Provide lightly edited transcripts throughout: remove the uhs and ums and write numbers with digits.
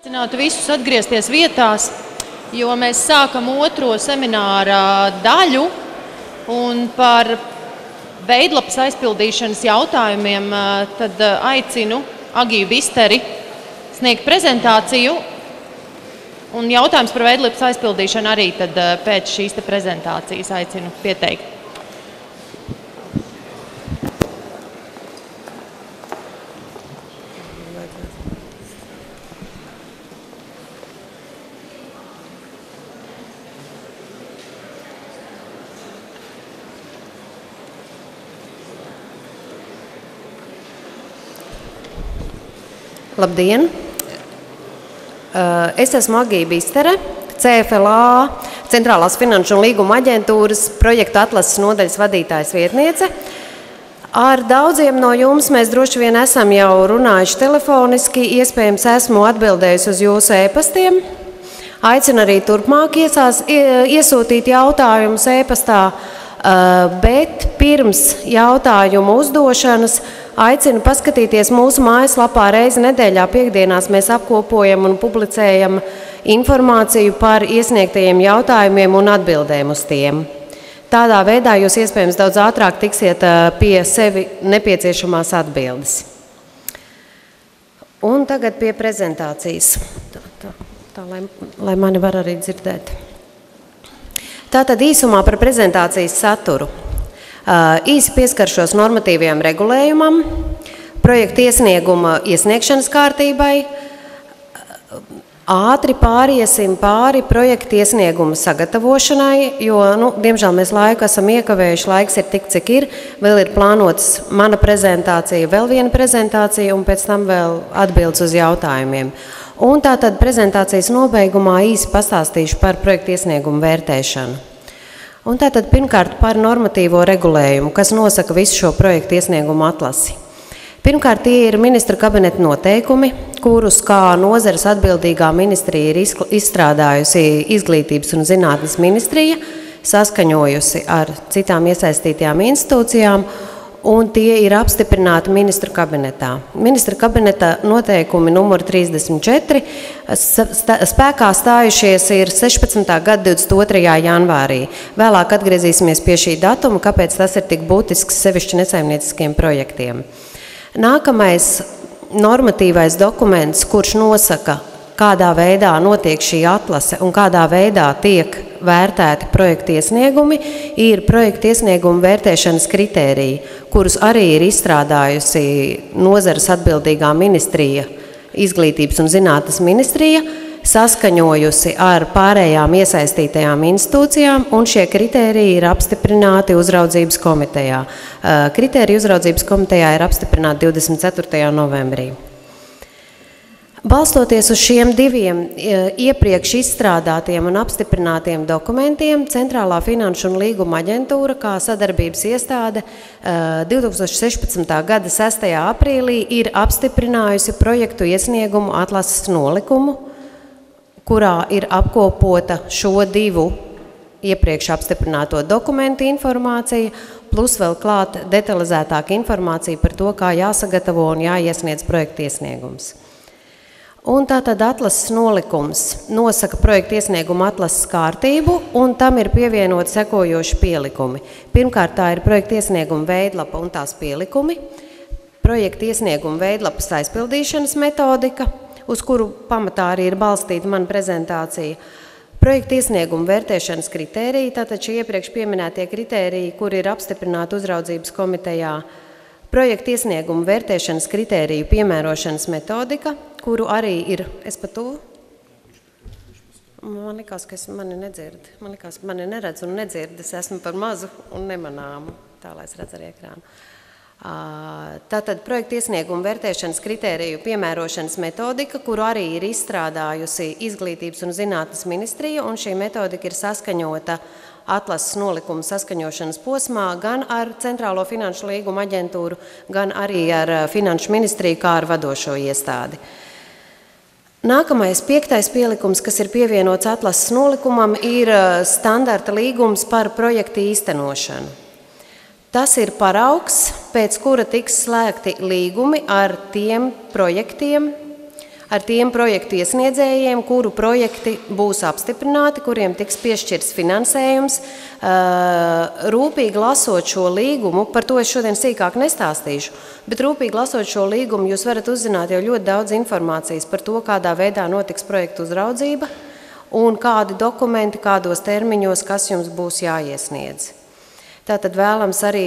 Aicinātu visus atgriezties vietās, jo mēs sākam otro semināra daļu, un par veidlapas aizpildīšanas jautājumiem tad aicinu Agiju Bisteri sniegt prezentāciju, un jautājums par veidlapas aizpildīšanu arī tad pēc šīs prezentācijas aicinu pieteikt. Labdien! Es esmu Agija Bistere, CFLA, Centrālās finanšu un līguma aģentūras projektu atlases nodaļas vadītājas vietniece. Ar daudziem no jums mēs droši vien esam jau runājuši telefoniski, iespējams esmu atbildējusi uz jūsu e-pastiem. Aicinu arī turpmāk iesūtīt jautājumus e-pastā, bet pirms jautājumu uzdošanas aicinu paskatīties mūsu mājaslapā reizi nedēļā piekdienās. Mēs apkopojam un publicējam informāciju par iesniegtajiem jautājumiem un atbildēm uz tiem. Tādā veidā jūs iespējams daudz ātrāk tiksiet pie sevi nepieciešamās atbildes. Un tagad pie prezentācijas. Lai mani var arī dzirdēt. Tātad īsumā par prezentācijas saturu. Īsi pieskaršos normatīvajam regulējumam, projekta iesnieguma iesniegšanas kārtībai, ātri pāriesim pāri projekta iesnieguma sagatavošanai, jo, diemžēl mēs laiku esam iekavējuši, laiks ir tik, cik ir, vēl ir plānotas mana prezentācija, vēl viena prezentācija un pēc tam vēl atbildes uz jautājumiem. Un tātad prezentācijas nobeigumā īsi pastāstīšu par projekta iesniegumu vērtēšanu. Un tātad pirmkārt par normatīvo regulējumu, kas nosaka visu šo projektu iesniegumu atlasi. Pirmkārt, tie ir ministra kabineta noteikumi, kurus kā nozares atbildīgā ministrija ir izstrādājusi Izglītības un zinātnes ministrija, saskaņojusi ar citām iesaistītajām institūcijām, un tie ir apstiprināti ministru kabinetā. Ministra kabineta noteikumi numur 34 spēkā stājušies ir 16. gada 22. janvārī. Vēlāk atgriezīsimies pie šī datuma, kāpēc tas ir tik būtisks sevišķi nesaimnieciskiem projektiem. Nākamais normatīvais dokuments, kurš nosaka, kādā veidā notiek šī atlase un kādā veidā tiek vērtēti projekta iesniegumi, ir projekta iesnieguma vērtēšanas kritēriji, kurus arī ir izstrādājusi nozares atbildīgā ministrija, Izglītības un zinātnes ministrija, saskaņojusi ar pārējām iesaistītajām institūcijām, un šie kritēriji ir apstiprināti uzraudzības komitejā. Kritēriji uzraudzības komitejā ir apstiprināti 24. novembrī. Balstoties uz šiem diviem iepriekš izstrādātiem un apstiprinātiem dokumentiem, Centrālā finanšu un līguma aģentūra kā sadarbības iestāde 2016. gada 6. aprīlī ir apstiprinājusi projektu iesniegumu atlases nolikumu, kurā ir apkopota šo divu iepriekš apstiprināto dokumentu informācija, plus vēl klāt detalizētāka informācija par to, kā jāsagatavo un jāiesniedz projekta iesniegums. Un tātad atlases nolikums nosaka projekta iesnieguma atlases kārtību, un tam ir pievienot sekojoši pielikumi. Pirmkārt, tā ir projekta iesnieguma veidlapa un tās pielikumi, projekta iesnieguma veidlapas aizpildīšanas metodika, uz kuru pamatā arī ir balstīta mana prezentācija, projekta iesnieguma vērtēšanas kritēriji, tātad šie iepriekš pieminētie kritēriji, kuri ir apstiprināti uzraudzības komitejā, projekta iesnieguma vērtēšanas kritēriju piemērošanas metodika, kuru arī ir, man likās, ka mani nedzird, man likās, mani neredz un nedzird, es esmu par mazu un nemanāmu, tā lai es redzu arī ekrānu. Tātad projekta iesnieguma vērtēšanas kritēriju piemērošanas metodika, kuru arī ir izstrādājusi Izglītības un zinātnes ministrija, un šī metodika ir saskaņota atlases nolikuma saskaņošanas posmā gan ar Centrālo finanšu līguma aģentūru, gan arī ar Finanšu ministriju kā ar vadošo iestādi. Nākamais 5. pielikums, kas ir pievienots atlases nolikumam, ir standarta līgums par projekta īstenošanu. Tas ir paraugs, pēc kura tiks slēgti līgumi ar tiem projektiem, ar tiem projektu iesniedzējiem, kuru projekti būs apstiprināti, kuriem tiks piešķirts finansējums. Rūpīgi lasot šo līgumu, par to es šodien sīkāk nestāstīšu, bet rūpīgi lasot šo līgumu, jūs varat uzzināt jau ļoti daudz informācijas par to, kādā veidā notiks projektu uzraudzība un kādi dokumenti, kādos termiņos, kas jums būs jāiesniedz. Tātad vēlams arī,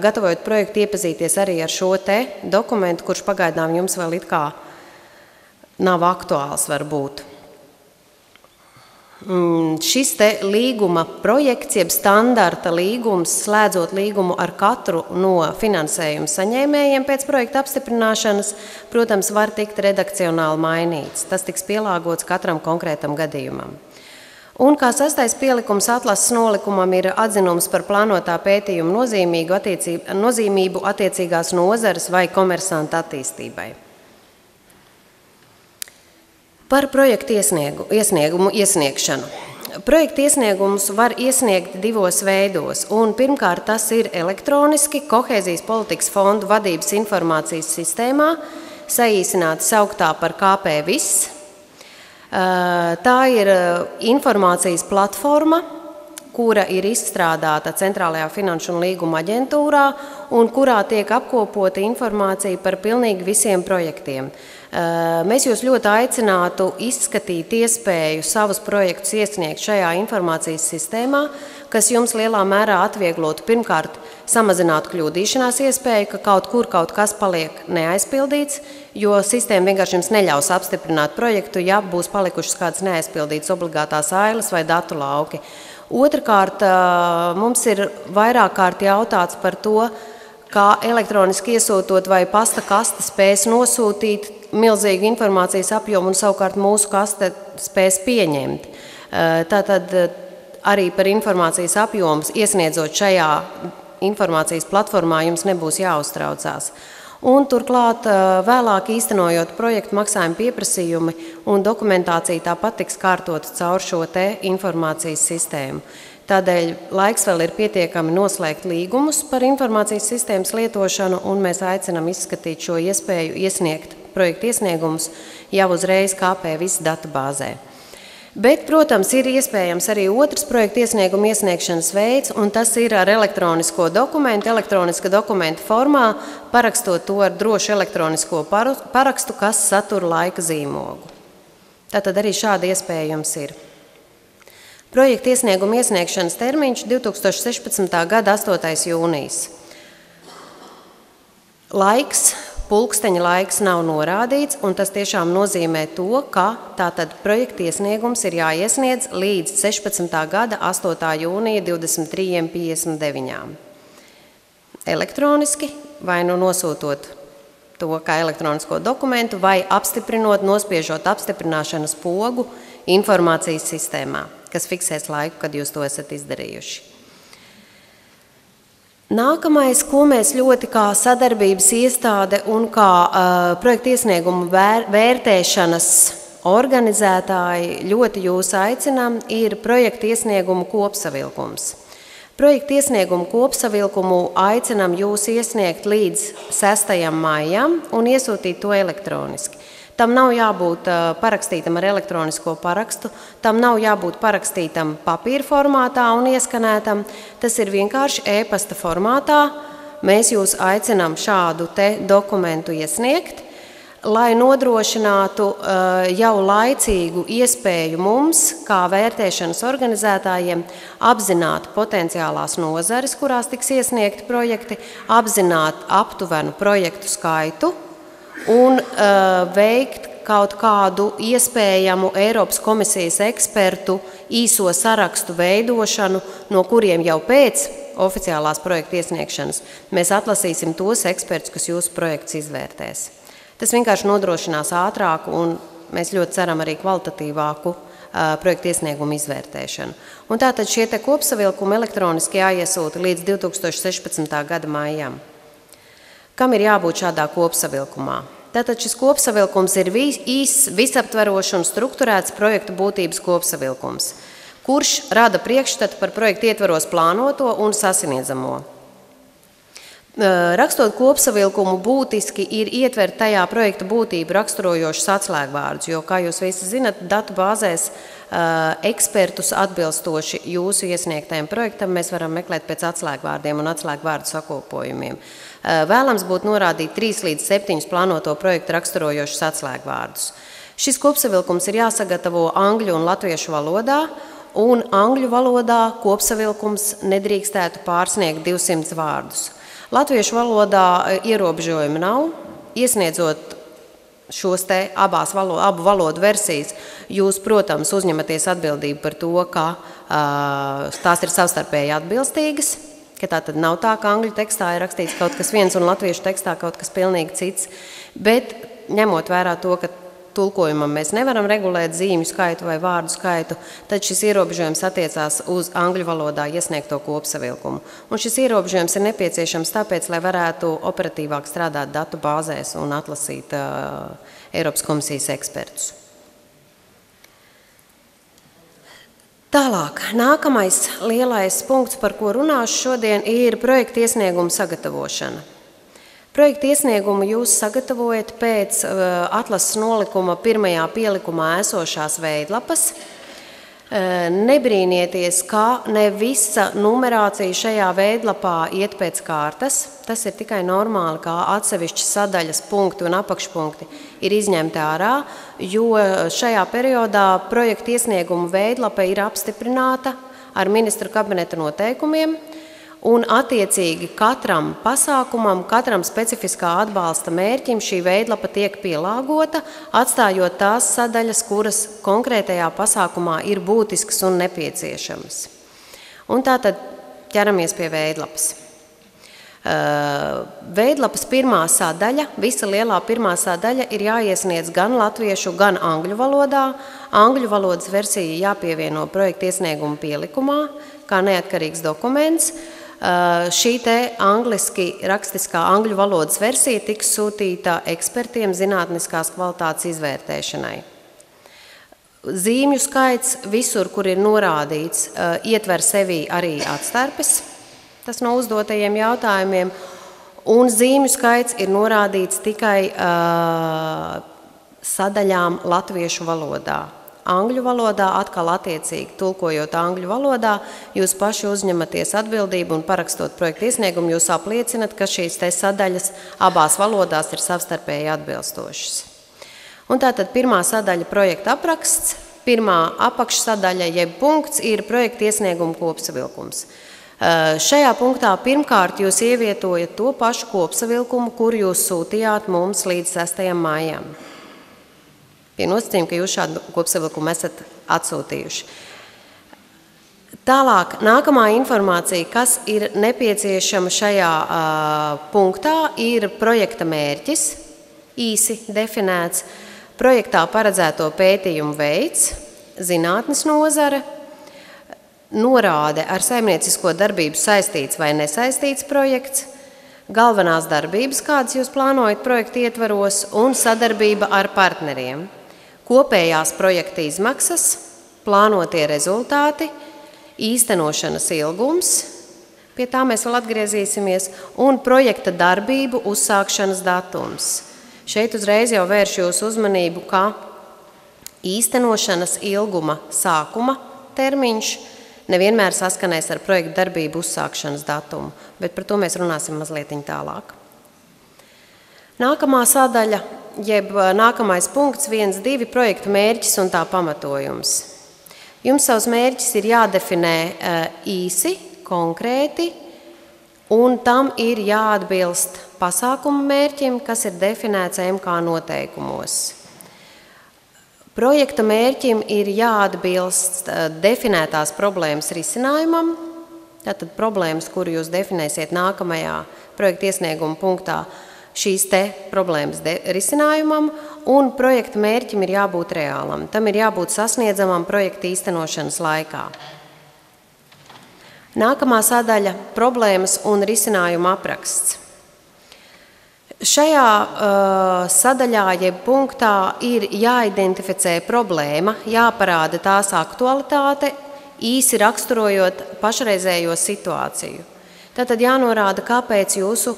gatavojot projektu, iepazīties arī ar šo te dokumentu, kurš pagaidām jums vēl it kā nav aktuāls varbūt. Šis te līguma projekts, jeb standarta līgums, slēdzot līgumu ar katru no finansējuma saņēmējiem pēc projekta apstiprināšanas, protams, var tikt redakcionāli mainīts. Tas tiks pielāgots katram konkrētam gadījumam. Un kā 6. pielikums atlases nolikumam ir atzinums par plānotā pētījuma nozīmību attiecīgās nozares vai komersanta attīstībai. Par projektu iesniegšanu. Projektu iesniegumus var iesniegt divos veidos, un pirmkārt tas ir elektroniski Kohēzijas politikas fondu vadības informācijas sistēmā, saīsināti sauktā par KP-VIS. Tā ir informācijas platforma, kura ir izstrādāta Centrālajā finanšu un līguma aģentūrā, un kurā tiek apkopota informācija par pilnīgi visiem projektiem. Mēs jūs ļoti aicinātu izskatīt iespēju savus projektus iesniegt šajā informācijas sistēmā, kas jums lielā mērā atvieglotu pirmkārt samazinātu kļūdīšanās iespēju, ka kaut kas paliek neaizpildīts, jo sistēma vienkārši jums neļaus apstiprināt projektu, ja būs palikušas kādas neaizpildītas obligātās ailes vai datu lauki. Otrakārt, mums ir vairāk kārt jautāts par to, kā elektroniski iesūtot vai pasta kaste spēs nosūtīt milzīgu informācijas apjomu un savukārt mūsu kaste spēs pieņemt. Tātad arī par informācijas apjomu iesniedzot šajā informācijas platformā jums nebūs jāuztraucās. Un turklāt vēlāk īstenojot projektu maksājumu pieprasījumi un dokumentācija tāpat tiks kārtot caur šo te informācijas sistēmu. Tādēļ laiks vēl ir pietiekami noslēgt līgumus par informācijas sistēmas lietošanu, un mēs aicinam izskatīt šo iespēju iesniegt projektu iesniegumus jau uzreiz KP-VIS datubāzē. Bet, protams, ir iespējams arī otrs projektu iesnieguma iesniegšanas veids, un tas ir ar elektroniska dokumenta formā, parakstot to ar drošu elektronisko parakstu, kas satur laika zīmogu. Tātad arī šāda iespēja jums ir. Projekta iesnieguma iesniegšanas termiņš 2016. gada 8. jūnijas. Pulksteņa laiks nav norādīts, un tas tiešām nozīmē to, ka tātad projekta iesniegums ir jāiesniedz līdz 16. gada 8. jūnija 23:59. Elektroniski, vai nu nosūtot to kā elektronisko dokumentu, vai apstiprinot, nospiežot apstiprināšanas pogu informācijas sistēmā, kas fiksēs laiku, kad jūs to esat izdarījuši. Nākamais, ko mēs ļoti kā sadarbības iestāde un kā projekta iesniegumu vērtēšanas organizētāji ļoti jūs aicinām, ir projekta iesniegumu kopsavilkums. Projekta iesniegumu kopsavilkumu aicinām jūs iesniegt līdz 6. maijam un iesūtīt to elektroniski. Tam nav jābūt parakstītam ar elektronisko parakstu, tam nav jābūt parakstītam papīra formātā un ieskanētam. Tas ir vienkārši e-pasta formātā. Mēs jūs aicinām šādu te dokumentu iesniegt, lai nodrošinātu jau laicīgu iespēju mums, kā vērtēšanas organizētājiem, apzināt potenciālās nozares, kurās tiks iesniegti projekti, apzināt aptuvenu projektu skaitu, un veikt kaut kādu iespējamu Eiropas komisijas ekspertu īso sarakstu veidošanu, no kuriem jau pēc oficiālās projekta iesniegšanas mēs atlasīsim tos ekspertus, kas jūsu projekts izvērtēs. Tas vienkārši nodrošinās ātrāku un mēs ļoti ceram arī kvalitatīvāku projekta iesniegumu izvērtēšanu. Un tātad šie te kopsavilkumi elektroniski jāiesūta līdz 2016. gada maijam. Kam ir jābūt šādā kopsavilkumā? Tātad šis kopsavilkums ir visaptverošs un strukturēts projektu būtības kopsavilkums, kurš rada priekšstatu par projektu ietvaros plānoto un sasniedzamo. Rakstot kopsavilkumu būtiski ir ietvert tajā projekta būtību raksturojošus atslēgvārdus, jo, kā jūs visi zinat, datu bāzēs ekspertus atbilstoši jūsu iesniegtajam projektam mēs varam meklēt pēc atslēgvārdiem un atslēgvārdu sakopojumiem. Vēlams būtu norādīt 3 līdz 7 plānoto projektu raksturojošus atslēgvārdus. Šis kopsavilkums ir jāsagatavo angļu un latviešu valodā, un angļu valodā kopsavilkums nedrīkstētu pārsniegt 200 vārdus. Latviešu valodā ierobežojumi nav. Iesniedzot šos te abu valodu versijas, jūs, protams, uzņematies atbildību par to, ka tās ir savstarpēji atbilstīgas, ka tā tad nav tā, ka angļu tekstā ir rakstīts kaut kas viens un latviešu tekstā kaut kas pilnīgi cits, bet ņemot vērā to, ka tulkojumam mēs nevaram regulēt zīmju skaitu vai vārdu skaitu, tad šis ierobežojums attiecās uz angļu valodā iesniegto kopsavilkumu. Un šis ierobežojums ir nepieciešams tāpēc, lai varētu operatīvāk strādāt datu bāzēs un atlasīt Eiropas komisijas ekspertus. Tālāk, nākamais lielais punkts, par ko runāšu šodien, ir projekta iesnieguma sagatavošana. Projekta iesniegumu jūs sagatavojat pēc atlases nolikuma 1. pielikumā esošās veidlapas. Nebrīnieties, ka ne visa numerācija šajā veidlapā iet pēc kārtas. Tas ir tikai normāli, kā atsevišķas sadaļas punkti un apakšpunkti ir izņemti ārā, jo šajā periodā projekta iesniegumu veidlapa ir apstiprināta ar ministru kabineta noteikumiem, un attiecīgi katram pasākumam, katram specifiskā atbalsta mērķim šī veidlapa tiek pielāgota, atstājot tās sadaļas, kuras konkrētajā pasākumā ir būtiskas un nepieciešamas. Un tātad ķeramies pie veidlapas. Veidlapas pirmā sadaļa, visa lielā pirmā sadaļa ir jāiesniedz gan latviešu, gan angļu valodā. Angļu valodas versija jāpievieno projekta iesnieguma pielikumā, kā neatkarīgs dokuments. Šī te angliski rakstiskā angļu valodas versija tiks sūtīta ekspertiem zinātniskās kvalitātes izvērtēšanai. Zīmju skaits visur, kur ir norādīts, ietver sevī arī atstarpes, tas no uzdotajiem jautājumiem, un zīmju skaits ir norādīts tikai sadaļām latviešu valodā. Angļu valodā, atkal attiecīgi tulkojot angļu valodā, jūs paši uzņematies atbildību un parakstot projekta iesniegumu, jūs apliecinat, ka šīs te sadaļas abās valodās ir savstarpēji atbilstošas. Un tātad pirmā sadaļa projekta apraksts, pirmā apakšsadaļa jeb punkts ir projekta iesnieguma kopsavilkums. Šajā punktā pirmkārt jūs ievietojat to pašu kopsavilkumu, kuru jūs sūtījāt mums līdz 6. maijam. Pie nosacījuma, ka jūs šādu kopsavilkumu esat atsūtījuši. Tālāk, nākamā informācija, kas ir nepieciešama šajā punktā, ir projekta mērķis, īsi definēts, projektā paredzēto pētījumu veids, zinātnes nozare, norāde ar saimniecisko darbību saistīts vai nesaistīts projekts, galvenās darbības, kādas jūs plānojat projekta ietvaros, un sadarbība ar partneriem. Kopējās projekta izmaksas, plānotie rezultāti, īstenošanas ilgums, pie tā mēs vēl atgriezīsimies, un projekta darbību uzsākšanas datums. Šeit uzreiz jau vēršu jūsu uzmanību, ka īstenošanas ilguma sākuma termiņš nevienmēr saskanēs ar projekta darbību uzsākšanas datumu, bet par to mēs runāsim mazliet tālāk. Nākamā sadaļa, jeb nākamais punkts 1.2. projekta mērķis un tā pamatojums. Jums savs mērķis ir jādefinē īsi, konkrēti, un tam ir jāatbilst pasākumu mērķim, kas ir definēts MK noteikumos. Projekta mērķim ir jāatbilst definētās problēmas risinājumam, tātad problēmas, kuru jūs definēsiet nākamajā projekta iesnieguma punktā, šīs te problēmas risinājumam, un projekta mērķim ir jābūt reālam. Tam ir jābūt sasniedzamam projekta īstenošanas laikā. Nākamā sadaļa – problēmas un risinājuma apraksts. Šajā sadaļā jeb punktā ir jāidentificē problēma, jāparāda tās aktualitāte, īsi raksturojot pašreizējo situāciju. Tātad jānorāda, kāpēc jūsu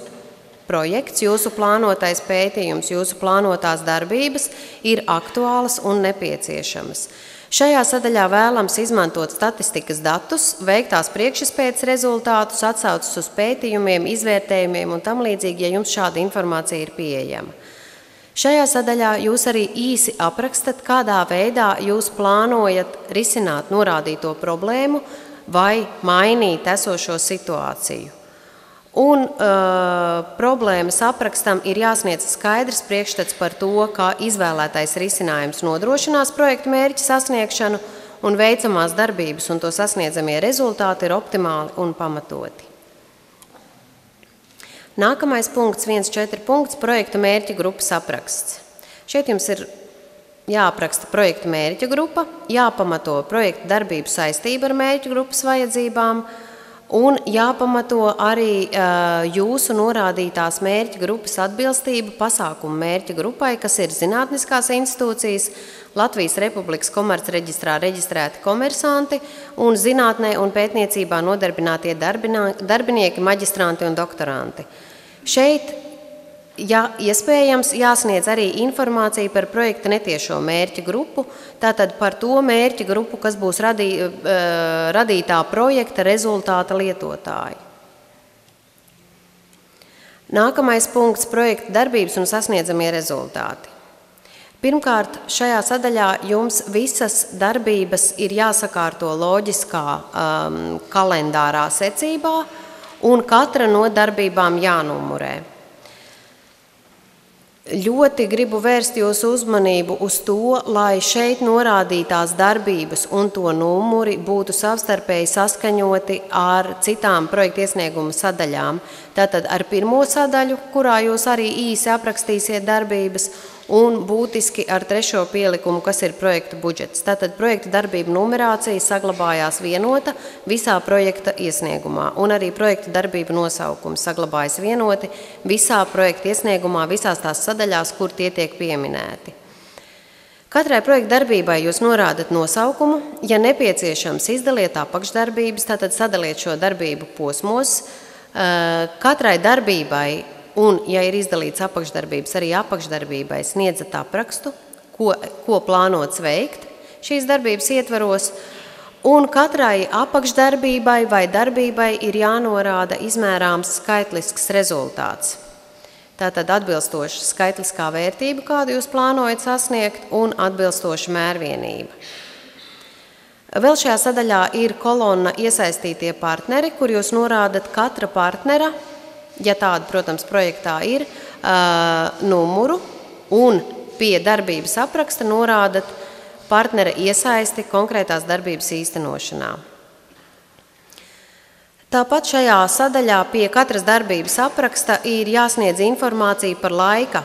projekts, jūsu plānotais pētījums, jūsu plānotās darbības ir aktuālas un nepieciešamas. Šajā sadaļā vēlams izmantot statistikas datus, veiktās priekšizpētes rezultātus, atsaucas uz pētījumiem, izvērtējumiem un tam līdzīgi, ja jums šāda informācija ir pieejama. Šajā sadaļā jūs arī īsi aprakstat, kādā veidā jūs plānojat risināt norādīto problēmu vai mainīt esošo situāciju. Un problēmas aprakstam ir jāsniedz skaidrs priekšstats par to, kā izvēlētais risinājums nodrošinās projekta mērķa sasniegšanu un veicamās darbības un to sasniedzamie rezultāti ir optimāli un pamatoti. Nākamais punkts, 1.4 punkts, projekta mērķa grupas apraksts. Šeit jums ir jāapraksta projekta mērķa grupa, jāpamato projekta darbību saistība ar mērķa grupas vajadzībām, un jāpamato arī jūsu norādītās mērķa grupas atbilstība pasākumu mērķa grupai, kas ir zinātniskās institūcijas, Latvijas Republikas komercreģistrā reģistrēti komersanti un zinātnē un pētniecībā nodarbinātie darbinieki, maģistranti un doktoranti. Šeit, ja iespējams, jāsniedz arī informācija par projekta netiešo mērķa grupu, tātad par to mērķa grupu, kas būs radītā projekta rezultāta lietotāji. Nākamais punkts – projekta darbības un sasniedzamie rezultāti. Pirmkārt, šajā sadaļā jums visas darbības ir jāsakārto loģiskā kalendārā secībā, un katra no darbībām jānumurē. Ļoti gribu vērst jūsu uzmanību uz to, lai šeit norādītās darbības un to numuri būtu savstarpēji saskaņoti ar citām projekta iesnieguma sadaļām. Tātad ar pirmo sadaļu, kurā jūs arī īsi aprakstīsiet darbības, un būtiski ar trešo pielikumu, kas ir projekta budžets. Tātad projekta darbība numerācija saglabājās vienota visā projekta iesniegumā, un arī projekta darbība nosaukums saglabājas vienoti visā projekta iesniegumā, visās tās sadaļās, kur tie tiek pieminēti. Katrai projekta darbībai jūs norādat nosaukumu, ja nepieciešams izdaliet apakšdarbības, tātad sadaliet šo darbību posmos. Katrai darbībai un, ja ir izdalīts apakšdarbības, arī apakšdarbībai sniedzat aprakstu, ko plānots veikt šīs darbības ietvaros, un katrai apakšdarbībai vai darbībai ir jānorāda izmērāms skaitlisks rezultāts. Tātad atbilstoša skaitliskā vērtība, kādu jūs plānojat sasniegt, un atbilstoša mērvienība. Vēl šajā sadaļā ir kolonna iesaistītie partneri, kur jūs norādat katra partnera, ja tāda, protams, projektā ir, numuru un pie darbības apraksta norādat partnera iesaisti konkrētās darbības īstenošanā. Tāpat šajā sadaļā pie katras darbības apraksta ir jāsniedz informācija par laika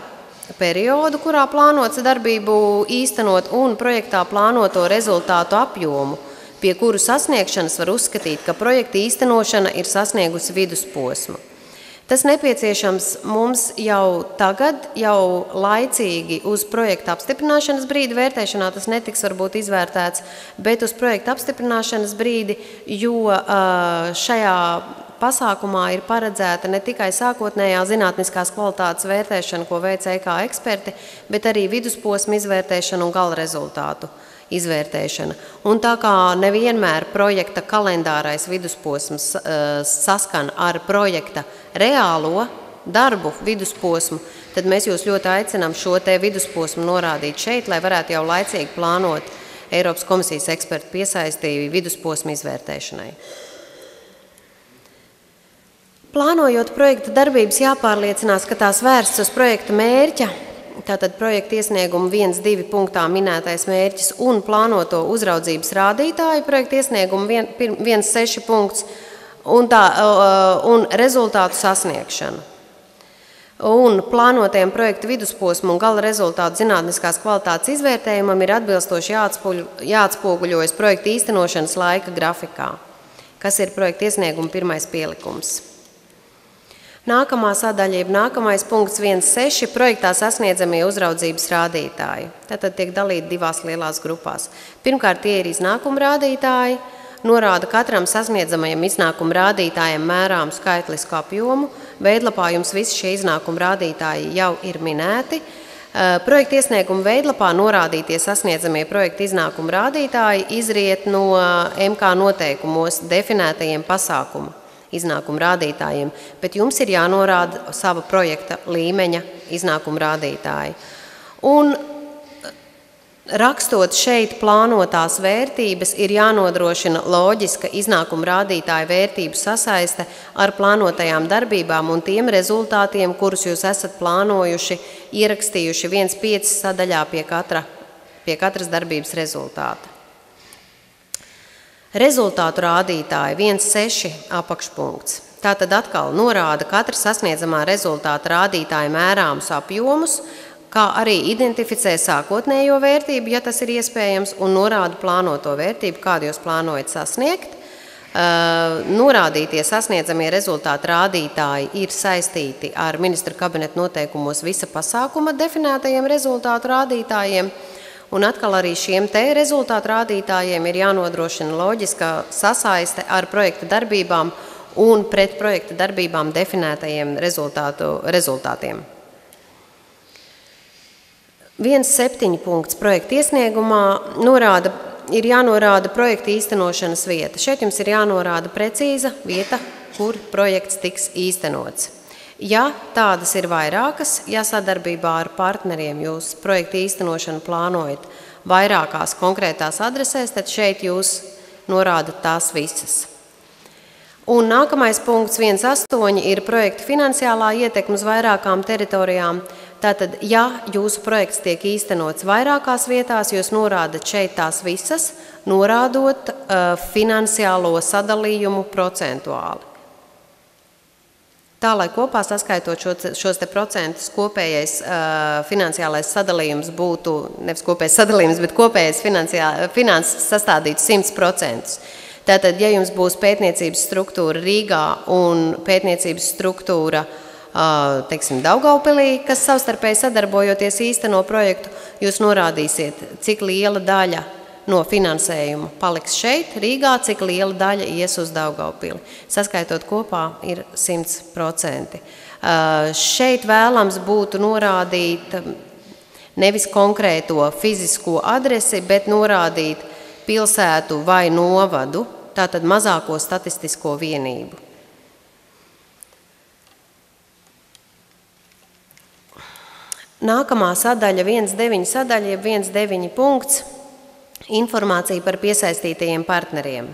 periodu, kurā plānots darbību īstenot un projektā plānoto rezultātu apjomu, pie kuru sasniegšanas var uzskatīt, ka projekta īstenošana ir sasniegusi vidusposmu. Tas nepieciešams mums jau tagad, jau laicīgi uz projekta apstiprināšanas brīdi. Vērtēšanā tas netiks varbūt izvērtēts, bet uz projekta apstiprināšanas brīdi, jo šajā pasākumā ir paredzēta ne tikai sākotnējā zinātniskās kvalitātes vērtēšana, ko veic EK eksperti, bet arī vidusposma izvērtēšana un gala rezultātu izvērtēšana. Un tā kā nevienmēr projekta kalendārais vidusposms saskan ar projekta reālo darbu vidusposmu, tad mēs jūs ļoti aicinām šo te vidusposmu norādīt šeit, lai varētu jau laicīgi plānot Eiropas komisijas ekspertu piesaistību vidusposmu izvērtēšanai. Plānojot projekta darbības, jāpārliecinās, ka tās vērstas uz projekta mērķa, tātad projekta iesniegumu 1.2 punktā minētais mērķis un plānoto uzraudzības rādītāju projekta iesniegumu 1.6 punkts un rezultātu sasniegšanu. Un plānotajam projekta vidusposmu un gala rezultātu zinātniskās kvalitātes izvērtējumam ir atbilstoši jāatspoguļojas projekta īstenošanas laika grafikā, kas ir projekta iesnieguma pirmais pielikums. Nākamā sadaļa, nākamais punkts 1.6, projektā sasniedzamie uzraudzības rādītāji. Tātad tiek dalīti divās lielās grupās. Pirmkārt, tie ir iznākuma rādītāji, norāda katram sasniedzamajam iznākuma rādītājam mērāmu skaitlisku apjomu. Veidlapā jums visi šie iznākuma rādītāji jau ir minēti. Projekta iesnieguma veidlapā norādītie sasniedzamie projekta iznākuma rādītāji izriet no MK noteikumos definētajiem pasākumu iznākuma rādītājiem, bet jums ir jānorāda sava projekta līmeņa iznākuma rādītāji. Un rakstot šeit plānotās vērtības, ir jānodrošina loģiska iznākuma rādītāja vērtību sasaiste ar plānotajām darbībām un tiem rezultātiem, kurus jūs esat plānojuši, ierakstījuši 1.5 sadaļā pie katras darbības rezultāta. Rezultātu rādītāji 1.6 apakšpunkts. Tātad atkal norāda katra sasniedzamā rezultāta rādītāja mērāmus apjomus, kā arī identificē sākotnējo vērtību, ja tas ir iespējams, un norāda plānoto vērtību, kādu jūs plānojat sasniegt. Norādītie sasniedzamie rezultāti rādītāji ir saistīti ar ministra kabineta noteikumos visa pasākuma definētajiem rezultātu rādītājiem, un atkal arī šiem te rezultātu rādītājiem ir jānodrošina loģiska sasaiste ar projekta darbībām un pret projekta darbībām definētajiem rezultātiem. 1.7 punkts projekta iesniegumā ir jānorāda projekta īstenošanas vieta. Šeit jums ir jānorāda precīza vieta, kur projekts tiks īstenots. Ja tādas ir vairākas, ja sadarbībā ar partneriem jūs projekta īstenošanu plānojat vairākās konkrētās adresēs, tad šeit jūs norādat tās visas. Un nākamais punkts 1.8 ir projekta finansiālā ietekme uz vairākām teritorijām. Tātad, ja jūsu projekts tiek īstenots vairākās vietās, jūs norādat šeit tās visas, norādot finansiālo sadalījumu procentuāli. Tā, lai kopā saskaitot šos te procentus, kopējais finansiālais sadalījums būtu, nevis kopējais sadalījums, bet kopējais finanses sastādītu 100%. Tātad, ja jums būs pētniecības struktūra Rīgā un pētniecības struktūra teiksim, Daugavpilī, kas savstarpēji sadarbojoties īsteno projektu, jūs norādīsiet, cik liela daļa no finansējuma paliks šeit, Rīgā, cik liela daļa ies uz Daugavpili. Saskaitot kopā ir 100%. Šeit vēlams būtu norādīt nevis konkrēto fizisko adresi, bet norādīt pilsētu vai novadu, tātad mazāko statistisko vienību. Nākamā sadaļa, 1.9 sadaļa, 1.9 punkts, informācija par piesaistītajiem partneriem.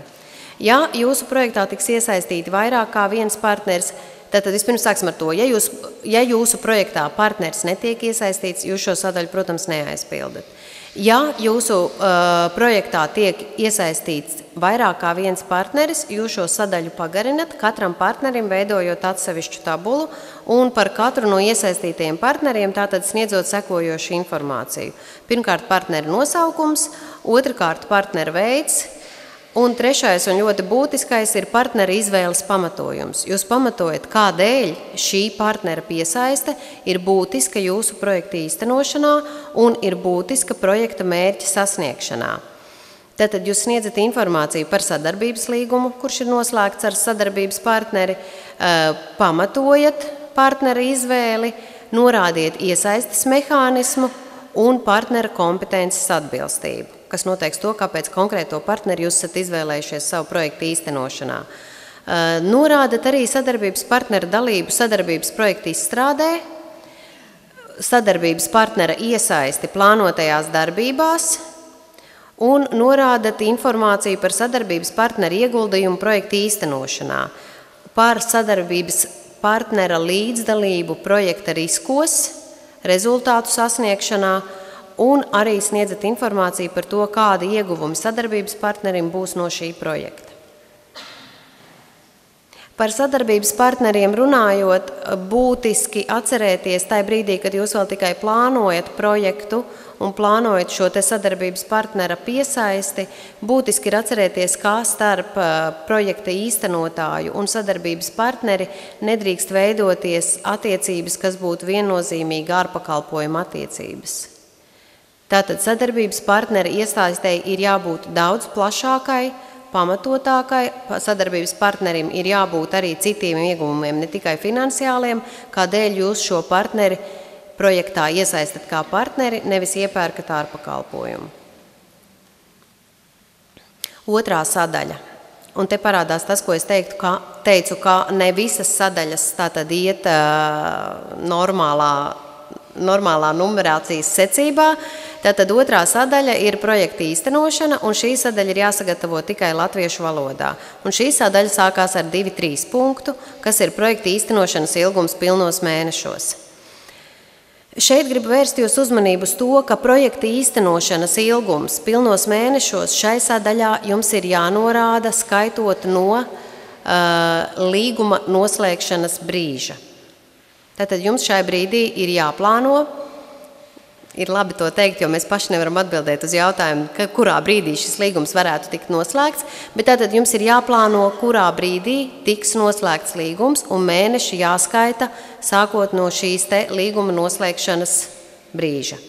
Ja jūsu projektā tiks iesaistīti vairāk kā viens partners, tad vispirms sāksim ar to. Ja jūsu projektā partners netiek iesaistīts, jūs šo sadaļu, protams, neaizpildat. Ja jūsu projektā tiek iesaistīts vairāk kā viens partneris, jūs šo sadaļu pagarinat, katram partnerim veidojot atsevišķu tabulu un par katru no iesaistītajiem partneriem tātad sniedzot sekojošu informāciju. Pirmkārt, partneru nosaukums, otrkārt, partneru veids, un trešais un ļoti būtiskais ir partnera izvēles pamatojums. Jūs pamatojat, kādēļ šī partnera piesaiste ir būtiska jūsu projekta īstenošanā un ir būtiska projekta mērķa sasniegšanā. Tātad jūs sniedzat informāciju par sadarbības līgumu, kurš ir noslēgts ar sadarbības partneri, pamatojat partnera izvēli, norādiet iesaistes mehānismu un partnera kompetences atbilstību, kas noteiks to, kāpēc konkrēto partneri jūs esat izvēlējušies savu projektu īstenošanā. Norādat arī sadarbības partnera dalību sadarbības projekta izstrādē, sadarbības partnera iesaisti plānotajās darbībās un norādat informāciju par sadarbības partnera ieguldījumu projekta īstenošanā, par sadarbības partnera līdzdalību projekta riskos, rezultātu sasniegšanā un arī sniedzat informāciju par to, kādi ieguvumi sadarbības partnerim būs no šī projekta. Par sadarbības partneriem runājot, būtiski atcerēties tajā brīdī, kad jūs vēl tikai plānojat projektu un plānojat šo te sadarbības partnera piesaisti, būtiski ir atcerēties, kā starp projekta īstenotāju un sadarbības partneri nedrīkst veidoties attiecības, kas būtu viennozīmīgi ārpakalpojuma attiecības. Tātad sadarbības partneri iesaistei ir jābūt daudz plašākai, pamatotākai, sadarbības partnerim ir jābūt arī citiem ieguvumiem, ne tikai finansiāliem, kādēļ jūs šo partneri projektā iesaistat kā partneri, nevis iepērkat ārpakalpojumu. Otrā sadaļa. Un te parādās tas, ko es teicu, ka ne visas sadaļas tātad iet normālā numerācijas secībā. Tātad otrā sadaļa ir projekta īstenošana, un šī sadaļa ir jāsagatavo tikai latviešu valodā. Un šī sadaļa sākās ar 2-3 punktu, kas ir projekta īstenošanas ilgums pilnos mēnešos. Šeit gribu vērst jūs uzmanību uz to, ka projekta īstenošanas ilgums pilnos mēnešos šai sadaļā jums ir jānorāda skaitot no līguma noslēgšanas brīža. Tātad jums šai brīdī ir jāplāno, ir labi to teikt, jo mēs paši nevaram atbildēt uz jautājumu, kurā brīdī šis līgums varētu tikt noslēgts, bet tātad jums ir jāplāno, kurā brīdī tiks noslēgts līgums, un mēneši jāskaita sākot no šīs te līguma noslēgšanas brīža.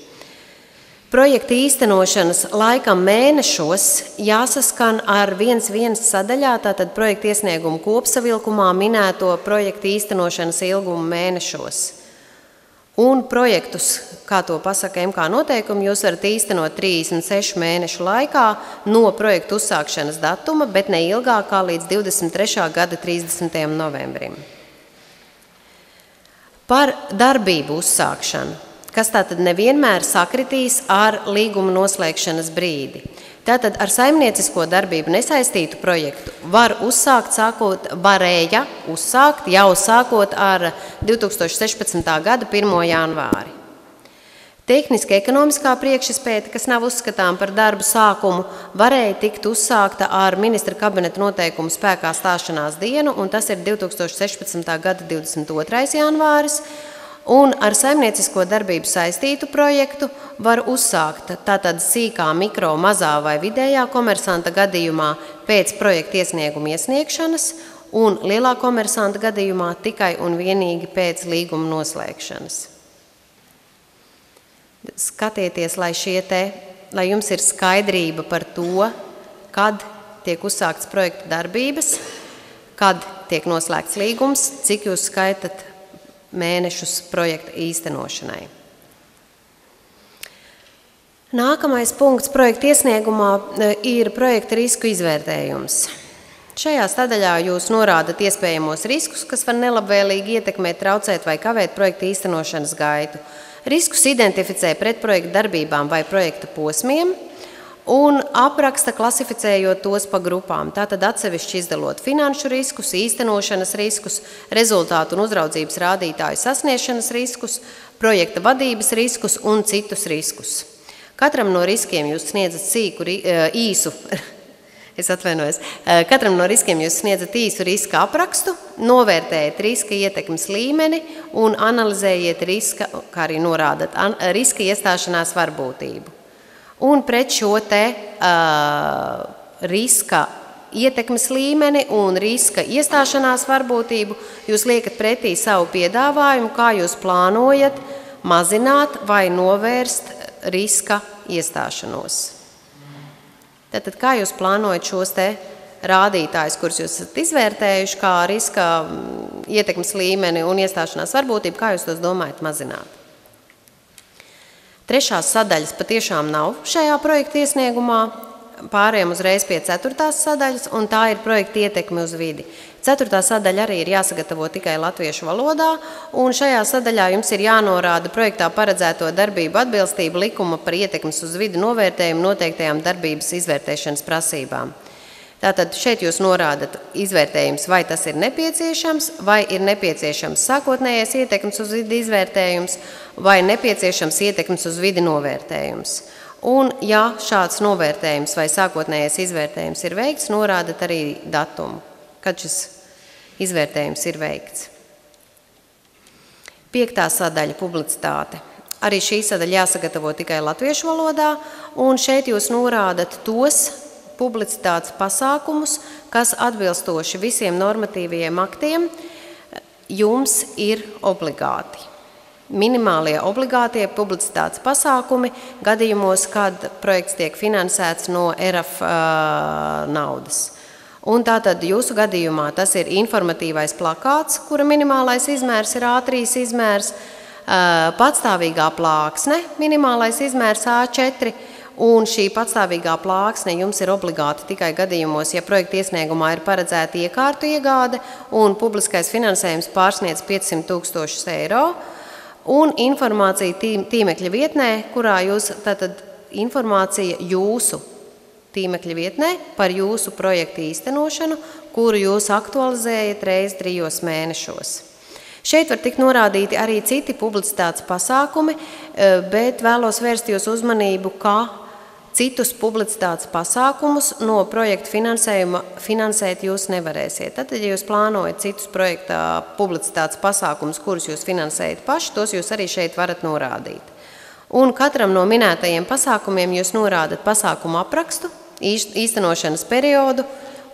Projekta īstenošanas laikam mēnešos jāsaskan ar 1.1 sadaļā, tātad projekta iesniegumu kopsavilkumā minēto projekta īstenošanas ilgumu mēnešos. Un projektus, kā to pasaka MK noteikumi, jūs varat īstenot 36 mēnešu laikā no projektu uzsākšanas datuma, bet ne ilgāk kā līdz 23. gada 30. novembrim. Par darbību uzsākšanu, kas tātad nevienmēr sakritīs ar līguma noslēgšanas brīdi. Tātad ar saimniecisko darbību nesaistītu projektu varēja uzsākt jau sākot ar 2016. gada 1. janvāri. Tehniski ekonomiskā priekšizpēte, kas nav uzskatām par darbu sākumu, varēja tikt uzsākta ar ministra kabineta noteikumu spēkā stāšanās dienu, un tas ir 2016. gada 22. janvāris. Un ar saimniecisko darbību saistītu projektu var uzsākt tātad sīkā, mikro, mazā vai vidējā komersanta gadījumā pēc projekta iesnieguma iesniegšanas un lielā komersanta gadījumā tikai un vienīgi pēc līguma noslēgšanas. Skatieties, lai jums ir skaidrība par to, kad tiek uzsākts projekta darbības, kad tiek noslēgts līgums, cik jūs skaitat mēnešus projekta īstenošanai. Nākamais punkts projekta iesniegumā ir projekta risku izvērtējums. Šajā sadaļā jūs norādat iespējamos riskus, kas var nelabvēlīgi ietekmēt, traucēt vai kavēt projekta īstenošanas gaitu. Riskus identificē pretprojekta darbībām vai projekta posmiem un apraksta klasificējot tos pa grupām. Tātad atsevišķi izdalot finanšu riskus, īstenošanas riskus, rezultātu un uzraudzības rādītāju sasniegšanas riskus, projekta vadības riskus un citus riskus. Katram no riskiem jūs sniedzat Katram no riskiem jūs sniedzat īsu riska aprakstu, novērtējat riska ietekmes līmeni un analizējiet riska, kā arī norādat, riska iestāšanās varbūtību. Un pret šo riska ietekmes līmeni un riska iestāšanās varbūtību jūs liekat pretī savu piedāvājumu, kā jūs plānojat mazināt vai novērst riska iestāšanos. Tātad, kā jūs plānojat šos rādītājus, kurus jūs esat izvērtējuši, kā riska ietekmes līmeni un iestāšanās varbūtību, kā jūs tos domājat mazināt? Trešās sadaļas patiešām nav šajā projekta iesniegumā, pārējām uzreiz pie 4. sadaļas, un tā ir projekta ietekme uz vidi. 4. sadaļa arī ir jāsagatavo tikai latviešu valodā, un šajā sadaļā jums ir jānorāda projektā paredzēto darbību atbilstību likuma par ietekmes uz vidi novērtējumu noteiktajām darbības izvērtēšanas prasībām. Tātad šeit jūs norādat izvērtējums, vai tas ir nepieciešams, vai ir nepieciešams sākotnējais ietekmes uz vidi izvērtējums, vai nepieciešams ietekmes uz vidi novērtējums. Un, ja šāds novērtējums vai sākotnējais izvērtējums ir veikts, norādat arī datumu, kad šis izvērtējums ir veikts. 5. sadaļa – publicitāte. Arī šī sadaļa jāsagatavo tikai latviešu valodā, un šeit jūs norādat tos publicitātes pasākumus, kas atbilstoši visiem normatīvajiem aktiem jums ir obligāti. minimālie obligātie publicitātes pasākumi gadījumos, kad projekts tiek finansēts no ERAF naudas. Un tātad jūsu gadījumā tas ir informatīvais plakāts, kura minimālais izmērs ir A3 izmērs, patstāvīgā plāksne, minimālais izmērs A4, un šī patstāvīgā plāksne jums ir obligāti tikai gadījumos, ja projekta iesniegumā ir paredzēta iekārtu iegāde un publiskais finansējums pārsniedz 500 000 eiro, un informācija tīmekļa vietnē, kurā jūs, tātad informācija jūsu tīmekļa vietnē par jūsu projektu īstenošanu, kuru jūs aktualizējat reiz 3 mēnešos. Šeit var tikt norādīti arī citi publicitātes pasākumi, bet vēlos vērst jūs uzmanību, ka citus publicitātes pasākumus no projekta finansējuma finansēt jūs nevarēsiet. Tad, ja jūs plānojat citus projekta publicitātes pasākumus, kurus jūs finansējat paši, tos jūs arī šeit varat norādīt. Un katram no minētajiem pasākumiem jūs norādat pasākumu aprakstu, īstenošanas periodu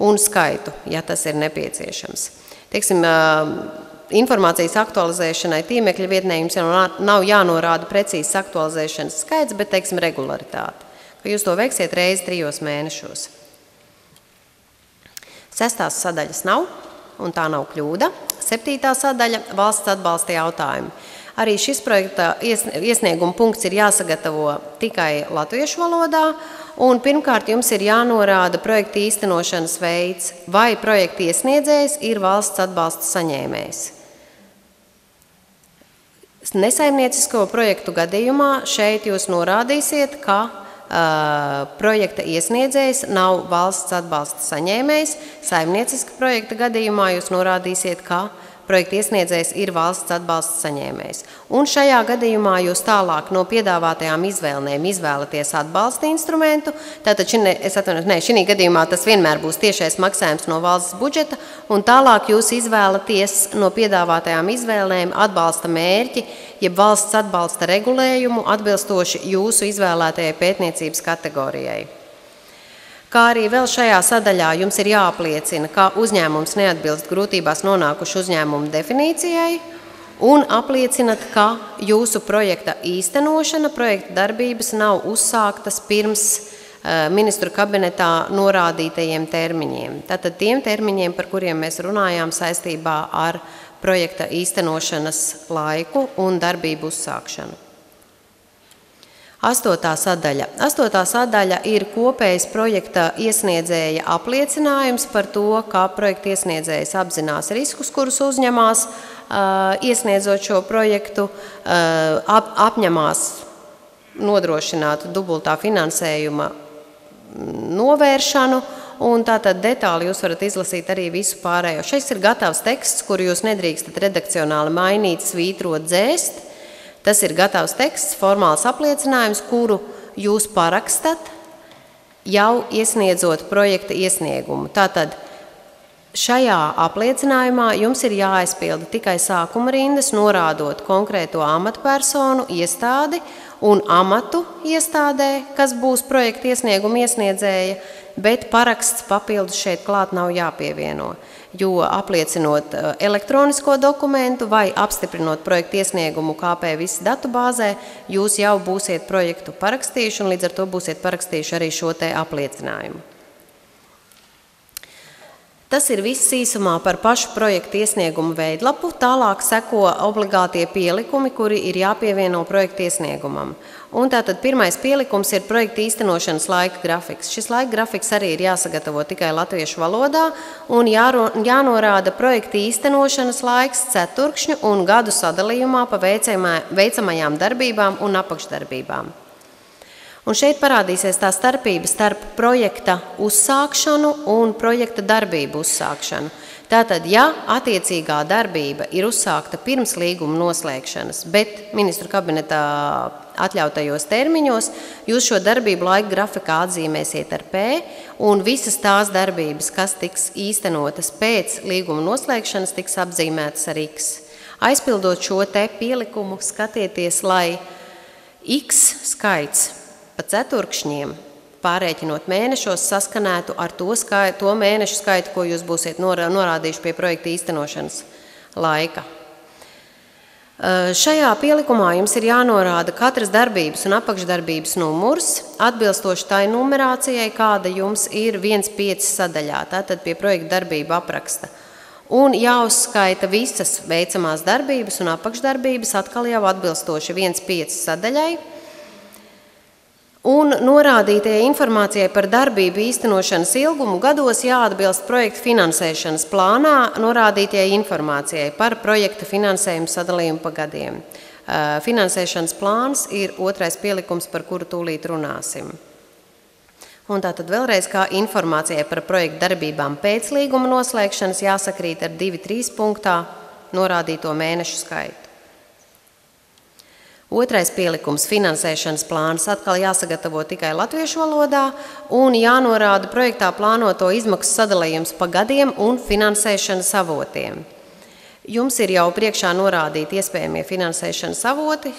un skaitu, ja tas ir nepieciešams. Teiksim, informācijas aktualizēšanai tīmekļa vietnē jums nav jānorāda precīzs aktualizēšanas skaits, bet, teiksim, regularitāte, ka jūs to veiksiet reizi 3 mēnešos. 6. sadaļas nav, un tā nav kļūda. 7. sadaļa – valsts atbalsta jautājumi. Arī šis projekta iesnieguma punkts ir jāsagatavo tikai latviešu valodā, un pirmkārt jums ir jānorāda projekta īstenošanas veids, vai projekta iesniedzējs ir valsts atbalsta saņēmējs. Nesaimniecisko projektu gadījumā šeit jūs norādīsiet, ka projekta iesniedzējs nav valsts atbalsta saņēmējs. Saimnieciska projekta gadījumā jūs norādīsiet, ka projekta iesniedzējs ir valsts atbalsta saņēmējs. Un šajā gadījumā jūs tālāk no piedāvātajām izvēlēm izvēlaties atbalsta instrumentu. Tātad šī gadījumā tas vienmēr būs tiešais maksājums no valsts budžeta, un tālāk jūs izvēlaties no piedāvātajām izvēlēm atbalsta mērķi, jeb valsts atbalsta regulējumu atbilstoši jūsu izvēlētajai pētniecības kategorijai. Kā arī vēl šajā sadaļā jums ir jāapliecina, ka uzņēmums neatbilst grūtībās nonākušu uzņēmumu definīcijai, un apliecinat, ka jūsu projekta īstenošana, projekta darbības nav uzsāktas pirms ministru kabinetā norādītajiem termiņiem. Tātad tiem termiņiem, par kuriem mēs runājām saistībā ar projekta īstenošanas laiku un darbību uzsākšanu. 8. sadaļa. 8. sadaļa ir kopējs projekta iesniedzēja apliecinājums par to, kā projekta iesniedzējs apzinās riskus, kurus uzņemās, iesniedzot šo projektu, apņemās nodrošināt dubultā finansējuma novēršanu, un tātad detāli jūs varat izlasīt arī visu pārējo. Šis ir gatavs teksts, kuru jūs nedrīkstat redakcionāli mainīt, svītrot, dzēst. Tas ir gatavs teksts, formāls apliecinājums, kuru jūs parakstat, jau iesniedzot projekta iesniegumu. Tātad šajā apliecinājumā jums ir jāaizpilda tikai sākuma rindas, norādot konkrēto amatpersonu, iestādi un amatu iestādē, kas būs projekta iesnieguma iesniedzēja, bet paraksts papildus šeit klāt nav jāpievieno. Jo apliecinot elektronisko dokumentu vai apstiprinot projektu iesniegumu KP-VIS datubāzē, jūs jau būsiet projektu parakstījuši un līdz ar to būsiet parakstījuši arī šo te apliecinājumu. Tas ir viss īsumā par pašu projektu iesniegumu veidlapu, tālāk seko obligātie pielikumi, kuri ir jāpievieno projektu iesniegumam. Un tātad pirmais pielikums ir projekta īstenošanas laika grafiks. Šis laika grafiks arī ir jāsagatavo tikai latviešu valodā un jānorāda projekta īstenošanas laiks ceturkšņu un gadu sadalījumā pa veicamajām darbībām un apakšdarbībām. Un šeit parādīsies tā starpība starp projekta uzsākšanu un projekta darbību uzsākšanu. Tātad, ja attiecīgā darbība ir uzsākta pirms līguma noslēgšanas, bet ministru kabinetā atļautajos termiņos, jūs šo darbību laika grafikā atzīmēsiet ar P, un visas tās darbības, kas tiks īstenotas pēc līguma noslēgšanas, tiks apzīmētas ar X. Aizpildot šo te pielikumu, skatieties, lai X skaits pa ceturkšņiem, pārēķinot mēnešos, saskanētu ar to mēnešu skaitu, ko jūs būsiet norādījuši pie projekta īstenošanas laika. Šajā pielikumā jums ir jānorāda katras darbības un apakšdarbības numurs, atbilstoši tai numerācijai, kāda jums ir 1.5 sadaļā, tātad pie projekta darbība apraksta. Un jāuzskaita visas veicamās darbības un apakšdarbības atkal jau atbilstoši 1.5 sadaļai. Un norādītajai informācijai par darbību īstenošanas ilgumu gados jāatbilst projekta finansēšanas plānā norādītajai informācijai par projekta finansējumu sadalījumu pa gadiem. Finansēšanas plāns ir 2. pielikums, par kuru tūlīt runāsim. Un tātad vēlreiz, kā informācijai par projekta darbībām pēc līguma noslēgšanas jāsakrīt ar 2.3 punktā norādīto mēnešu skaitu. 2. pielikums finansēšanas plāns atkal jāsagatavo tikai latviešu valodā un jānorāda projektā plānoto izmaksu sadalījums pa gadiem un finansēšanas avotiem. Jums ir jau priekšā norādīti iespējamie finansēšanas avoti.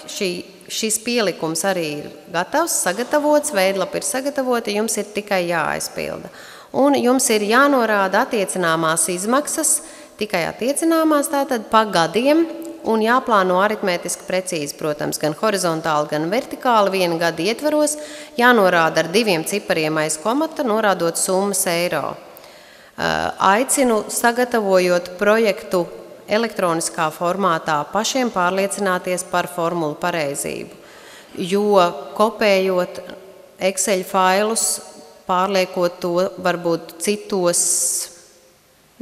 Šis pielikums arī ir gatavs, sagatavots, veidlapa ir sagatavota, jums ir tikai jāaizpilda. Un jums ir jānorāda attiecināmās izmaksas, tikai attiecināmās tātad pa gadiem, un jāplāno aritmētiski precīzi, protams, gan horizontāli, gan vertikāli viena gada ietvaros, jānorāda ar 2 cipariem aiz komata, norādot summas eiro. Aicinu, sagatavojot projektu elektroniskā formātā, pašiem pārliecināties par formulu pareizību, jo kopējot Excel failus, pārliekot to varbūt citos,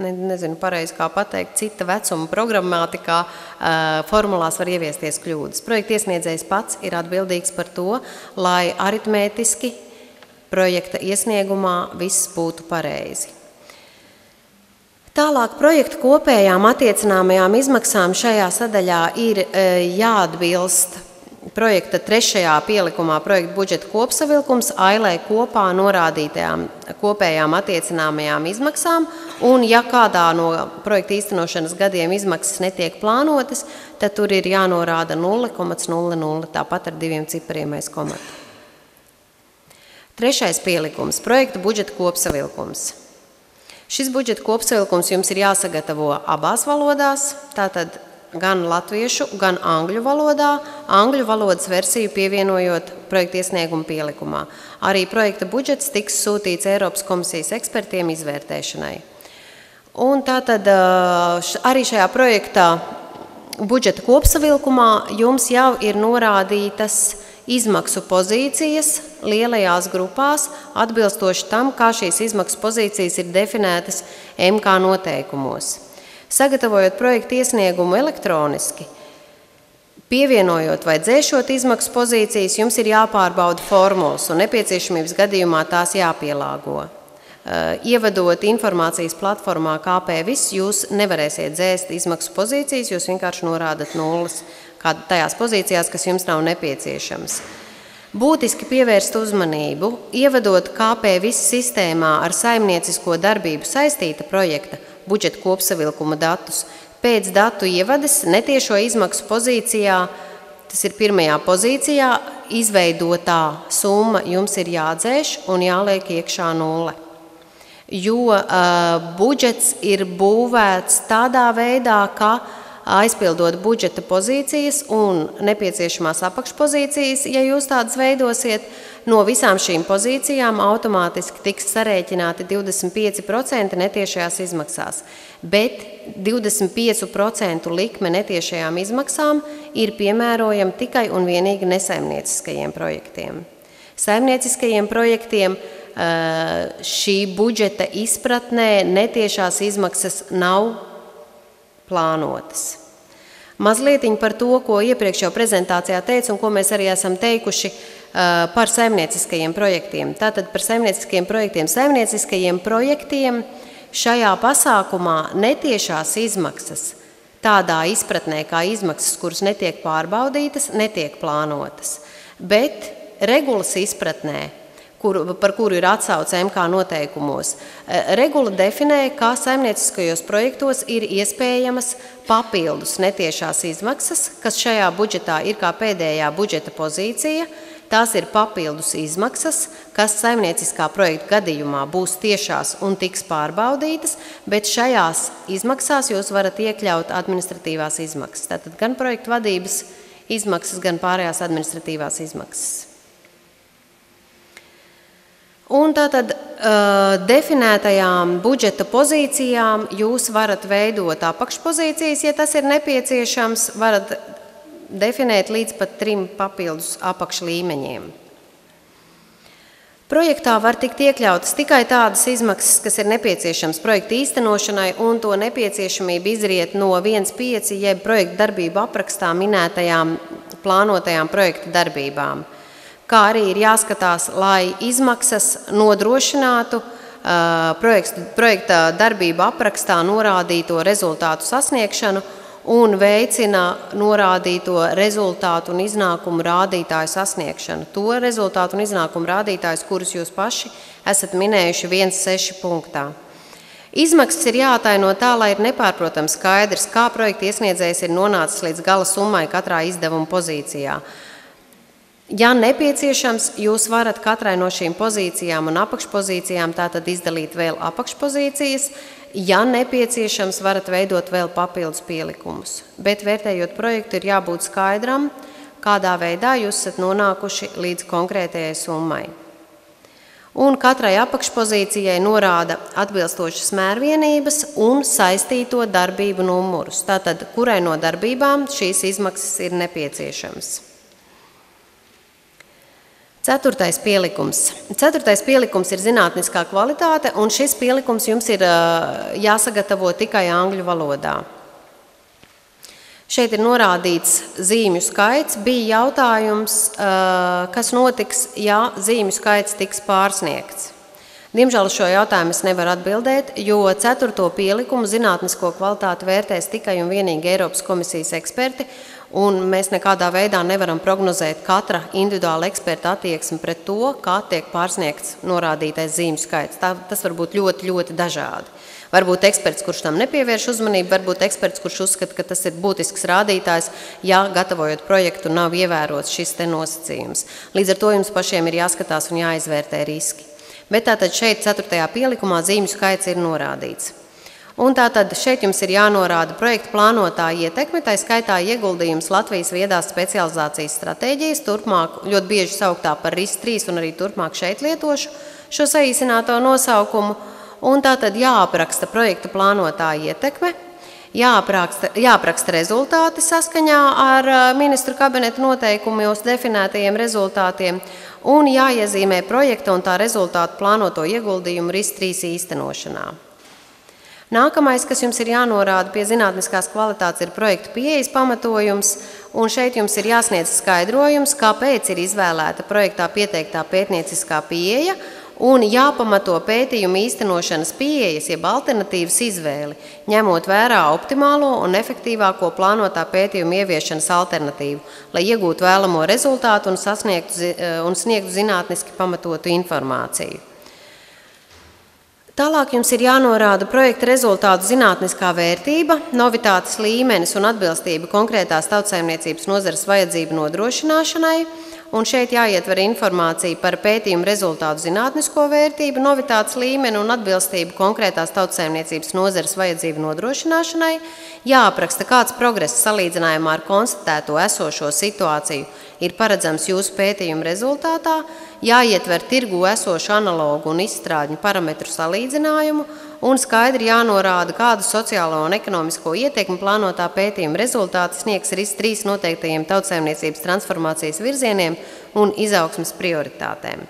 nezinu pareizi kā pateikt, cita vecuma programmātikā formulās var ieviesties kļūdas. Projekta iesniedzējs pats ir atbildīgs par to, lai aritmētiski projekta iesniegumā viss būtu pareizi. Tālāk projekta kopējām attiecināmajām izmaksām šajā sadaļā ir jāatbilst projekta 3. pielikumā projekta budžeta kopsavilkums ailē kopā norādītajām kopējām attiecināmajām izmaksām, un ja kādā no projekta īstenošanas gadiem izmaksas netiek plānotas, tad tur ir jānorāda 0,00, tāpat ar 2 cipariem aiz komata. 3. pielikums projekta budžeta kopsavilkums. Šis budžeta kopsavilkums jums ir jāsagatavo abās valodās, tātad gan latviešu, gan angļu valodā, angļu valodas versiju pievienojot projekta iesnieguma pielikumā. Arī projekta budžets tiks sūtīts Eiropas komisijas ekspertiem izvērtēšanai. Un tātad arī šajā projektā budžeta kopsavilkumā jums jau ir norādītas izmaksu pozīcijas lielajās grupās, atbilstoši tam, kā šīs izmaksu pozīcijas ir definētas MK noteikumos. Sagatavojot projektu iesniegumu elektroniski, pievienojot vai dzēšot izmaksu pozīcijas, jums ir jāpārbauda formulas un nepieciešamības gadījumā tās jāpielāgo. Ievedot informācijas platformā KPVIS, jūs nevarēsiet dzēst izmaksu pozīcijas, jūs vienkārši norādat nulles tajās pozīcijās, kas jums nav nepieciešamas. Būtiski pievērst uzmanību, ievedot KPVIS sistēmā ar saimniecisko darbību saistīta projekta budžeta kopsavilkuma datus. Pēc datu ievades netiešo izmaksu pozīcijā, tas ir 1. pozīcijā, izveidotā summa jums ir jādzēš un jāliek iekšā 0. Jo budžets ir būvēts tādā veidā, ka aizpildot budžeta pozīcijas un nepieciešamās apakšpozīcijas, ja jūs tādas veidosiet, no visām šīm pozīcijām automātiski tiks sarēķināti 25% netiešajās izmaksās, bet 25% likme netiešajām izmaksām ir piemērojama tikai un vienīgi nesaimnieciskajiem projektiem. Saimnieciskajiem projektiem šī budžeta izpratnē netiešās izmaksas nav plānotas. Mazlietiņ par to, ko iepriekš jau prezentācijā teicu un ko mēs arī esam teikuši par saimnieciskajiem projektiem. Tātad par saimnieciskajiem projektiem. Saimnieciskajiem projektiem šajā pasākumā netiešās izmaksas tādā izpratnē kā izmaksas, kuras netiek pārbaudītas, netiek plānotas. Bet regulas izpratnē, par kuru ir atsauce MK noteikumos, regula definē, ka saimnieciskajos projektos ir iespējamas papildus netiešās izmaksas, kas šajā budžetā ir kā pēdējā budžeta pozīcija, Tās ir papildus izmaksas, kas saimnieciskā projekta gadījumā būs tiešās un tiks pārbaudītas, bet šajās izmaksās jūs varat iekļaut administratīvās izmaksas. Tātad gan projekta vadības izmaksas, gan pārējās administratīvās izmaksas. Un tātad definētajām budžeta pozīcijām jūs varat veidot apakšpozīcijas, ja tas ir nepieciešams, varat definēt līdz pat 3 papildus apakšlīmeņiem. Projektā var tikt iekļautas tikai tādas izmaksas, kas ir nepieciešams projekta īstenošanai, un to nepieciešamība izriet no 1.5 jeb projekta darbību aprakstā minētajām plānotajām projekta darbībām. Kā arī ir jāskatās, lai izmaksas nodrošinātu projekta darbību aprakstā norādīto rezultātu sasniegšanu un veicina norādīto rezultātu un iznākumu rādītāju sasniegšanu. To rezultātu un iznākumu rādītājus, kurus jūs paši esat minējuši 1.6 punktā. Izmaksas ir jāataino tā, lai ir nepārprotams skaidrs, kā projekta iesniedzējs ir nonācis līdz gala summai katrā izdevuma pozīcijā. Ja nepieciešams, jūs varat katrai no šīm pozīcijām un apakšpozīcijām tātad izdalīt vēl apakšpozīcijas. Ja nepieciešams, varat veidot vēl papildus pielikumus. Bet vērtējot projektu, ir jābūt skaidram, kādā veidā jūs esat nonākuši līdz konkrētajai summai. Un katrai apakšpozīcijai norāda atbilstošas mērvienības un saistīto darbību numurus. Tātad, kurai no darbībām šīs izmaksas ir nepieciešamas. 4. pielikums. 4. pielikums ir zinātniskā kvalitāte, un šis pielikums jums ir jāsagatavo tikai angļu valodā. Šeit ir norādīts zīmju skaits. Bija jautājums, kas notiks, ja zīmju skaits tiks pārsniegts. Diemžēl šo jautājumu es nevaru atbildēt, jo 4. pielikumu zinātnisko kvalitāti vērtēs tikai un vienīgi Eiropas komisijas eksperti, un mēs nekādā veidā nevaram prognozēt katra individuāla eksperta attieksmi pret to, kā tiek pārsniegts norādītais zīmju skaits. Tas var būt ļoti dažādi. Varbūt eksperts, kurš tam nepievērš uzmanību, varbūt eksperts, kurš uzskata, ka tas ir būtisks rādītājs, ja gatavojot projektu nav ievērots šis te nosacījums. Līdz ar to jums pašiem ir jāskatās un jāizvērtē riski. Bet tātad šeit 4. pielikumā zīmju skaits ir norādīts. Un tātad šeit jums ir jānorāda projekta plānotāja ietekme, tā skaitā ieguldījums Latvijas viedās specializācijas stratēģijas, turpmāk ļoti bieži sauktā par RIS3 un arī turpmāk šeit lietošu šo saīsināto nosaukumu. Un tātad jāapraksta projekta plānotāja ietekme, jāapraksta rezultāti saskaņā ar ministru kabineta noteikumos definētajiem rezultātiem un jāiezīmē projekta un tā rezultātu plānoto ieguldījumu RIS3 īstenošanā. Nākamais, kas jums ir jānorāda pie zinātniskās kvalitātes, ir projekta pieejas pamatojums, un šeit jums ir jāsniedz skaidrojums, kāpēc ir izvēlēta projektā pieteiktā pētnieciskā pieeja, un jāpamato pētījuma īstenošanas pieejas, jeb alternatīvas izvēli, ņemot vērā optimālo un efektīvāko plānotā pētījuma ieviešanas alternatīvu, lai iegūtu vēlamo rezultātu un sniegtu zinātniski pamatotu informāciju. Tālāk jums ir jānorāda projekta rezultātu zinātniskā vērtība, novitātes līmenis un atbilstība konkrētās tautsaimniecības nozares vajadzību nodrošināšanai, un šeit jāietver informācija par pētījumu rezultātu zinātnisko vērtību, novitātes līmeni un atbilstību konkrētās tautsaimniecības nozares vajadzību nodrošināšanai, jāapraksta, kāds progress salīdzinājumā ar konstatēto esošo situāciju ir paredzams jūsu pētījuma rezultātā, jāietver tirgū esošu analogu un izstrādņu parametru salīdzinājumu un skaidri jānorāda, kādu sociālo un ekonomisko ietekmi plānotā pētījuma rezultāti sniegs RIS3 noteiktajiem tautsaimniecības transformācijas virzieniem un izaugsmes prioritātēm.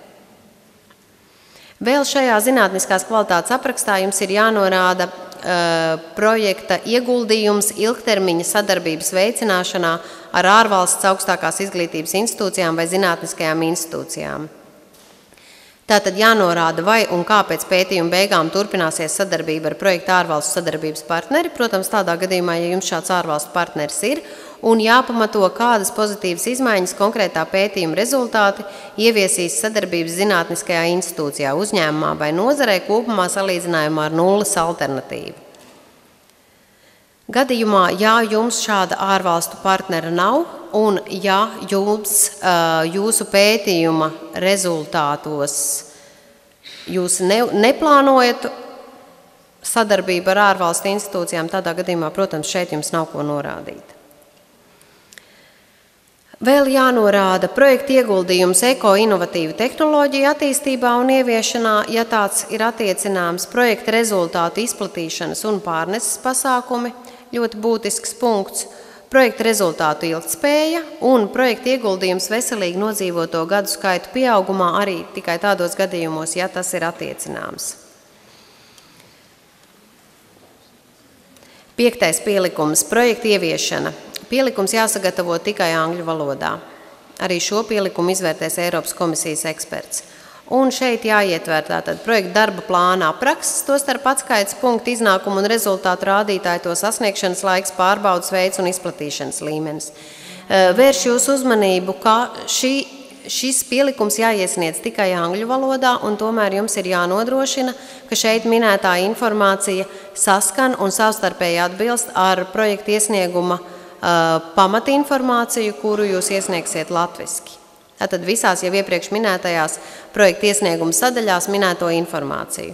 Vēl šajā zinātniskās kvalitātes aprakstā jums ir jānorāda projekta ieguldījums ilgtermiņa sadarbības veicināšanā ar ārvalsts augstākās izglītības institūcijām vai zinātniskajām institūcijām. Tātad jānorāda, vai un kāpēc pētījuma beigām turpināsies sadarbība ar projekta ārvalstu sadarbības partneri, protams, tādā gadījumā, ja jums šāds ārvalstu partneris ir, un jāpamato, kādas pozitīvas izmaiņas konkrētā pētījuma rezultāti ieviesīs sadarbības zinātniskajā institūcijā, uzņēmumā vai nozarē kopumā salīdzinājumā ar nulles alternatīvu. Gadījumā, ja jums šāda ārvalstu partnera nav, un ja jūsu pētījuma rezultātos jūs neplānojat sadarbību ar ārvalstu institūcijām, tādā gadījumā, protams, šeit jums nav ko norādīt. Vēl jānorāda projekta ieguldījums eko-inovatīvu tehnoloģiju attīstībā un ieviešanā, ja tāds ir attiecināms, projekta rezultātu izplatīšanas un pārneses pasākumi, ļoti būtisks punkts, projekta rezultātu ilgtspēja un projekta ieguldījums veselīgi nodzīvoto gadu skaitu pieaugumā arī tikai tādos gadījumos, ja tas ir attiecināms. 5. pielikums – projekta ieviešana. Pielikums jāsagatavo tikai angļu valodā. Arī šo pielikumu izvērtēs Eiropas komisijas eksperts. Un šeit jāietver tātad projekta darba plāna apraksts, tostarp atskaites punktu, iznākumu un rezultātu rādītāju, to sasniegšanas laiks, pārbaudas veids un izplatīšanas līmenis. Vērš jūsu uzmanību, ka šis pielikums jāiesniedz tikai angļu valodā, un tomēr jums ir jānodrošina, ka šeit minētā informācija saskan un savstarpēji atbilst ar projekta iesnieguma pamatinformāciju, kuru jūs iesniegsiet latviski. Tātad visās jau iepriekš minētajās projekta iesnieguma sadaļās minēto informāciju.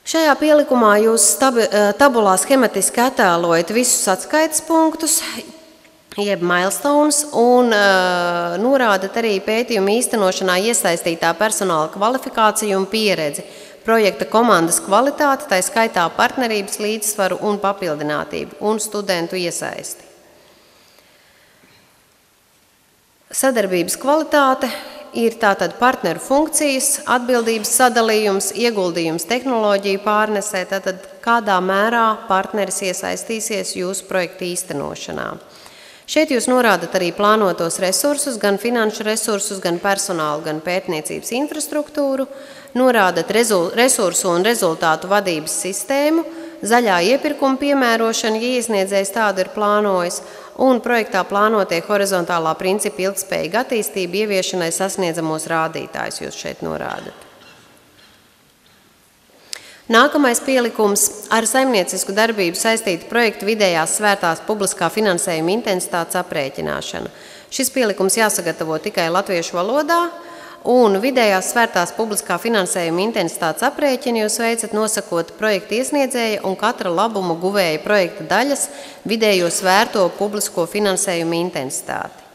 Šajā pielikumā jūs tabulā schematiski attēlojat visus atskaites punktus, jeb milestones, un norādat arī pētījuma īstenošanā iesaistītā personāla kvalifikāciju un pieredzi, projekta komandas kvalitāti, tai skaitā partnerības līdzsvaru un papildinātību un studentu iesaisti. Sadarbības kvalitāte ir tātad partneru funkcijas, atbildības sadalījums, ieguldījums tehnoloģiju pārnesē, tātad kādā mērā partneris iesaistīsies jūsu projekta īstenošanā. Šeit jūs norādat arī plānotos resursus, gan finanšu resursus, gan personālu, gan pētniecības infrastruktūru, norādat resursu un rezultātu vadības sistēmu, zaļā iepirkuma piemērošana, ja iesniedzējs tādu ir plānojis, un projektā plānotie horizontālā principa ilgtspējīga attīstība ieviešanai sasniedzamos rādītājus jūs šeit norādat. Nākamais pielikums ar saimniecisku darbību saistīta projektu vidējās svērtās publiskā finansējuma intensitātes aprēķināšana. Šis pielikums jāsagatavo tikai latviešu valodā, un vidējās svērtās publiskā finansējuma intensitātes aprēķini jūs veicat nosakot projekta iesniedzēja un katra labumu guvēja projekta daļas vidējo svērto publisko finansējuma intensitāti,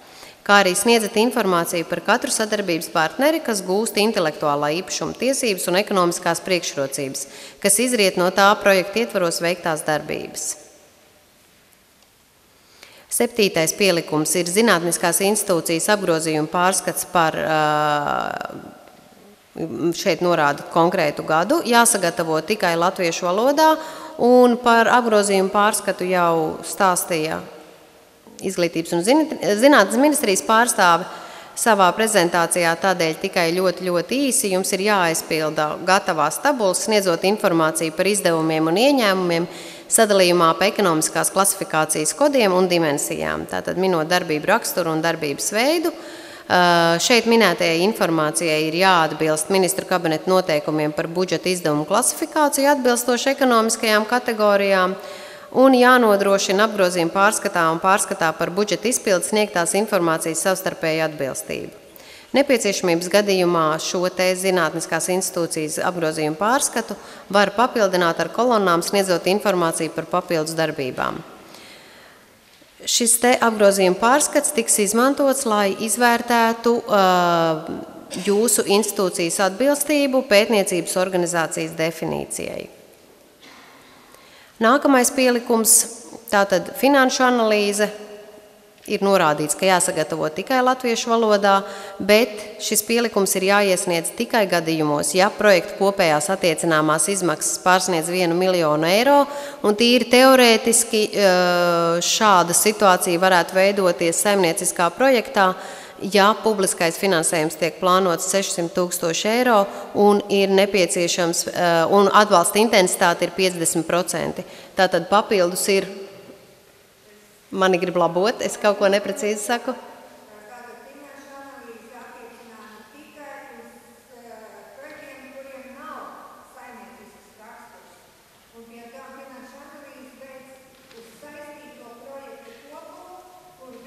kā arī sniedzat informāciju par katru sadarbības partneri, kas gūst intelektuālā īpašuma tiesības un ekonomiskās priekšrocības, kas izriet no tā projekta ietvaros veiktās darbības. 7. pielikums ir zinātniskās institūcijas apgrozījuma pārskats par, šeit norāda konkrētu gadu, jāsagatavo tikai latviešu valodā, un par apgrozījumu pārskatu jau stāstīja Izglītības un zinātnes ministrijas pārstāve savā prezentācijā, tādēļ tikai ļoti īsi jums ir jāaizpilda gatavās tabulas, sniedzot informāciju par izdevumiem un ieņēmumiem, sadalījumā pa ekonomiskās klasifikācijas kodiem un dimensijām, tātad minot darbību raksturu un darbības veidu. Šeit minētajai informācijai ir jāatbilst ministru kabineta noteikumiem par budžeta izdevumu klasifikāciju atbilstoši ekonomiskajām kategorijām, un jānodrošina apgrozījuma pārskatā un pārskatā par budžeta izpildi sniegtās informācijas savstarpēju atbilstību. Nepieciešamības gadījumā šo te zinātniskās institūcijas apgrozījumu pārskatu var papildināt ar kolonnām, sniedzot informāciju par papildus darbībām. Šis te apgrozījuma pārskats tiks izmantots, lai izvērtētu jūsu institūcijas atbilstību pētniecības organizācijas definīcijai. Nākamais pielikums, tātad finanšu analīze, ir norādīts, ka jāsagatavo tikai latviešu valodā, bet šis pielikums ir jāiesniedz tikai gadījumos, ja projekta kopējās attiecināmās izmaksas pārsniedz 1 miljonu eiro, un tīri teorētiski šāda situācija varētu veidoties saimnieciskā projektā, ja publiskais finansējums tiek plānots 600 000 eiro un ir nepieciešams, un atbalsta intensitāte ir 50%. Tātad papildus ir, mani grib labot, es kaut ko neprecīzi saku. Un pie tā finanšu analīzes veids uz saistīto projektu kopumu, kur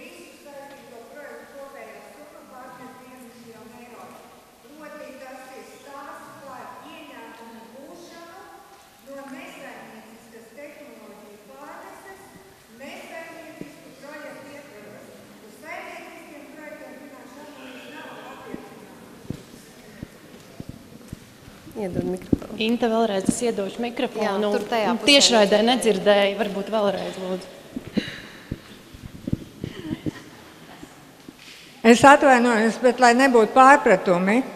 Iedod mikrofonu. Inte vēlreiz es iedošu mikrofonu. Jā, tur tajā pusē. Tiešraidē nedzirdēju, varbūt vēlreiz, lūdzu. Es atvainojos, bet lai nebūtu pārpratumi,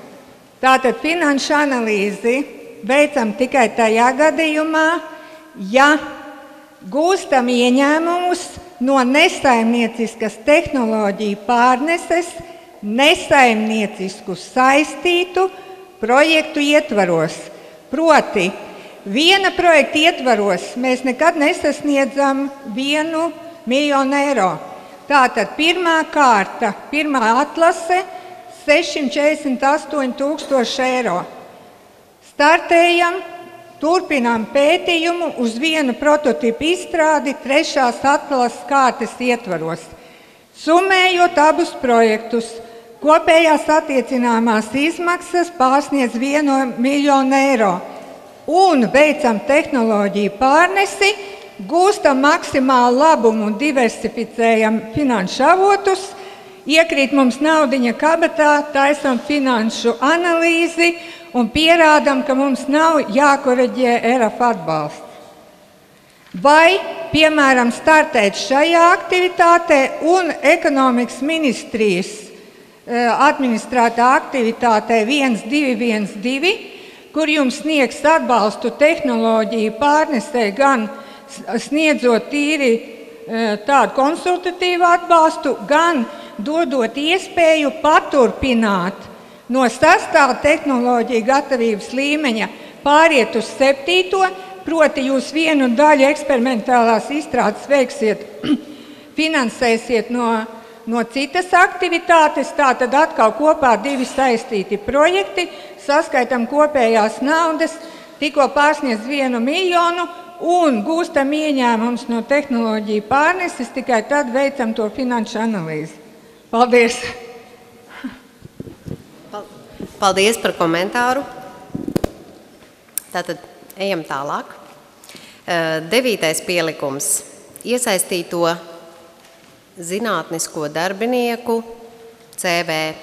tātad finanšu analīzi veicam tikai tajā gadījumā, ja gūstam ieņēmumus no nesaimnieciskas tehnoloģiju pārneses nesaimniecisku saistītu projektu ietvaros. Proti, viena projekta ietvaros mēs nekad nesasniedzam 1 miljonu eiro. Tātad pirmā kārta, pirmā atlase 648 000 eiro. Startējam, turpinām pētījumu uz vienu prototipu izstrādi 3. atlases kārtas ietvaros. Summējot abus projektus, kopējās attiecināmās izmaksas pārsniedz 1 miljonu eiro un veicam tehnoloģiju pārnesi, gūstam maksimālu labumu un diversificējam finanšu avotus, iekrīt mums naudiņa kabatā, taisam finanšu analīzi un pierādam, ka mums nav jākoreģē ERAF atbalsts. Vai, piemēram, startēt šajā aktivitātē un ekonomikas ministrijas administrētā aktivitātē 1212, kur jums sniegs atbalstu tehnoloģiju pārnesē gan sniedzot tīri tādu konsultatīvu atbalstu, gan dodot iespēju paturpināt no 6. tehnoloģiju gatavības līmeņa pāriet uz 7. Proti jūs vienu daļu eksperimentālās izstrādes veiksiet, finansēsiet no citas aktivitātes, tātad atkal kopā 2 saistīti projekti, saskaitam kopējās naudas, tikko pārsniedz 1 miljonu, un gūstam ieņēmums no tehnoloģiju pārneses, tikai tad veicam to finanšu analīzi. Paldies! Paldies par komentāru. Tātad ejam tālāk. 9. pielikums. Iesaistīto zinātnisko darbinieku CV.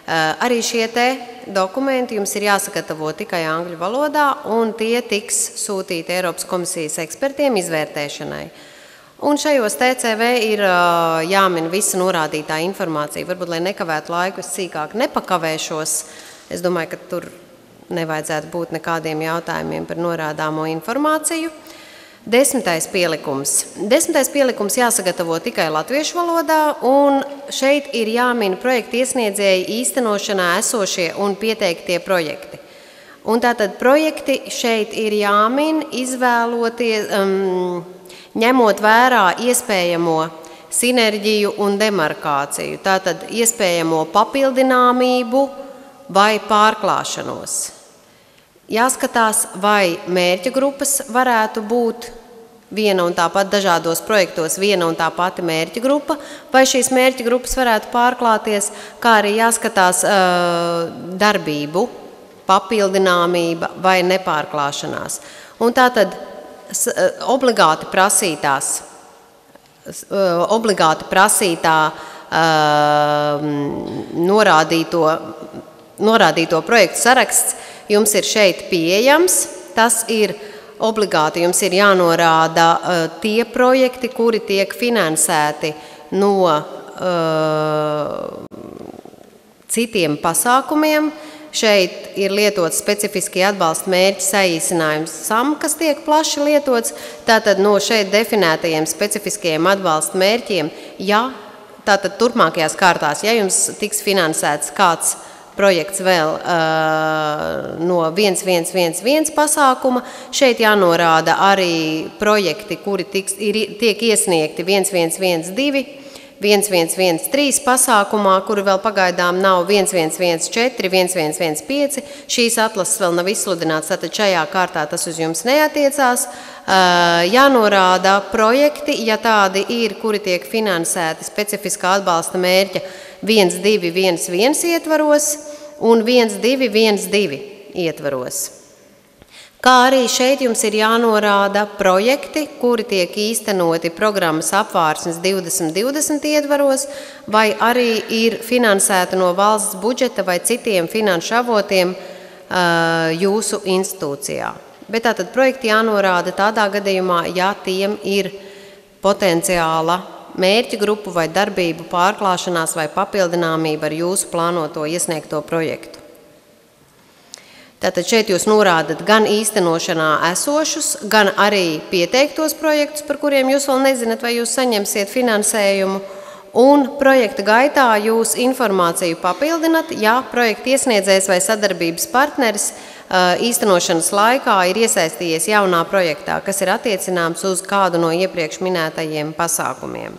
Arī šie te dokumenti jums ir jāsagatavo tikai angļu valodā, un tie tiks sūtīti Eiropas komisijas ekspertiem izvērtēšanai. Un šajos TCV ir jāmin visa norādītā informācija. Varbūt, lai nekavētu laiku, es sīkāk nepakavēšos. Es domāju, ka tur nevajadzētu būt nekādiem jautājumiem par norādāmo informāciju. 10. pielikums. 10. pielikums jāsagatavo tikai latviešu valodā, un šeit ir jāmin projekta iesniedzēji īstenošanā esošie un pieteiktie projekti. Un tātad projekti šeit ir jāmin, izvēloties, ņemot vērā iespējamo sinerģiju un demarkāciju, tātad iespējamo papildināmību vai pārklāšanos. Jāskatās, vai mērķa grupas varētu būt viena un tā pat dažādos projektos viena un tā pati mērķa grupa, vai šīs mērķa grupas varētu pārklāties, kā arī jāskatās darbību, papildināmība vai nepārklāšanās. Un tātad obligāti prasītā norādīto projektu saraksts jums ir šeit pieejams. Tas ir obligāti, jums ir jānorāda tie projekti, kuri tiek finansēti no citiem pasākumiem. Šeit ir lietots specifiski atbalsta mērķi saīsinājums SAM, kas tiek plaši lietots. Tātad no šeit definētajiem specifiskajiem atbalsta mērķiem, tātad turpmākajās kārtās, ja jums tiks finansēts kāds projekts vēl no 1111 pasākuma, šeit jānorāda arī projekti, kuri tiek iesniegti 1112, 1113 pasākumā, kuri vēl pagaidām nav 1114, 1115. Šīs atlases vēl nav izsludināts, tātad šajā kārtā tas uz jums neatiecās. Jānorāda projekti, ja tādi ir, kuri tiek finansēti specifiskā atbalsta mērķa 1211 ietvaros un 1212 ietvaros. Kā arī šeit jums ir jānorāda projekti, kuri tiek īstenoti programmas apvārsnes 2020 ietvaros, vai arī ir finansēti no valsts budžeta vai citiem finanšu avotiem jūsu institūcijā. Bet tātad projekti jānorāda tādā gadījumā, ja tiem ir potenciāla mērķa grupu vai darbību pārklāšanās vai papildināmība ar jūsu plānoto iesniegto projektu. Tātad šeit jūs norādat gan īstenošanā esošus, gan arī pieteiktos projektus, par kuriem jūs vēl nezināt, vai jūs saņemsiet finansējumu, un projekta gaitā jūs informāciju papildinat, ja projekta iesniedzējs vai sadarbības partneris īstenošanas laikā ir iesaistījies jaunā projektā, kas ir attiecināms uz kādu no iepriekš minētajiem pasākumiem.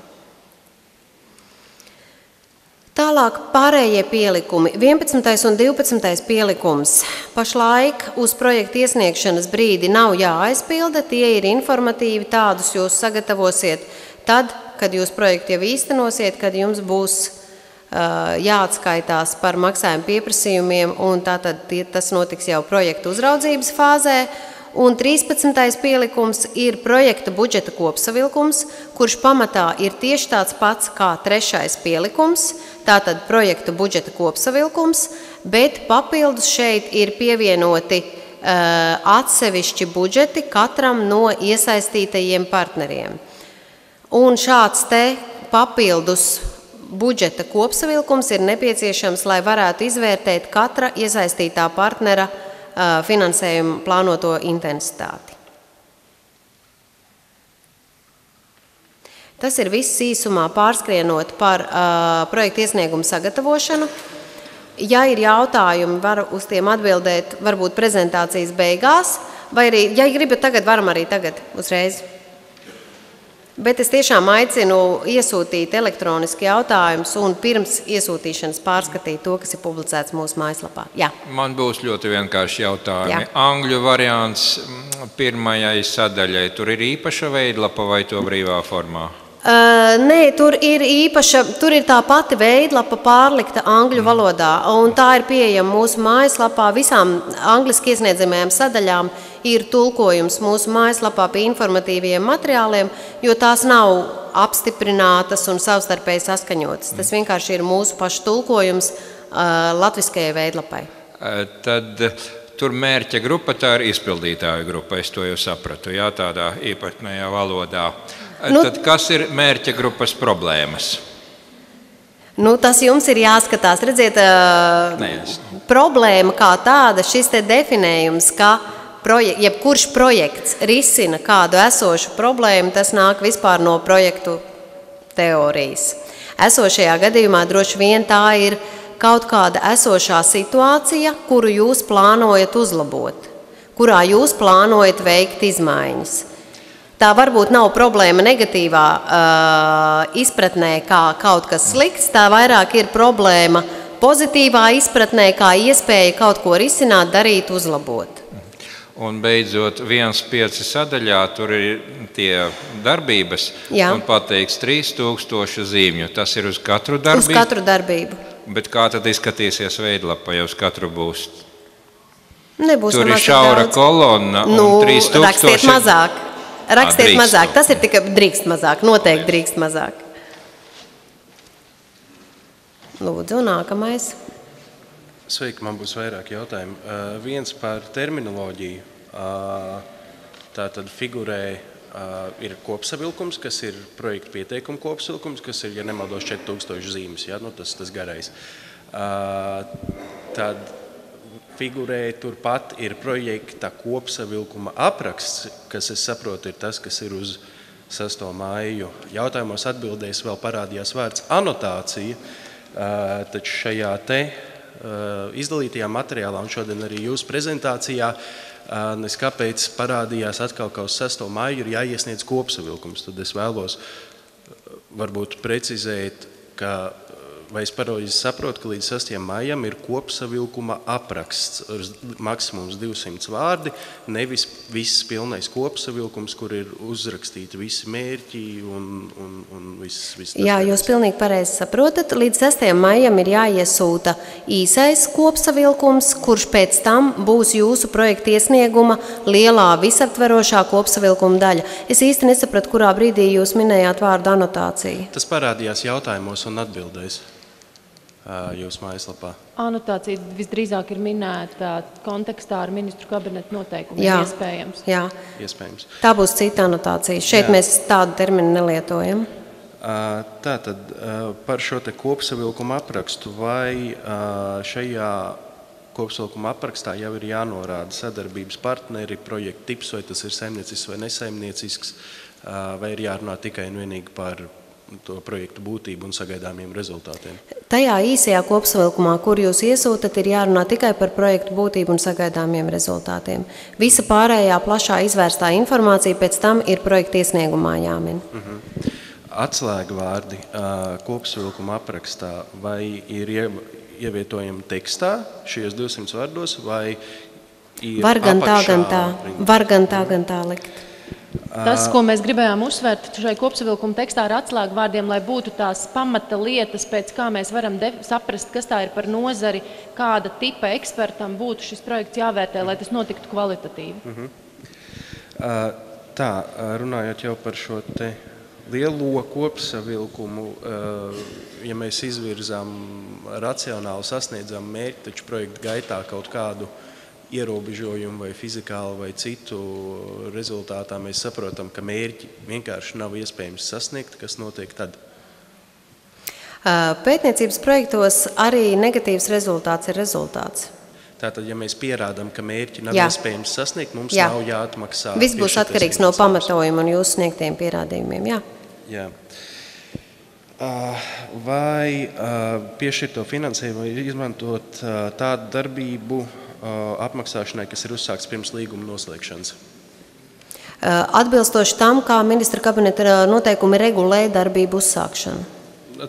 Tālāk pārējie pielikumi. 11. un 12. pielikums. Pašlaik uz projekta iesniegšanas brīdi nav jāaizpilda, tie ir informatīvi, tādus jūs sagatavosiet tad, kad jūs projektu jau īstenosiet, kad jums būs jāatskaitās par maksājumu pieprasījumiem, un tātad tas notiks jau projekta uzraudzības fāzē. Un 13. pielikums ir projekta budžeta kopsavilkums, kurš pamatā ir tieši tāds pats kā 3. pielikums, tātad projekta budžeta kopsavilkums, bet papildus šeit ir pievienoti atsevišķi budžeti katram no iesaistītajiem partneriem. Un šāds te papildus budžeta kopsavilkums ir nepieciešams, lai varētu izvērtēt katra iesaistītā partnera finansējumu plānoto intensitāti. Tas ir viss īsumā pārskrienot par projektu iesniegumu sagatavošanu. Ja ir jautājumi, varu uz tiem atbildēt varbūt prezentācijas beigās, vai arī, ja gribat tagad, varam arī tagad uzreiz. Bet es tiešām aicinu iesūtīt elektroniski jautājumus un pirms iesūtīšanas pārskatīt to, kas ir publicēts mūsu mājaslapā. Jā. Man būs ļoti vienkārši jautājumi. Jā. Angļu variants pirmajai sadaļai. Tur ir īpaša veidlapa vai to brīvā formā? Nē, tur ir tā pati veidlapa pārlikta angļu valodā, un tā ir pieejama mūsu mājaslapā. Visām angliski iesniedzamajām sadaļām ir tulkojums mūsu mājaslapā pie informatīviem materiāliem, jo tās nav apstiprinātas un savstarpēji saskaņotas. Tas vienkārši ir mūsu pašu tulkojums latviskajai veidlapai. Tad tur mērķa grupa, tā ir izpildītāju grupa, es to jau sapratu, jā, tādā īpatnējā valodā. Tad kas ir mērķa grupas problēmas? Tas jums ir jāskatās. Redziet, problēma kā tāda, šis te definējums, ka jebkurš projekts risina kādu esošu problēmu, tas nāk vispār no projektu teorijas. Esošajā gadījumā droši vien tā ir kaut kāda esošā situācija, kuru jūs plānojat uzlabot, kurā jūs plānojat veikt izmaiņas. Tā varbūt nav problēma negatīvā izpratnē kā kaut kas slikts, tā vairāk ir problēma pozitīvā izpratnē kā iespēja kaut ko risināt, darīt, uzlabot. Un beidzot, 1.5 sadaļā tur ir tie darbības, Jā. Un pateiks 3000 zīmju. Tas ir uz katru darbību? Uz katru darbību. Bet kā tad izskatīsies veidlapa, ja uz katru būs? Nebūs tur ir šaura kolonna un 3000. Rakstiet mazāk. Rakstiet drīkst. mazāk. Tas ir tikai drīkst mazāk. Noteikti drīkst mazāk. Lūdzu, nākamais. Sveiki, man būs vairāk jautājumu. Viens par terminoloģiju. Tātad figurē ir kopsavilkums, kas ir projekta pieteikuma kopsavilkums, kas ir, ja nemaldos, 4000 zīmes, ja? Tas garais. Tad figurē turpat ir projekta kopsavilkuma apraksts, kas, es saprotu, ir tas, kas ir uz 6. māju. Jautājumos atbildēs vēl parādījās vārds anotācija, taču šajā te izdalītajā materiālā un šodien arī jūsu prezentācijā nes kāpēc parādījās atkal, ka uz 6. māju ir jāiesniedz kopsavilkums. Tad es vēlos varbūt precizēt, ka vai es pareizi saprotu, ka līdz 6. maijam ir kopsavilkuma apraksts, maksimums 200 vārdi, nevis viss pilnais kopsavilkums, kur ir uzrakstīti visi mērķi un viss tas. Jā, jūs pilnīgi pareizi saprotat. Līdz 6. maijam ir jāiesūta īsais kopsavilkums, kurš pēc tam būs jūsu projekta iesnieguma lielā visaptverošā kopsavilkuma daļa. Es īsti nesapratu, kurā brīdī jūs minējāt vārdu anotācija. Tas parādījās jautājumos un atbildēs. jūsu mājaslapā. Anotācija visdrīzāk ir minēta kontekstā ar ministru kabinetu noteikumiem, iespējams. Jā, Iespējams. tā būs cita anotācija. Šeit mēs tādu terminu nelietojam. Tātad par šo te kopsavilkumu aprakstu, vai šajā kopsavilkuma aprakstā jau ir jānorāda sadarbības partneri, projekta tips, vai tas ir saimniecisks vai nesaimniecisks, vai ir jārunā tikai un vienīgi par to projektu būtību un sagaidāmiem rezultātiem? Tajā īsajā kopsavilkumā, kur jūs iesūtat, ir jārunā tikai par projektu būtību un sagaidāmiem rezultātiem. Visa pārējā plašā izvērstā informācija pēc tam ir projekta iesniegumā jāmin. Atslēgvārdi kopsavilkuma aprakstā, vai ir ievietojami tekstā šajos 200 vārdos, vai ir Var gan tā, apakšā? gan tā. Var gan tā, gan tā likt. Tas, ko mēs gribējām uzsvērt šai kopsavilkuma tekstā ar atslēgvārdiem, lai būtu tās pamata lietas, pēc kā mēs varam saprast, kas tā ir par nozari, kāda tipa ekspertam būtu šis projekts jāvērtē, lai tas notiktu kvalitatīvi. Tā, runājot jau par šo te lielo kopsavilkumu, ja mēs izvirzām racionāli sasniedzam mērķi, taču projekta gaitā kaut kādu ierobežojumu vai fizikālu vai citu rezultātā mēs saprotam, ka mērķi vienkārši nav iespējams sasniegt, kas notiek tad? Pētniecības projektos arī negatīvs rezultāts ir rezultāts. Tātad, ja mēs pierādām, ka mērķi nav iespējams sasniegt, mums nav jāatmaksā. Viss būs atkarīgs no pamatojuma un jūsu sniegtiem pierādījumiem, Jā. Vai piešķirto finansējumu var izmantot tādu darbību apmaksāšanai, kas ir uzsākts pirms līguma noslēgšanas? Atbilstoši tam, kā ministra kabineta noteikumi regulē darbību uzsākšanu.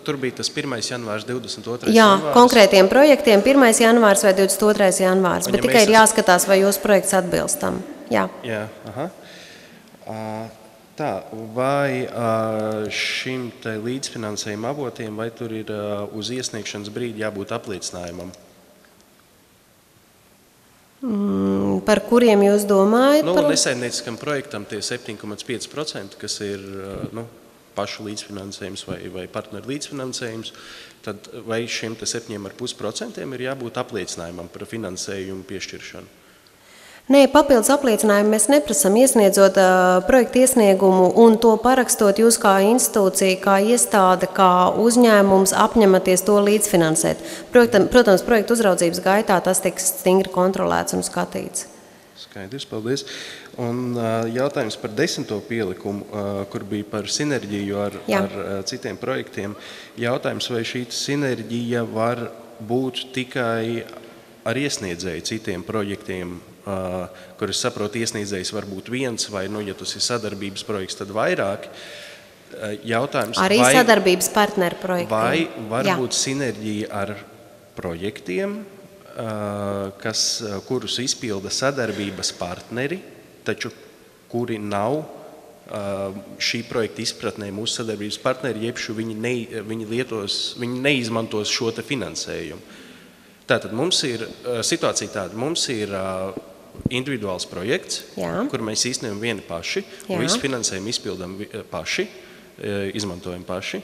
Tur bija tas 1. janvārs, 22. Jā, janvārs. konkrētiem projektiem 1. janvārs vai 22. janvārs, bet tikai ir jāskatās, vai jūsu projekts atbilst tam. Jā, aha. Tā, vai šim te līdzfinansējuma avotiem, vai tur ir uz iesniegšanas brīdi jābūt apliecinājumam? Par kuriem jūs domājat? Nesaimnieciskam projektam tie 7,5%, kas ir pašu līdzfinansējums vai partneru līdzfinansējums, tad vai šiem 7,5% ir jābūt apliecinājumam par finansējumu piešķiršanu? Nē, papildus apliecinājumu mēs neprasam. Iesniedzot projektu iesniegumu un to parakstot, jūs kā institūcija, kā iestāde, kā uzņēmums apņematies to līdzfinansēt. Protams, projektu uzraudzības gaitā tas tiks stingri kontrolēts un skatīts. Skaidrs, paldies. Un jautājums par 10. pielikumu, kur bija par sinerģiju ar citiem projektiem. Jautājums, vai šī sinerģija var būt tikai ar iesniedzēju citiem projektiem, kur es saprotu, iesniedzējs var būt viens, vai, ja tas ir sadarbības projekts, tad vairāk. Jautājums, arī sadarbības partneru projektiem. Vai var būt sinerģija ar projektiem, kurus izpilda sadarbības partneri, taču kuri nav šī projekta izpratnē mūsu sadarbības partneri, jeb viņi neizmantos šo te finansējumu. Tātad mums ir situācija tāda, mums ir individuāls projekts, kur mēs īstenojam vieni paši, un visu finansējumu izpildam paši, izmantojam paši.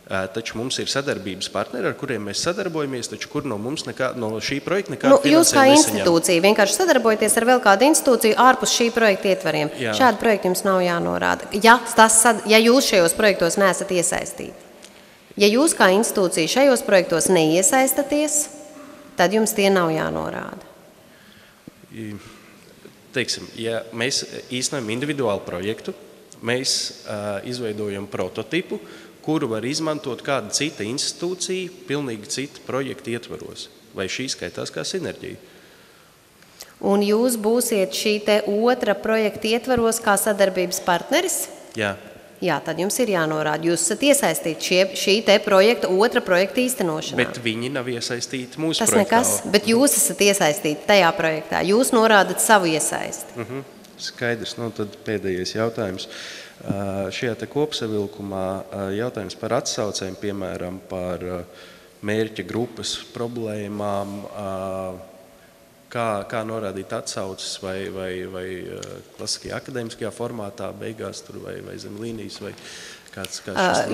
Taču mums ir sadarbības partneri, ar kuriem mēs sadarbojamies, taču kur no šī projekta nekādu finansējumu jūs kā institūcija vienkārši sadarbojaties ar vēl kādu institūciju ārpus šī projekta ietvariem. Šādu projektu jums nav jānorāda. Ja jūs šajos projektos neesat iesaistīti. Ja jūs kā institūcija šajos projektos neiesaistaties, tad jums tie nav jānorāda. Teiksim, ja mēs īstenojam individuālu projektu, mēs izveidojam prototipu, kuru var izmantot kāda cita institūcija, pilnīgi cita projekta ietvaros. Vai šī skaitās kā sinerģija? Un jūs būsiet šī te otra projekta ietvaros kā sadarbības partneris? Jā, tad jums ir jānorāda. Jūs esat iesaistīti šī te projekta, otra projekta īstenošanā. Bet viņi nav iesaistīti mūsu projektā. Tas nekas, bet jūs esat iesaistīti tajā projektā. Jūs norādat savu iesaisti. Skaidrs, tad pēdējais jautājums. Šajā te kopsavilkumā jautājums par atsaucēm, piemēram, par mērķa grupas problēmām, kā norādīt atsauces vai klasiskajā akadēmiskajā formātā beigās tur vai zem līnijas, vai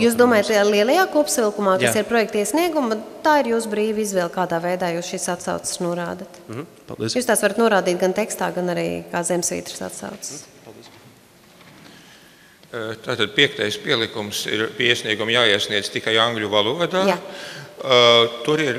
Jūs domājat, lielajā kopsavilkumā, kas ir projekta iesnieguma, tā ir jūsu brīva izvēle, kādā veidā jūs šīs atsauces norādat? Paldies. Jūs tās varat norādīt gan tekstā, gan arī kā zemesvītras atsauces. Tātad 5. pielikums ir pie iesnieguma jāiesniedz tikai angļu valodā. Jā. Tur ir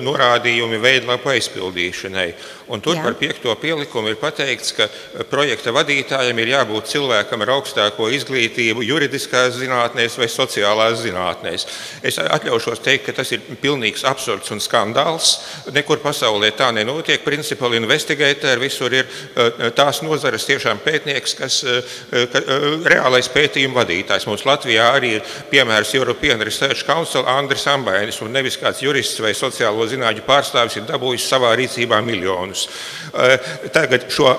norādījumi veidlapu aizpildīšanai. Un tur par 5. pielikumu ir pateikts, ka projekta vadītājiem ir jābūt cilvēkam ar augstāko izglītību juridiskās zinātnēs vai sociālās zinātnēs. Es atļaušos teikt, ka tas ir pilnīgs absurds un skandāls. Nekur pasaulē tā nenotiek. Principal investigator visur ir tās nozares tiešām pētnieks, kas reālais pētījuma vadītājs. Mums Latvijā arī ir piemērs European Research Council Andris Ambainis, un nevis kāds jurists vai sociālo zinātņu pārstāvis ir dabūjis savā rīcībā miljonus. Tagad šo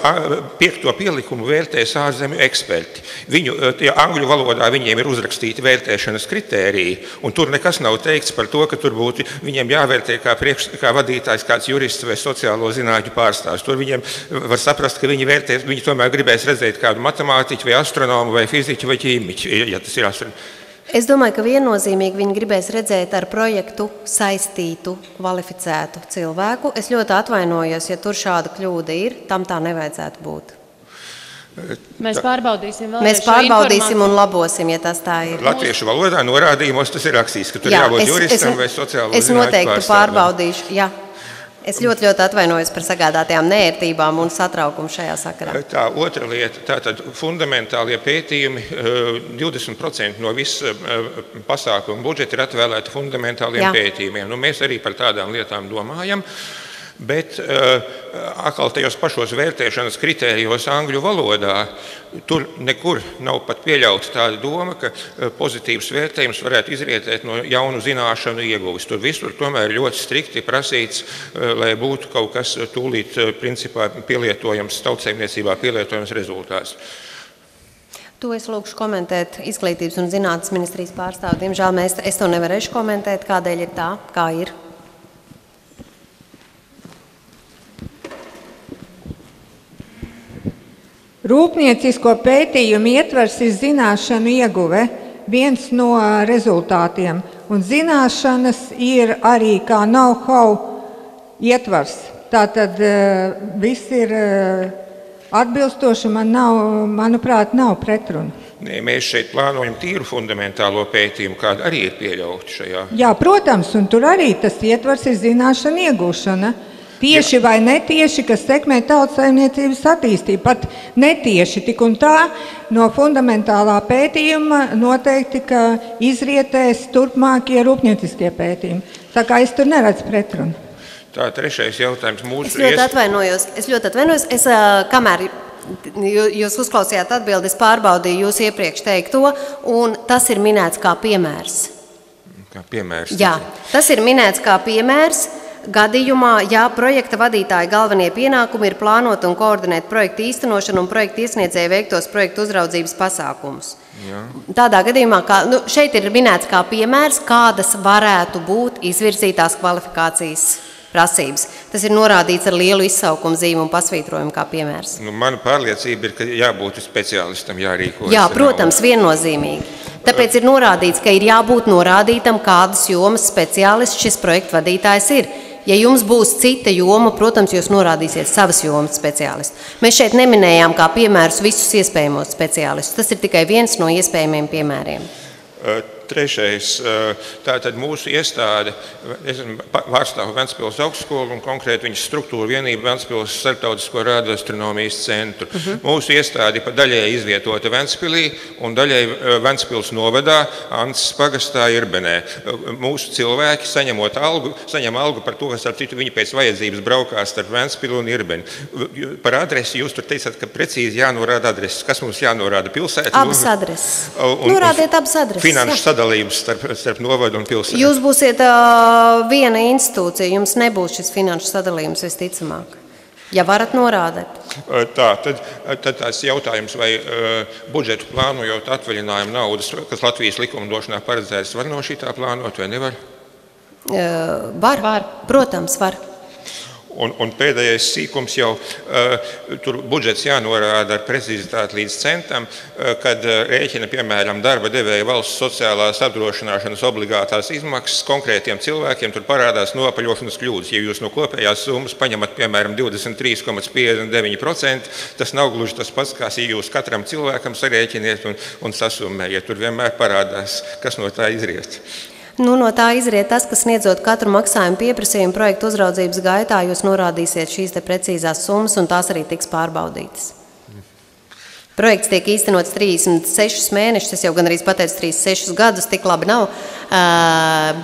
5. pielikumu vērtēs ārzemju eksperti. Angļu valodā viņiem ir uzrakstīti vērtēšanas kritēriji, un tur nekas nav teikts par to, ka tur būtu viņiem jāvērtē kā vadītājs kāds jurists vai sociālo zinātņu pārstāvis. Tur viņiem var saprast, ka viņi tomēr gribēs redzēt kādu matemātiķu vai astronomu vai fiziķu vai ķīmiķu, ja tas ir astronomu. Es domāju, ka viennozīmīgi viņi gribēs redzēt ar projektu saistītu, kvalificētu cilvēku. Es ļoti atvainojos, ja tur šāda kļūda ir, tam tā nevajadzētu būt. Mēs pārbaudīsim vēlreiz. Mēs pārbaudīsim un labosim, ja tas tā ir. Latviešu valodā norādījumos tas ir rakstīts, ka tur jābūt juristam vai sociālo zinātņu pārstāvim. Es noteikti pārbaudīšu, jā. Es ļoti atvainojos par sagādātajām neērtībām un satraukumu šajā sakarā. Tā otra lieta, tātad fundamentālie pētījumi, 20% no visa pasākuma budžeta ir atvēlēta fundamentāliem pētījumiem. Nu, mēs arī par tādām lietām domājam. Bet atkal tajos pašos vērtēšanas kritērijos angļu valodā tur nekur nav pat pieļauta tāda doma, ka pozitīvs vērtējums varētu izrietēt no jaunu zināšanu ieguvis. Tur visur tomēr ļoti strikti prasīts, lai būtu kaut kas tūlīt principā pielietojams, tautsaimniecībā pielietojams rezultāts. To es lūkšu komentēt Izglītības un zinātnes ministrijas pārstāvu. Diemžēl es to nevarēšu komentēt, kādēļ ir tā, kā ir. Rūpniecisko pētījumu ietvers ir zināšanu ieguve, viens no rezultātiem. Un zināšanas ir arī kā know-how ietvers. Tātad viss ir atbilstoši, manuprāt, nav pretruna. Mēs šeit plānojam tīru fundamentālo pētījumu, kāda arī ir pieļauta šajā. Jā, protams, un tur arī tas ietvers ir zināšana iegūšana. Tieši vai netieši, kas sekmē tautsaimniecības attīstību. Pat netieši tik un tā no fundamentālā pētījuma noteikti, ka izrietēs turpmākie rūpnieciskie pētījumi. Tā kā es tur neredzu pretrunu. Tā trešais jautājums mūsu... Es ļoti atvainojos. Kamēr jūs uzklausījāt atbildi, es pārbaudīju jūs iepriekš teikto, un tas ir minēts kā piemērs. Kā piemērs? Jā, tas ir minēts kā piemērs. Gadījumā, ja projekta vadītāja galvenie pienākumi ir plānot un koordinēt projektu īstenošanu un projektu iesniedzēju veiktos projektu uzraudzības pasākumus. Jā. Tādā gadījumā, šeit ir minēts kā piemērs, kādas varētu būt izvirzītās kvalifikācijas prasības. Tas ir norādīts ar lielu izsaukumu zīmu un pasvītrojumu kā piemērs. Mana pārliecība ir, ka jābūt speciālistam, jārīkojas. Jā, protams, viennozīmīgi. Tāpēc ir norādīts, ka ir jābūt norādītam, kādas jomas speciālists šis projektu vadītājs ir. Ja jums būs cita joma, protams, jūs norādīsiet savas jomas speciālistu. Mēs šeit neminējām kā piemērus visus iespējamos speciālistus. Tas ir tikai viens no iespējamiem piemēriem. Trešais, tātad mūsu iestāde, pārstāvu Ventspils augstskolu un konkrēti viņas struktūra vienība Ventspils starptautisko radioastronomijas centru. Mūsu iestāde pa daļēji izvietota Ventspilī un daļēji Ventspils novadā Ances pagastā Irbenē. Mūsu cilvēki saņem algu par to, ka starp citu viņi pēc vajadzības braukās starp Ventspilu un Irbeni. Par adresi jūs tur teicat, ka precīzi jānorāda adreses. Kas mums jānorāda? Pilsēta? Abas adreses. Norādiet abas adreses. Finanšu sadalījums starp novadu un pilsētu. Jūs būsiet viena institūcija, jums nebūs šis finanšu sadalījums visticamāk. Ja varat norādēt. Tā, tad tās jautājums, vai budžetu plānojot atvaļinājumu naudas, kas Latvijas likumdošanā paredzēts, var no šitā plānot vai nevar? Var. Protams, var. Un pēdējais sīkums jau tur budžets jānorāda ar precizitāti līdz centam, kad rēķina, piemēram, darba devēja valsts sociālās apdrošināšanas obligātās izmaksas konkrētiem cilvēkiem, tur parādās noapaļošanas kļūdas. Ja jūs no kopējās summas paņemat, piemēram, 23,59%, tas nav gluži tas pats, kā ja jūs katram cilvēkam sarēķiniet un sasummējiet. Tur vienmēr parādās, kas no tā izriet. Nu, no tā izriet tas, ka sniedzot katru maksājumu pieprasījumu projektu uzraudzības gaitā, jūs norādīsiet šīs te precīzās summas un tās arī tiks pārbaudītas. Projekts tiek īstenots 36 mēnešus, es jau gan arī pateicu 36 gadus, tik labi nav,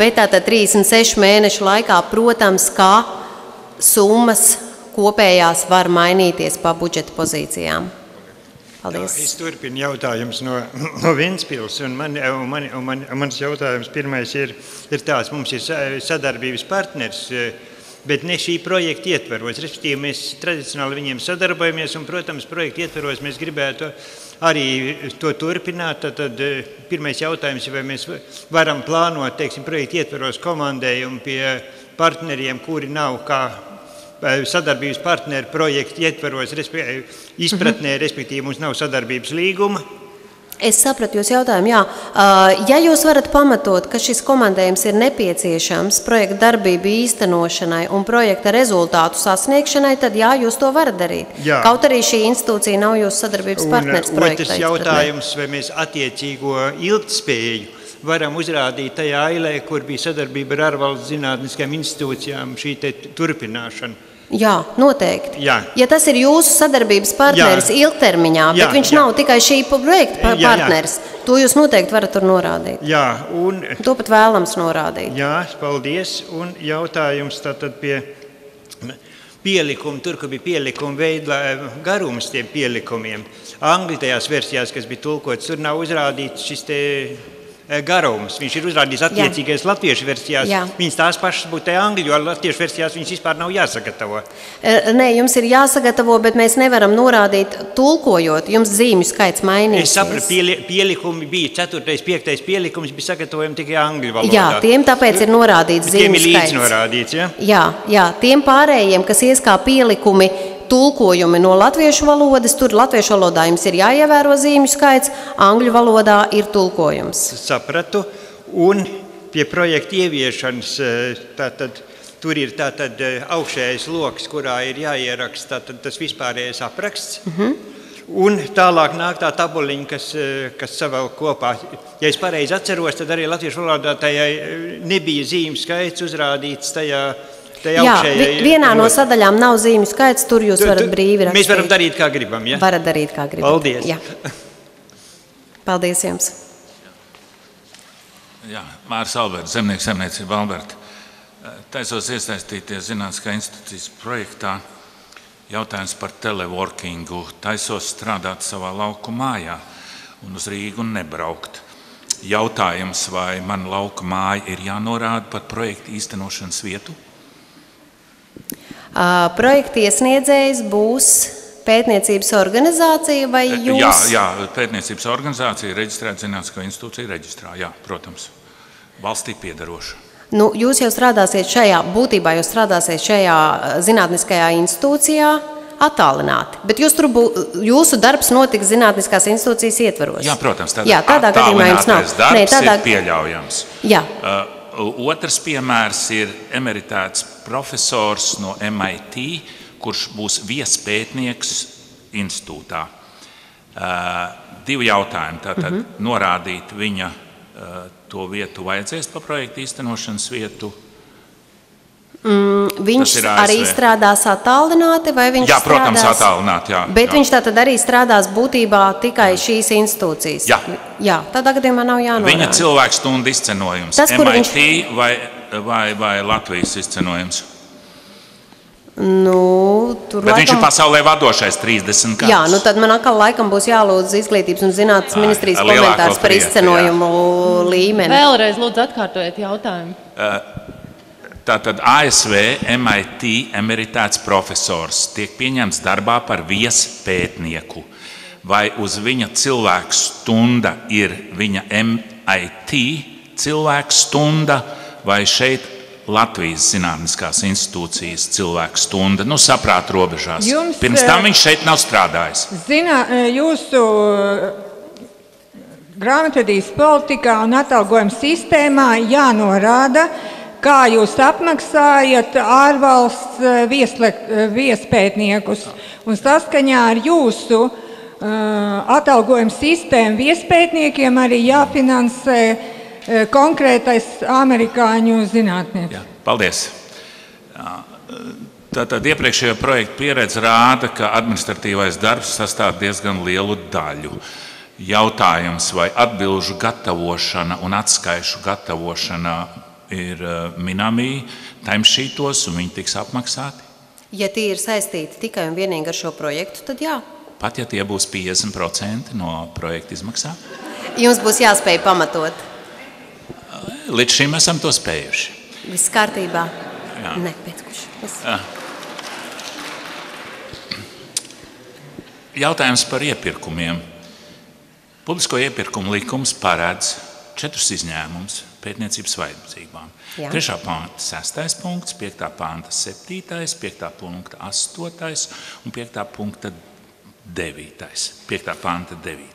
bet tātad 36 mēnešu laikā, protams, kā summas kopējās var mainīties pa budžeta pozīcijām. Paldies. Jā, es turpinu jautājums no Ventspils, un mans jautājums pirmais ir tāds, mums ir sadarbības partners, bet ne šī projekta ietveros. Respektīvi, mēs tradicionāli viņiem sadarbojamies, un, protams, projekta ietveros mēs gribētu arī to turpināt. Tad pirmais jautājums ir, vai mēs varam plānot, teiksim, projekta ietveros komandējumu pie partneriem, kuri nav kā sadarbības partneri projektu ietveros, izpratnē, respektīvi mums nav sadarbības līguma. Es sapratu jūs jautājumu, jā. Ja jūs varat pamatot, ka šis komandējums ir nepieciešams projekta darbību īstenošanai un projekta rezultātu sasniegšanai, tad jā, jūs to varat darīt. Jā. Kaut arī šī institūcija nav jūsu sadarbības partners projekta. Otrs jautājums, vai mēs attiecīgo ilgtspēju varam uzrādīt tajā ailē, kur bija sadarbība ar ārvalstu zinātniskajām institūcijām, šī te turpināšana. Jā, noteikti. Jā. Ja tas ir jūsu sadarbības partneris ilgtermiņā, bet viņš nav tikai šī projekta partneris, to jūs noteikti varat tur norādīt. Jā, un to pat vēlams norādīt. Jā, paldies. Un jautājums tātad pie pielikumu, tur, kur bija pielikuma veida garums tiem pielikumiem. Angļu tajās versijās, kas bija tulkots, tur nav uzrādīts šis te garums. Viņš ir uzrādījis attiecīgais latviešu versijās. Jā. Viņas tās pašas būtu angļu, jo latviešu versijās viņas vispār nav jāsagatavo. Nē, jums ir jāsagatavo, bet mēs nevaram norādīt tulkojot. Jums zīmju skaits mainīsies. Es sapratu, pielikumi bija 4., 5. pielikums bija sagatavojami tikai angļu valodā. Jā, tiem tāpēc ir norādīts zīmju skaits. Tiem ir līdz norādīts, ja? Jā, tiem pārējiem, kas ies kā pielikumi, tulkojumi no latviešu valodas, tur latviešu valodā jums ir jāievēro zīmju skaits, angļu valodā ir tulkojums. Sapratu, un pie projekta ieviešanas tātad, tur ir tātad augšējais loks, kurā ir jāieraksta tātad tas vispārējais apraksts, un tālāk nāk tā tabuliņa, kas savēl kopā. Ja es pareizi atceros, tad arī latviešu valodā tajā nebija zīmju skaits uzrādīts tajā. Jā, vienā no sadaļām nav zīmju skaits, tur jūs varat brīvi rakstīt. Mēs varam darīt, kā gribam, ja? Varat darīt, kā gribam. Paldies. Jā. Paldies jums. Jā, Māris Alberts, Zemnieku saimniecība Alberta. Taisos iesaistīties Zinātniskā institūcijas projektā. Jautājums par teleworkingu. Taisos strādāt savā lauku mājā un uz Rīgu nebraukt. Jautājums, vai man lauka māja ir jānorāda par projektu īstenošanas vietu? Projekta iesniedzējs būs pētniecības organizācija vai jūs? Jā, pētniecības organizācija reģistrēta Zinātniskā institūcija reģistrā, jā, protams, valstī piedaroša. Nu, jūs jau strādāsiet būtībā jūs strādāsiet šajā zinātniskajā institūcijā attālināti, bet jūsu darbs notiks Zinātniskās institūcijas ietvaros. Jā, protams, tādā gadījumā jums nav. Darbs ir pieļaujams. Jā. Otrs piemērs ir emeritēts profesors no MIT, kurš būs viespētnieks institūtā. 2 jautājumi. Tātad norādīt viņa to vietu vajadzēs pa projektu īstenošanas vietu. Viņš arī strādās attālināti vai viņš strādās? Jā, protams, attālināti, jā. Bet viņš tātad arī strādās būtībā tikai šīs institūcijas? Jā, tādā gadījumā nav jānorāda. Viņa cilvēku stundu izcenojums. MIT vai Latvijas izcenojums? Bet viņš ir pasaulē vadošais 30 gadus. Jā, tad man atkal laikam būs jālūdz Izglītības un zinātnes ministrijas komentārs par izcenojumu līmeni. Vēlreiz lūdzu atkārtojiet jautājumu. Tātad ASV MIT emeritēts profesors tiek pieņemts darbā par viespētnieku. Vai uz viņa cilvēku stunda ir viņa MIT cilvēku stunda, vai šeit Latvijas Zinātniskās institūcijas cilvēku stunda, saprāta robežās. Pirms tam viņš šeit nav strādājis. Jūsu grāmatvedības politikā un atalgojuma sistēmā jānorāda, kā jūs apmaksājat ārvalsts viespētniekus. Un saskaņā ar jūsu atalgojuma sistēmu viespētniekiem arī jāfinansē konkrētais amerikāņu zinātnieks. Jā, paldies. Tātad iepriekšējā projekta pieredze rāda, ka administratīvais darbs sastāv diezgan lielu daļu. Jautājums, vai atbilžu gatavošana un atskaišu gatavošana ir minami timesheetos un viņi tiks apmaksāti? Ja tie ir saistīti tikai un vienīgi ar šo projektu, tad jā. Pat ja tie būs 50% no projekta izmaksām? Jums būs jāspēj pamatot. Līdz šim esam to spējuši. Viss kārtībā? Jā. Ne, pēckuši. Jautājums par iepirkumiem. Publisko iepirkumu likums paredz 4 izņēmumus pētniecības vajadzībām. 3. panta 6. punkts, 5. panta 7., 5. punkta 8. un 5. punkta 9. 5. panta 9.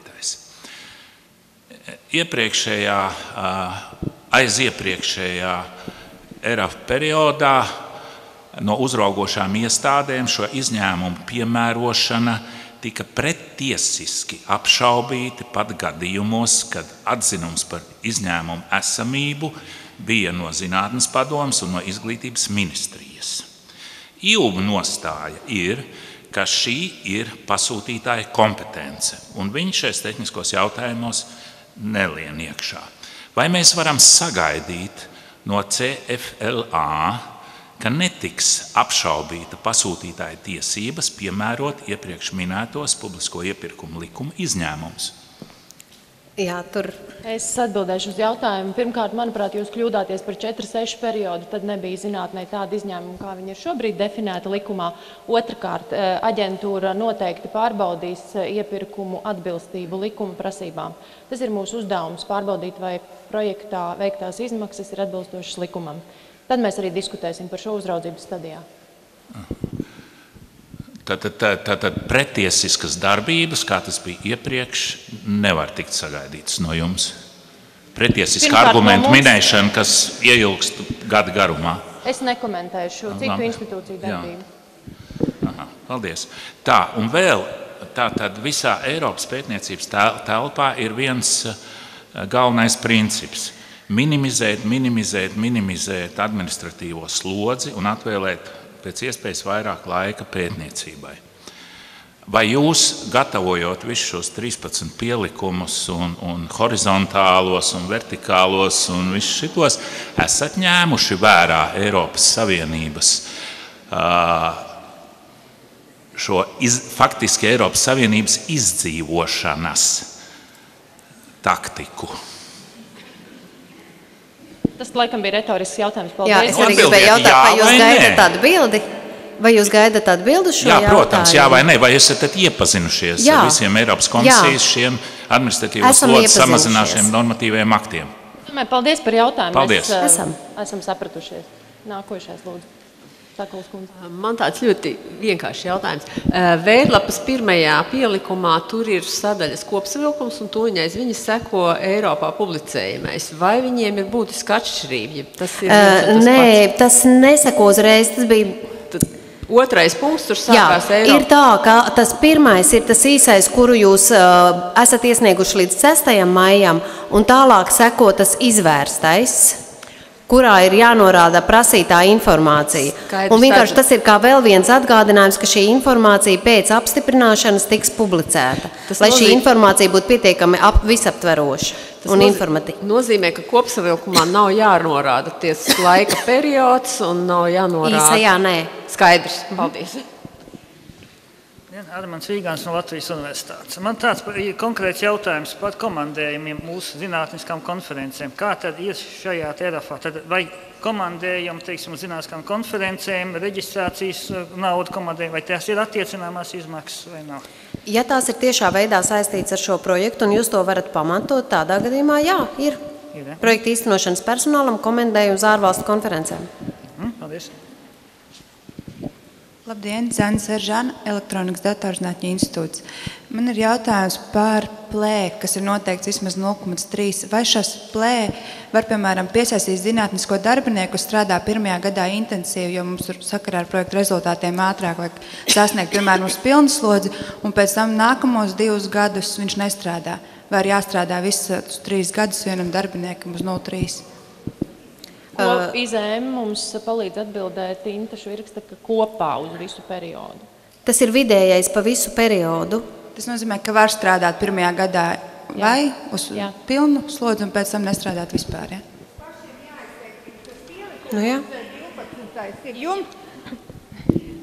Aiziepriekšējā ERAF periodā no uzraugošām iestādēm šo izņēmumu piemērošana tika prettiesiski apšaubīti pat gadījumos, kad atzinums par izņēmumu esamību bija no Zinātnes padomes un no Izglītības ministrijas. IUB nostāja ir, ka šī ir pasūtītāja kompetence, un viņi šais tehniskos jautājumos nelien iekšā. Vai mēs varam sagaidīt no CFLA, ka netiks apšaubīta pasūtītāja tiesības piemērot iepriekš minētos publisko iepirkumu likuma izņēmumus? Jā, tur. Es atbildēšu uz jautājumu. Pirmkārt, manuprāt, jūs kļūdāties par 4-6 periodu, tad nebija zinātnē tāda izņēmuma, kā viņi ir šobrīd definēta likumā. Otrakārt, aģentūra noteikti pārbaudīs iepirkumu atbilstību likuma prasībām. Tas ir mūsu uzdevums pārbaudīt, vai projektā veiktās izmaksas ir atbilstošas likumam. Tad mēs arī diskutēsim par šo uzraudzības stadijā. Tātad pretiesiskas darbības, kā tas bija iepriekš, nevar tikt sagaidītas no jums. Pretiesiska argumentu minēšana, kas ieilgst gada garumā. Es nekomentēšu citu institūciju darbību. Aha, paldies. Tā, un vēl tātad visā Eiropas pētniecības telpā ir viens galvenais princips. Minimizēt administratīvo slodzi un atvēlēt pēc iespējas vairāk laika pētniecībai. Vai jūs, gatavojot visus šos 13 pielikumus un horizontālos un vertikālos un visus šitos, esat ņēmuši vērā Eiropas Savienības šo faktiski Eiropas Savienības izdzīvošanas taktiku? Tas, laikam, bija retorisks jautājums. Jā, es arī gribēju jautāt, vai jūs gaidat atbildi? Vai jūs gaidat atbildi šo jautājumu? Jā, protams, jā vai ne. Vai esat iepazinušies ar visiem Eiropas komisijas šiem administratīvos slodzes samazināšiem normatīviem aktiem? Paldies par jautājumu. Paldies. Esam sapratušies. Nākošais, lūdzu. Man tāds ļoti vienkāršs jautājums. Veidlapas pirmajā pielikumā tur ir sadaļas kopsavilkums, un to aiz viņa seko Eiropā publicējumais. Vai viņiem ir būtiska atšķirība? Nē, tas neseko uzreiz. Tas bija otrais punkts, tur sākās Eiropā. Ir tā, ka tas pirmais ir tas īsais, kuru jūs esat iesnieguši līdz 6. maijam, un tālāk seko tas izvērstais, kurā ir jānorāda prasītā informācija. Un vienkārši tas ir kā vēl viens atgādinājums, ka šī informācija pēc apstiprināšanas tiks publicēta, lai šī informācija būtu pietiekami visaptveroša un informatīva. Nozīmē, ka kopsavilkumā nav jānorāda ties laika periods un nav jānorāda. Īsajā nē. Skaidrs. Paldies. Armands Vīgāns no Latvijas Universitātes. Man tāds konkrēts jautājums par komandējumiem mūsu zinātniskām konferencēm. Kā tad ir šajā terafā? Vai komandējumi, teiksim, uz zinātniskām konferencēm, reģistrācijas naudu komandējumi, vai tās ir attiecināmās izmaksas vai nav? Ja tās ir tiešā veidā saistīts ar šo projektu un jūs to varat pamatot, tādā gadījumā jā, ir. Ir. Projekta īstenošanas personālam komendēja uz ārvalstu konferencēm. Paldies. Labdien, Zana Seržana, Elektronikas datorzinātņu institūts. Man ir jautājums par plē, kas ir noteikts vismaz 0,3. Vai šās plē var, piemēram, piesaistīt zinātnisko darbinieku, kas strādā pirmajā gadā intensīvi, jo mums tur sakarā ar projektu rezultātiem ātrāk vajag sasniegt, piemēram, uz pilnu slodzi, un pēc tam nākamos 2 gadus viņš nestrādā? Vai ir jāstrādā visus 3 gadus vienam darbiniekam uz 0,3? IZM mums palīdz atbildēt Inta Švirksta, ka kopā uz visu periodu. Tas ir vidējais pa visu periodu. Tas nozīmē, ka var strādāt pirmajā gadā vai uz pilnu slodzi un pēc tam nestrādāt vispār, ja? Nu jā.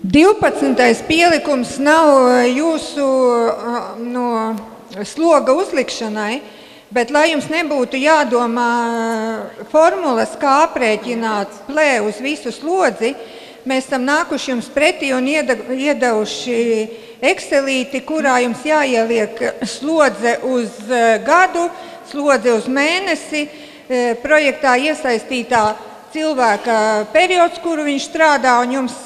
12. pielikums nav jūsu no sloga uzlikšanai, bet, lai jums nebūtu jādomā formulas, kā aprēķināt plē uz visu slodzi, mēs tam nākuši jums pretī un iedevuši Excelīti, kurā jums jāieliek slodze uz gadu, slodze uz mēnesi, projektā iesaistītā cilvēka periods, kuru viņš strādā, un jums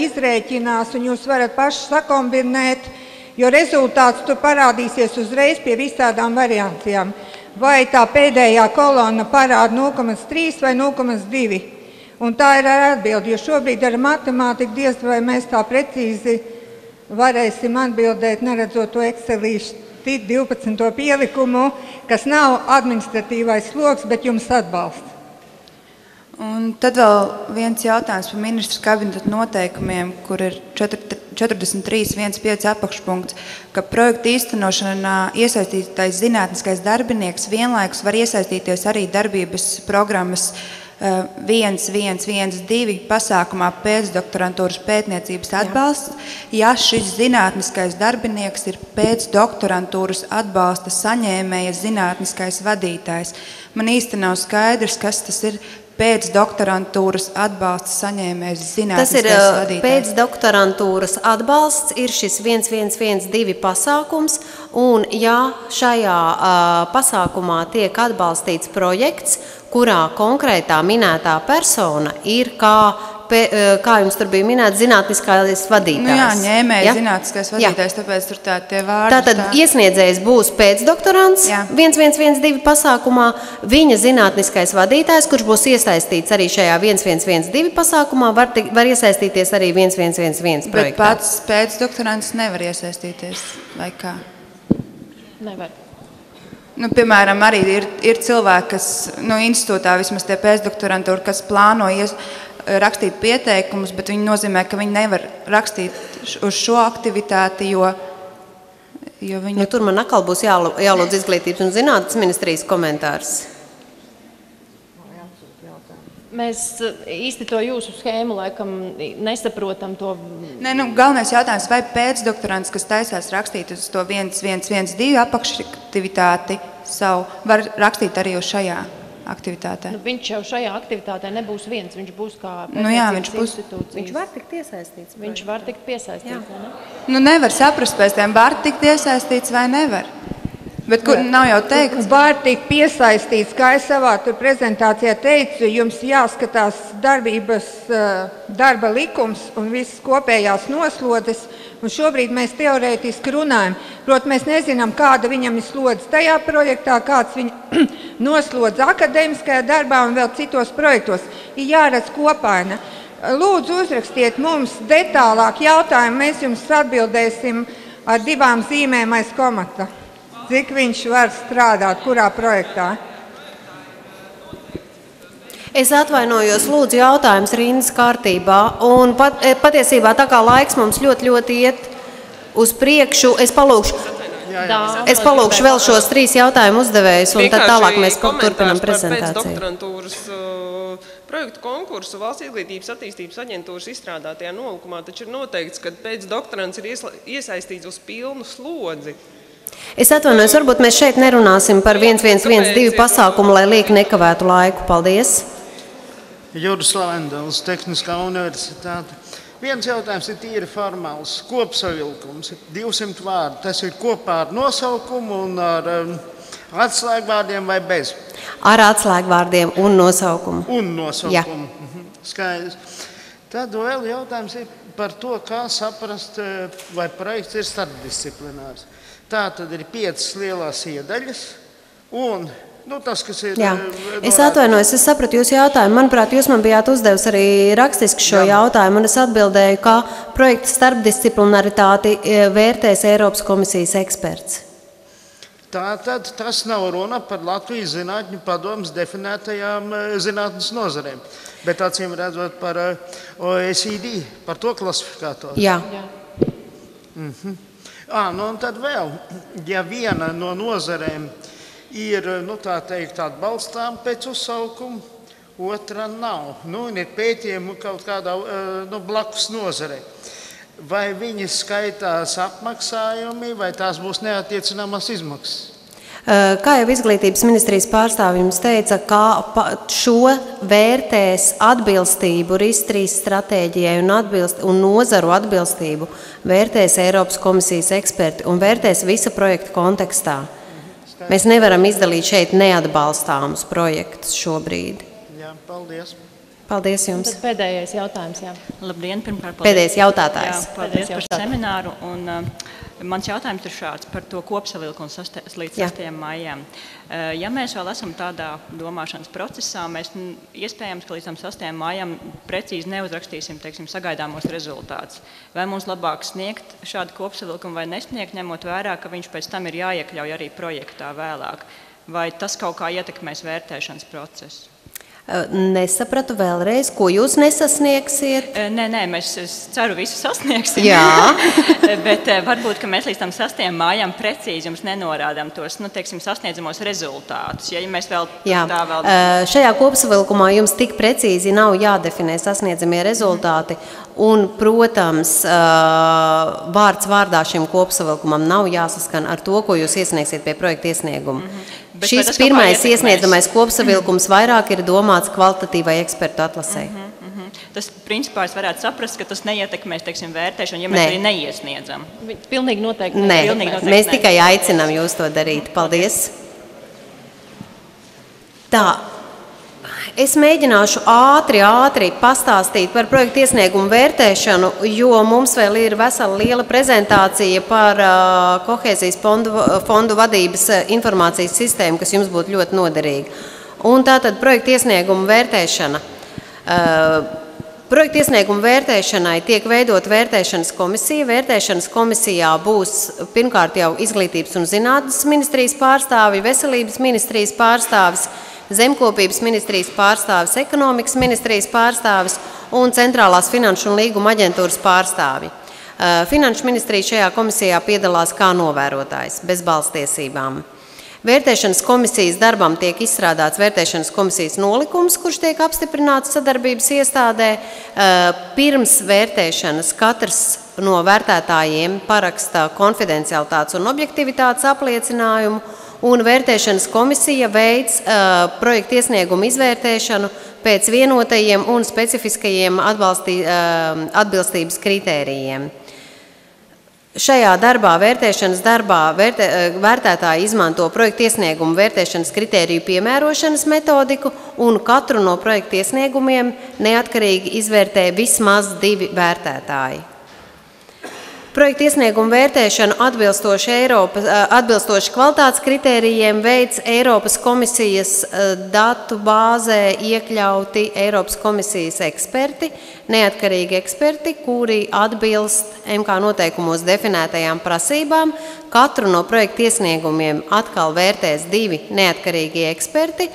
izrēķinās, un jūs varat paši sakombinēt, jo rezultāts tur parādīsies uzreiz pie visādām variācijām. Vai tā pēdējā kolona parāda 0,3 vai 0,2. Un tā ir ar atbildi, jo šobrīd ar matemātiku diez vai mēs tā precīzi varēsim atbildēt, neredzot to Excelīti 12. pielikumu, kas nav administratīvais sloks, bet jums atbalsts. Un tad vēl viens jautājums par ministru kabineta noteikumiem, kur ir 43.1.5 apakšpunkts, ka projekta īstenošanā iesaistītais zinātniskais darbinieks vienlaikus var iesaistīties arī darbības programmas 1.1.1.2 pasākumā pēcdoktorantūras pētniecības atbalsts, ja šis zinātniskais darbinieks ir pēcdoktorantūras atbalsta saņēmējas zinātniskais vadītājs. Man īsti nav skaidrs, kas tas ir pēcdoktorantūras atbalsta saņēmējs zinātniskais vadītājs. Tas ir pēcdoktorantūras atbalsts, ir šis 1.1.1.2 pasākums, un ja šajā pasākumā tiek atbalstīts projekts, kurā konkrētā minētā persona ir kā jums tur bija minēts, zinātniskais vadītājs. Nu jā, ņēmēja zinātniskais vadītājs, tāpēc tur tie vārdi. Tātad iesniedzējs būs pēcdoktorants 1.1.1.2 pasākumā, viņa zinātniskais vadītājs, kurš būs iesaistīts arī šajā 1.1.1.2 pasākumā, var iesaistīties arī 1.1.1.1 projektā. Bet pats pēcdoktorants nevar iesaistīties, vai kā? Nevar. Nu, piemēram, arī ir cilvēki, kas institūtā vismaz tie pēcdoktorantūri, kas plāno rakstīt pieteikumus, bet viņi nozīmē, ka viņi nevar rakstīt uz šo aktivitāti, jo viņi... Nu, tur man atkal būs jālūdz izglītības un zinātnes ministrijas komentārs. Mēs īsti to jūsu schēmu laikam nesaprotam to. Nē, galvenais jautājums, vai pēcdoktorants, kas taisās rakstīt uz to 1.1.1.2 apakšaktivitāti savu, var rakstīt arī uz šajā aktivitātē? Viņš jau šajā aktivitātē nebūs viens, viņš būs kā institūcijas. Viņš var tikt iesaistīts. Viņš var tikt piesaistīts, vai ne? Nevar saprast pēc tiem, var tikt iesaistīts vai nevar. Bet kur nav jau teikts? Var tikt piesaistīts, kā es savā prezentācijā teicu, jums jāskatās darba likums un visas kopējās noslodzes, un šobrīd mēs teorētiski runājam. Protams, mēs nezinām, kāda viņam ir slodze tajā projektā, kāds viņa noslodze akadēmiskajā darbā un vēl citos projektos. Ir jāredz kopaina. Lūdzu, uzrakstiet mums detālāk jautājumu, mēs jums atbildēsim ar 2 zīmēm aiz komata. Cik viņš var strādāt, kurā projektā? Es atvainojos, lūdzu jautājums rindas kārtībā, un patiesībā tā kā laiks mums ļoti iet uz priekšu, es palūkšu vēl šos 3 jautājumu uzdevējus, un tad tālāk mēs turpinam prezentāciju. Pēcdoktorantūras projektu konkursu Valsts izglītības attīstības aģentūras izstrādātajā nolikumā taču ir noteikts, ka pēcdoktorants ir iesaistīts uz pilnu slodzi. Es atvainojos, varbūt mēs šeit nerunāsim par 1.1.1.2 pasākumu, lai lieki nekavētu laiku. Paldies! Juris Lavendels, Tehniskā universitāte. Viens jautājums ir tīri formāls. Kopsavilkums ir 200 vārdi. Tas ir kopā ar nosaukumu un ar Atslēgvārdiem vai bez? Ar atslēgvārdiem un nosaukumu. Jā. Skaidrs. Tad vēl jautājums ir par to, kā saprast, vai projekts ir starpdisciplinārs. Tā tad ir 5 lielās iedaļas un tas, kas ir... Jā. Es atvainojos, es sapratu jūsu jautājumu. Manuprāt, jūs man bijāt uzdevusi arī rakstiski šo jautājumu, un es atbildēju, kā projekta starpdisciplinaritāti vērtēs Eiropas komisijas eksperts. Tātad tas nav runa par Latvijas zinātņu padomes definētajām zinātnes nozarēm, bet acīm redzot par OECD, par to klasifikātoru. Jā. Un tad vēl, ja viena no nozarēm ir, tā teikt, atbalstām pēc uzsaukuma, otra nav. Un ir pētījumi kaut kādā blakus nozarē. Vai viņi skaitās apmaksājumi, vai tās būs neattiecināmas izmaksas? Kā jau izglītības ministrijas pārstāvjums teica, kā šo vērtēs atbilstību RIS3 stratēģijai un nozaru atbilstību vērtēs Eiropas komisijas eksperti un vērtēs visa projekta kontekstā. Mēs nevaram izdalīt šeit neatbalstāmus projektus šobrīd. Jā, paldies. Paldies jums. Tad pēdējais jautājums, jā. Labdien, pirmkārt, pēdējais jautātājs. Jā, paldies par semināru. Un, mans jautājums ir šāds par to kopsavilkumu līdz 6. maijam. Ja mēs vēl esam tādā domāšanas procesā, mēs iespējams, ka līdz 6. maijam precīzi neuzrakstīsim, teiksim, sagaidāmos rezultātus. Vai mums labāk sniegt šādu kopsavilkumu vai nesniegt, ņemot vērā, ka viņš pēc tam ir jāiekļauj arī projektā vēlāk? Vai tas kaut kā ietekmēs vērtēšanas procesu? Nesapratu vēlreiz, ko jūs nesasniegsiet? Nē, mēs ceru visu sasniegsim. Jā. Bet varbūt, ka mēs līdz tam 6. mājām precīzi jums nenorādām tos, teiksim, sasniedzamos rezultātus. Ja mēs vēl tā vēl... Šajā kopsavilkumā jums tik precīzi nav jādefinē sasniedzamie rezultāti. Un, protams, vārds vārdā šim kopsavilkumam nav jāsaskan ar to, ko jūs iesniegsiet pie projekta iesnieguma. Šis pirmais iesniedzamais kopsavilkums vairāk ir domāts kvalitatīvai ekspertu atlasei. Tas, principā, es varētu saprast, ka tas neietekmēs, teiksim, vērtēšanu, ja mēs arī neiesniedzam. Pilnīgi noteikti. Nē, mēs tikai aicinām jūs to darīt. Paldies. Tā. Es mēģināšu ātri pastāstīt par projektu iesniegumu vērtēšanu, jo mums vēl ir vesela liela prezentācija par kohēzijas fondu vadības informācijas sistēmu, kas jums būtu ļoti noderīga. Un tātad projektu iesniegumu vērtēšana. Projektu iesniegumu vērtēšanai tiek veidot vērtēšanas komisija. Vērtēšanas komisijā būs pirmkārt jau izglītības un zinātnes ministrijas pārstāvi, veselības ministrijas pārstāvis, Zemkopības ministrijas pārstāvis, ekonomikas ministrijas pārstāvis un Centrālās finanšu un līguma aģentūras pārstāvi. Finanšu ministrija šajā komisijā piedalās kā novērotājs, bez balstiesībām. Vērtēšanas komisijas darbam tiek izstrādāts vērtēšanas komisijas nolikums, kurš tiek apstiprināts sadarbības iestādē. Pirms vērtēšanas katrs no vērtētājiem paraksta konfidencialitātes un objektivitātes apliecinājumu, un vērtēšanas komisija veids projektu iesniegumu izvērtēšanu pēc vienotajiem un specifiskajiem atbilstības kritērijiem. Šajā darbā, vērtēšanas darbā, vērtētāji izmanto projektu iesniegumu vērtēšanas kritēriju piemērošanas metodiku, un katru no projektu iesniegumiem neatkarīgi izvērtē vismaz 2 vērtētāji. Projektu iesniegumu vērtēšanu atbilstoši kvalitātes kritērijiem veids Eiropas komisijas datu bāzē iekļauti Eiropas komisijas eksperti, neatkarīgi eksperti, kuri atbilst MK noteikumos definētajām prasībām. Katru no projektu iesniegumiem atkal vērtēs 2 neatkarīgi eksperti.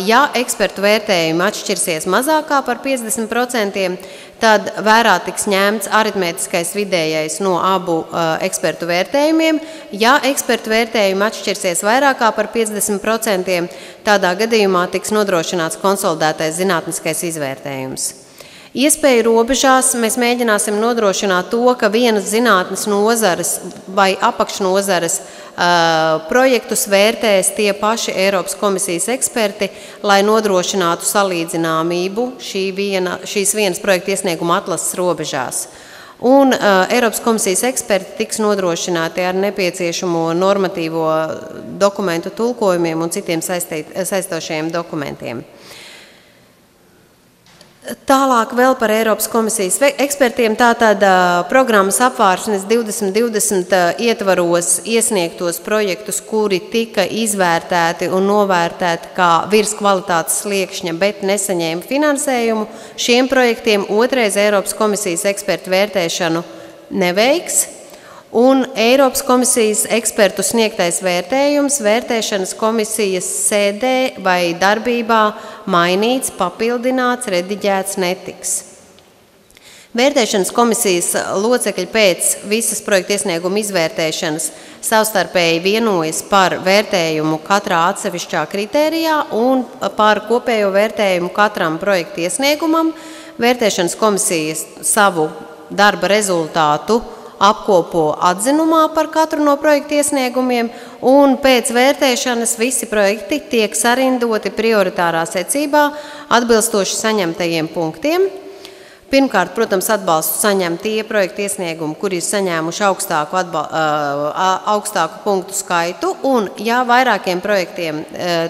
Ja ekspertu vērtējumi atšķirsies mazākā par 50%, tad vērā tiks ņemts aritmētiskais vidējais no abu ekspertu vērtējumiem. Ja ekspertu vērtējumi atšķirsies vairākā par 50%, tādā gadījumā tiks nodrošināts konsolidētais zinātniskais izvērtējums. Iespēju robežās mēs mēģināsim nodrošināt to, ka vienas zinātnes nozares vai apakšnozares projektus vērtēs tie paši Eiropas komisijas eksperti, lai nodrošinātu salīdzināmību šīs vienas projekta iesnieguma atlases robežās. Un Eiropas komisijas eksperti tiks nodrošināti ar nepieciešamo normatīvo dokumentu tulkojumiem un citiem saistošajiem dokumentiem. Tālāk vēl par Eiropas komisijas ekspertiem. Tātad programmas apvārsnes 2020 ietvaros iesniegtos projektus, kuri tika izvērtēti un novērtēti kā virs kvalitātes sliekšņa, bet nesaņēma finansējumu. Šiem projektiem otrais Eiropas komisijas ekspertu vērtēšanu neveiks. Un Eiropas komisijas ekspertu sniegtais vērtējums vērtēšanas komisijas sēdē vai darbībā mainīts, papildināts, rediģēts netiks. Vērtēšanas komisijas locekļi pēc visas projekta iesnieguma izvērtēšanas savstarpēji vienojas par vērtējumu katrā atsevišķā kritērijā un par kopējo vērtējumu katram projekta iesniegumam. Vērtēšanas komisijas savu darba rezultātu apkopo atzinumā par katru no projekta iesniegumiem, un pēc vērtēšanas visi projekti tiek sarindoti prioritārā secībā atbilstoši saņemtajiem punktiem. Pirmkārt, protams, atbalstu saņem tie projekta iesniegumi, kuri ir saņēmuši augstāku punktu skaitu, un ja vairākiem projektiem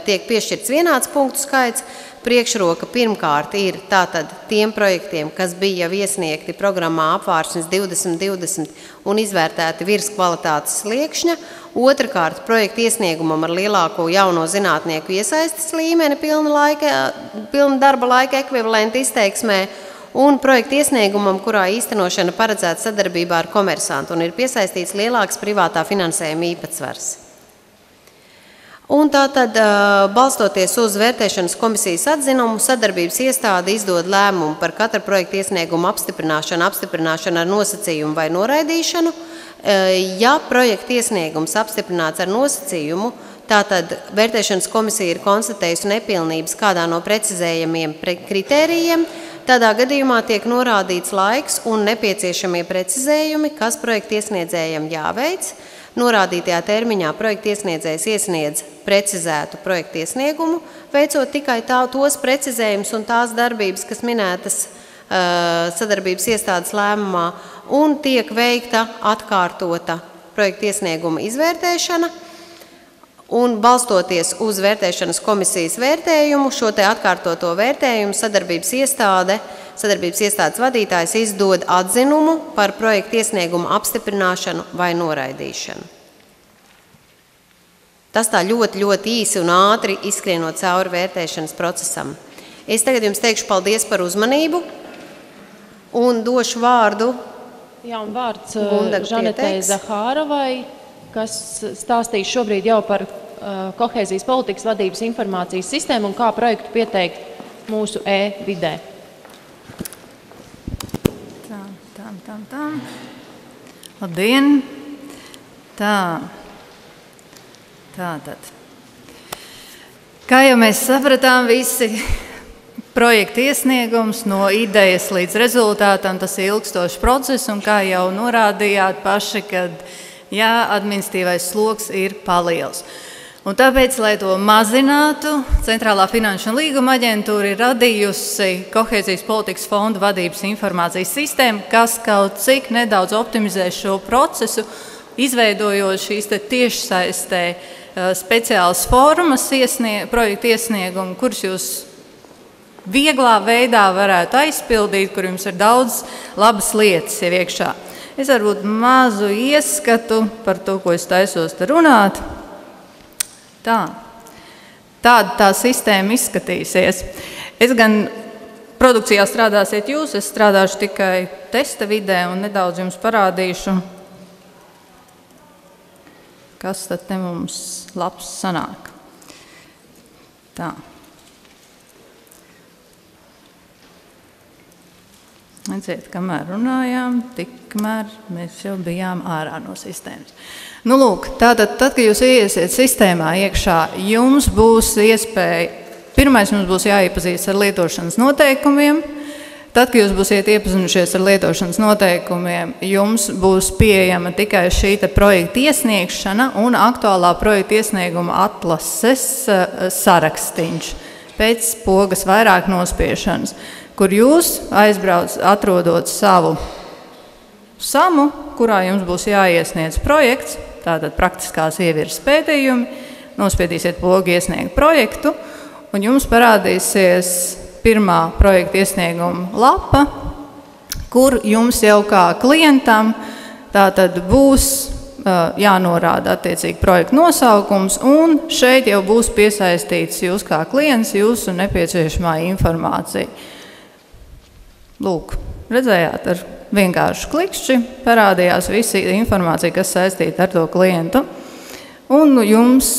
tiek piešķirts vienāds punktu skaits, priekšroka pirmkārt ir tātad tiem projektiem, kas bija jau iesniegti programmā apvārsnes 2020 un izvērtēti virs kvalitātes sliekšņa. Otrakārt, projekta iesniegumam ar lielāko jauno zinātnieku iesaistes līmeni pilna darba laika ekvivalenta izteiksmē un projekta iesniegumam, kurā īstenošana paredzēta sadarbībā ar komersantu un ir piesaistīts lielāks privātā finansējuma īpatsvars. Un tātad, balstoties uz vērtēšanas komisijas atzinumu, sadarbības iestāde izdod lēmumu par katra projekta iesniegumu apstiprināšanu ar nosacījumu vai noraidīšanu. Ja projekta iesniegums apstiprināts ar nosacījumu, tātad vērtēšanas komisija ir konstatējusi nepilnības kādā no precizējamiem kritērijiem, tādā gadījumā tiek norādīts laiks un nepieciešamie precizējumi, kas projekta iesniedzējiem jāveic. Norādītajā termiņā projekta iesniedzējs iesniedz precizētu projekta iesniegumu, veicot tikai tos precizējumus un tās darbības, kas minētas sadarbības iestādes lēmumā, un tiek veikta atkārtota projekta iesnieguma izvērtēšana, un balstoties uz vērtēšanas komisijas vērtējumu, šo te atkārtoto vērtējumu sadarbības iestādes vadītājs izdod atzinumu par projekta iesniegumu apstiprināšanu vai noraidīšanu. Tas tā ļoti īsi un ātri izskrienot cauri vērtēšanas procesam. Es tagad jums teikšu paldies par uzmanību un došu vārdu. Jā, un vārds Žanetei Zahārovai, kas stāstīs šobrīd jau par kohēzijas politikas vadības informācijas sistēmu un kā projektu pieteikt mūsu e-vidē. Labdien! Tātad. Kā jau mēs sapratām, visi projekta iesniegums no idejas līdz rezultātam, tas ir ilgstošs process, un kā jau norādījāt paši, kad administratīvais sloks ir paliels. Un tāpēc, lai to mazinātu, Centrālā finanšu un līguma aģentūra ir radījusi kohēzijas politikas fondu vadības informācijas sistēmu, kas kaut cik nedaudz optimizē šo procesu, izveidojot šīs tiešsaistē speciālas formas projektu iesniegumu, kurus jūs vieglā veidā varētu aizpildīt, kur jums ir daudz labas lietas jau iekšā. Es varbūt mazu ieskatu par to, ko es taisos te runāt. Tāda tā sistēma izskatīsies. Es gan produkcijā strādāsiet jūs, es strādāšu tikai testa vidē un nedaudz jums parādīšu, kas tad te mums labs sanāk. Tā. Redziet, kamēr runājām, tikmēr mēs jau bijām ārā no sistēmas. Nu, lūk, tātad, tad, kad jūs iesiet sistēmā iekšā, jums būs iespēja, pirmais mums būs jāiepazīst ar lietošanas noteikumiem, tad, kad jūs būsiet iepazinušies ar lietošanas noteikumiem, jums būs pieejama tikai šī projekta iesniegšana un aktuālā projekta iesnieguma atlases sarakstīns pēc pogas vairāk nospiešanas, kur jūs atrodot savu samu, kurā jums būs jāiesniedz projekts, tātad praktiskās ievirzes pētījumi, nospiedīsiet pogu iesniegt projektu, un jums parādīsies pirmā projekta iesnieguma lapa, kur jums jau kā klientam tātad būs jānorāda attiecīgi projekta nosaukums, un šeit jau būs piesaistīts jūs kā klients, jūsu nepieciešamā informācija. Lūk, redzējāt, ar vienkāršu klikšķi parādījās visa informācija, kas saistīta ar to klientu, un jums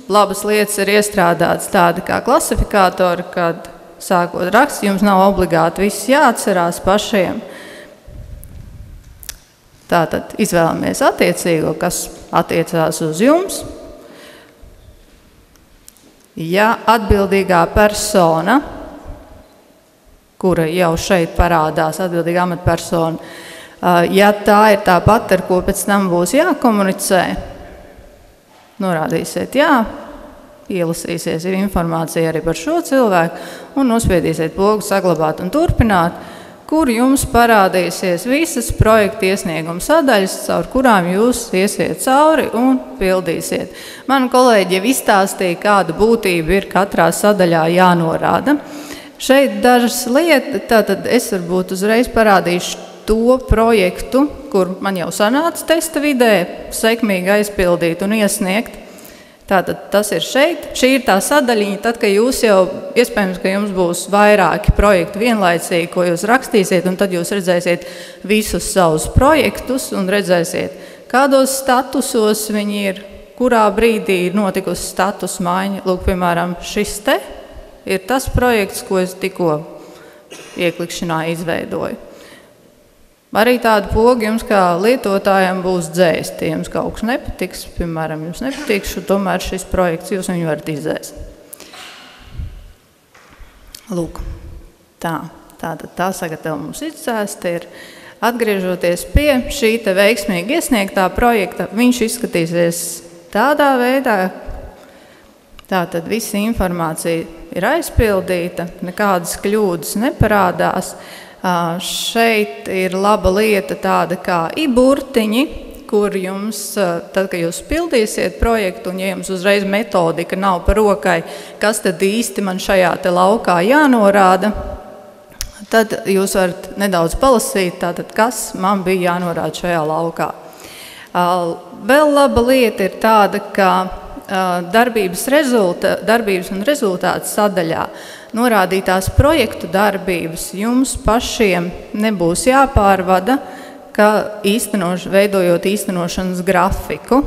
labas lietas ir iestrādātas tādi kā klasifikātori, kad sākot raksts, jums nav obligāti viss jāatcerās pašiem. Tātad izvēlamies attiecīgo, kas attiecās uz jums. Ja atbildīgā persona, kura jau šeit parādās, atbildīga amatpersona, ja tā ir tā pati, ar ko pēc tam būs jākomunicē, norādīsiet jā, ielasīsies informācija arī par šo cilvēku un nospiedīsiet pogu saglabāt un turpināt, kur jums parādīsies visas projekta iesnieguma sadaļas, caur kurām jūs iesiet cauri un pildīsiet. Mani kolēģi jau izstāstīja, kāda būtība ir katrā sadaļā jānorāda. Šeit dažas lietas, tātad es varbūt uzreiz parādīšu to projektu, kur man jau sanāca testa vidē, sekmīgi aizpildīt un iesniegt. Tātad tas ir šeit. Šī ir tā sadaļiņa, tad, ka jūs jau, iespējams, ka jums būs vairāki projekti vienlaicīgi, ko jūs rakstīsiet, un tad jūs redzēsiet visus savus projektus un redzēsiet, kādos statusos viņi ir, kurā brīdī ir notikusi status maiņa. Lūk, piemēram, šis te ir tas projekts, ko es tikko ieklikšanā izveidoju. Arī tāda poga jums kā lietotājiem būs dzēst. Ja jums kaut kas nepatiks, piemēram, jums nepatīk, tomēr šis projekts jūs viņu varat izdzēst. Lūk, tā sagatava mums izdzēst ir. Atgriežoties pie šī te veiksmīgi iesniegtā projekta, viņš izskatīsies tādā veidā, tātad visa informācija ir aizpildīta, nekādas kļūdas neparādās. Šeit ir laba lieta tāda kā i-burtiņi, kur jums, tad, kad jūs pildīsiet projektu, un ja jums uzreiz metodika nav par rokai, kas tad īsti man šajā te laukā jānorāda, tad jūs varat nedaudz palasīt, tātad, kas man bija jānorāda šajā laukā. Vēl laba lieta ir tāda, ka darbības un rezultātu sadaļā norādītās projektu darbības jums pašiem nebūs jāpārvada, ka veidojot īstenošanas grafiku.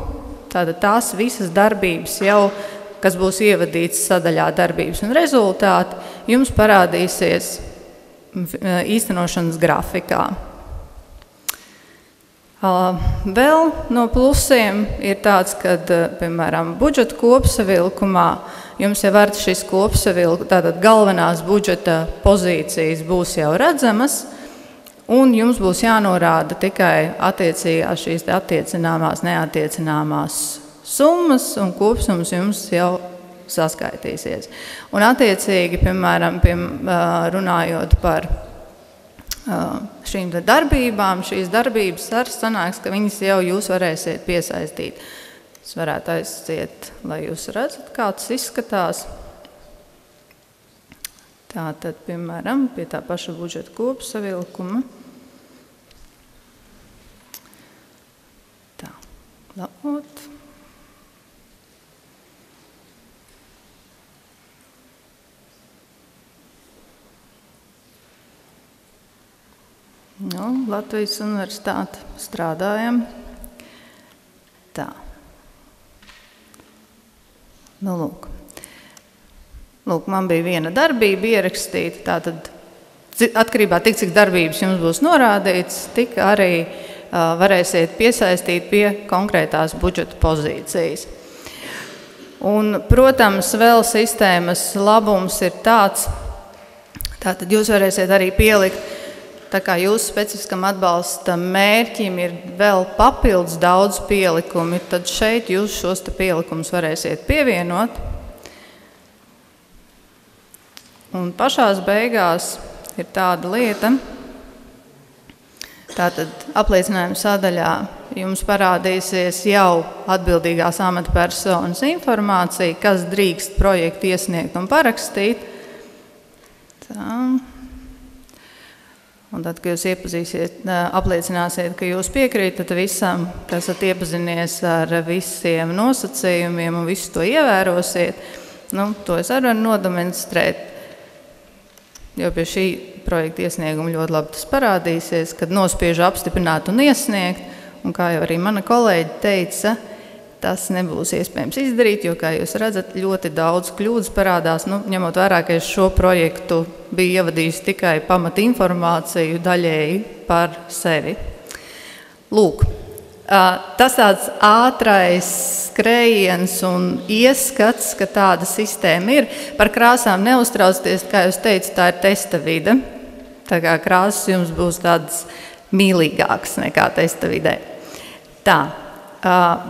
Tātad tās visas darbības jau, kas būs ievadītas sadaļā darbības un rezultāti, jums parādīsies īstenošanas grafikā. Vēl no plusiem ir tāds, ka, piemēram, budžeta kopsavilkumā jums jau var šis tātad galvenās budžeta pozīcijas būs jau redzamas, un jums būs jānorāda tikai attiecīgās šīs attiecināmās, neattiecināmās summas, un kopsums jums jau saskaitīsies. Un attiecīgi, piemēram, runājot par šīm darbībām, šīs darbības arī sanāks, ka viņas jau jūs varēsiet piesaistīt. Es varētu aiziet, lai jūs redzat, kā tas izskatās. Tātad, piemēram, pie tā paša budžeta kopsavilkuma. Tā, labot. Latvijas universitāte strādājam. Tā. Lūk, man bija viena darbība ierakstīta, tātad atkarībā tik, cik darbības jums būs norādīts, tik arī varēsiet piesaistīt pie konkrētās budžeta pozīcijas. Un, protams, vēl sistēmas labums ir tāds, tātad jūs varēsiet arī pielikt, tā kā jūsu specifiskam atbalsta mērķim ir vēl papildus daudz pielikumi, tad šeit jūs šos te pielikumus varēsiet pievienot. Un pašās beigās ir tāda lieta, Tātad apliecinājuma sadaļā jums parādīsies jau atbildīgās amatpersonas informācija, kas drīkst projektu iesniegt un parakstīt. Tā. Un tad, kad jūs apliecināsiet, ka jūs piekrītat visam, ka esat iepazinies ar visiem nosacījumiem un visu to ievērosiet, to es arī varu nodemonstrēt, jo pie šī projekta iesnieguma ļoti labi tas parādīsies, kad nospiežu apstiprināt un iesniegt, un kā jau arī mana kolēģi teica, tas nebūs iespējams izdarīt, jo, kā jūs redzat, ļoti daudz kļūdas parādās, ņemot vērā, ka es šo projektu biju ievadījis tikai pamata informāciju daļēji par sevi. Lūk, tas tāds ātrais skrējiens un ieskats, ka tāda sistēma ir. Par krāsām neuztraucieties, kā jūs teicat, tā ir testa vide. Tā kā krāsas jums būs tādas mīlīgākas nekā testa vidē. Tā.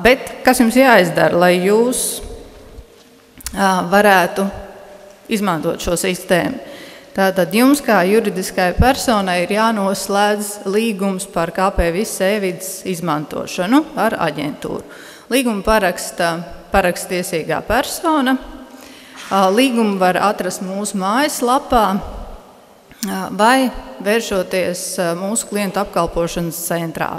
Bet kas jums jāizdara, lai jūs varētu izmantot šo sistēmu? Tātad jums kā juridiskai personai ir jānoslēdz līgums par KP-Viss e-vides izmantošanu ar aģentūru. Līgumu parakstiesīgā persona. Līgumu var atrast mūsu mājaslapā vai vēršoties mūsu klientu apkalpošanas centrā.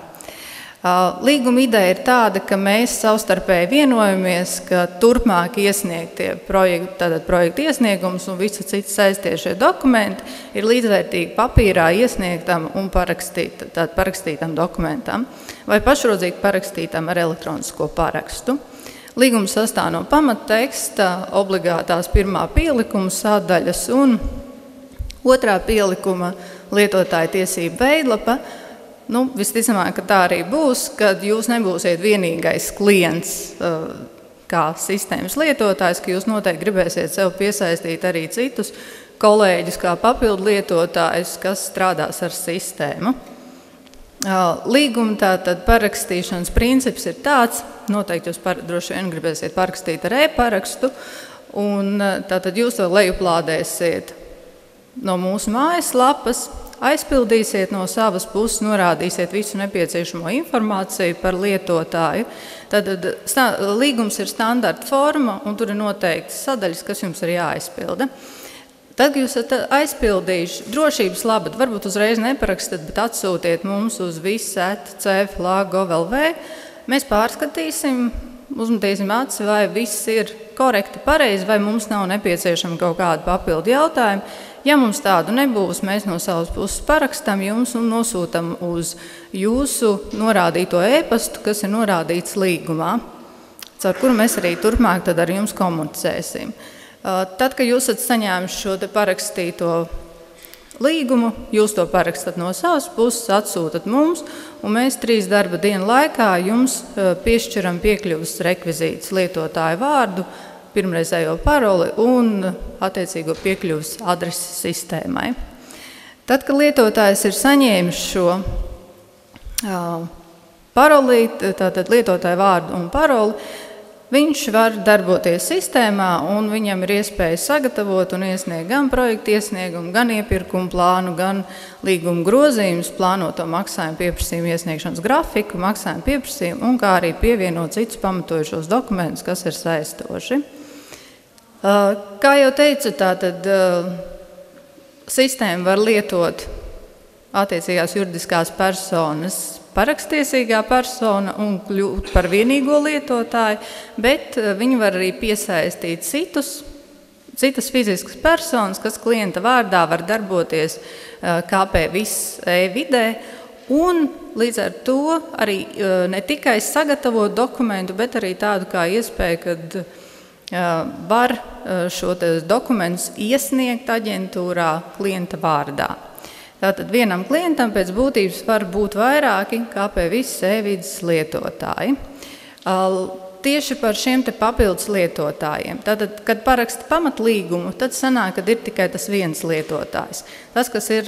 Līguma ideja ir tāda, ka mēs savstarpēji vienojamies, ka turpmāk iesniegtie projektu iesniegums un visi citi saistītie dokumenti ir līdzvērtīgi papīrā iesniegtam un parakstītam dokumentam vai pašrodzīgi parakstītam ar elektronisko parakstu. Līgums sastāv no pamatteksta, obligātās pirmā pielikuma sadaļas un otrā pielikuma lietotāja tiesība veidlapa. Visticamāk, ka tā arī būs, kad jūs nebūsiet vienīgais klients kā sistēmas lietotājs, ka jūs noteikti gribēsiet sev piesaistīt arī citus kolēģus kā papildu lietotājus, kas strādās ar sistēmu. Līguma tātad parakstīšanas princips ir tāds, noteikti jūs droši vien gribēsiet parakstīt ar e-parakstu, un tātad jūs to lejuplādēsiet no mūsu mājaslapas, aizpildīsiet no savas puses, norādīsiet visu nepieciešamo informāciju par lietotāju. Tad līgums ir standarta forma, un tur ir noteikti sadaļas, kas jums ir jāaizpilda. Tad, kad jūs esat aizpildījuši drošības labad, varbūt uzreiz neparakstat, bet atsūtiet mums uz viss@cf.gov.lv. Mēs pārskatīsim, uzmetīsim aci, vai viss ir korekti, pareizi, vai mums nav nepieciešama kaut kāda papildu jautājuma. Ja mums tādu nebūs, mēs no savas puses parakstam jums un nosūtam uz jūsu norādīto e-pastu, kas ir norādīts līgumā, caur kuru mēs arī turpmāk tad ar jums komunicēsim. Tad, kad jūs esat saņēmuši šo te parakstīto līgumu, jūs to parakstat no savas puses, atsūtat mums, un mēs 3 darba dienu laikā jums piešķiram piekļuvas rekvizītus, lietotāju vārdu, pirmreizējo paroli un attiecīgo piekļuvas adresi sistēmai. Tad, kad lietotājs ir saņēmis šo paroli, tātad lietotāju vārdu un paroli, viņš var darboties sistēmā un viņam ir iespēja sagatavot un iesniegt gan projektu iesniegumu, gan iepirkumu plānu, gan līguma grozījumus, plānoto maksājumu pieprasījumu iesniegšanas grafiku, maksājumu pieprasījumu un kā arī pievienot citus pamatojušos dokumentus, kas ir saistoši. Kā jau teicu, tātad sistēmu var lietot attiecīgās juridiskās personas parakstiesīgā persona un kļūt par vienīgo lietotāju, bet viņi var arī piesaistīt citas fiziskas personas, kas klienta vārdā var darboties KP-Viss e-vidē, un līdz ar to arī ne tikai sagatavot dokumentu, bet arī tādu kā iespēju, kad var šo dokumentus iesniegt aģentūrā klienta vārdā. Tātad vienam klientam pēc būtības var būt vairāki KP-Viss e-vides lietotāji. Tieši par šiem te papildus lietotājiem. Tātad, kad paraksta pamatlīgumu, tad sanāk, kad ir tikai tas viens lietotājs. Tas, kas ir,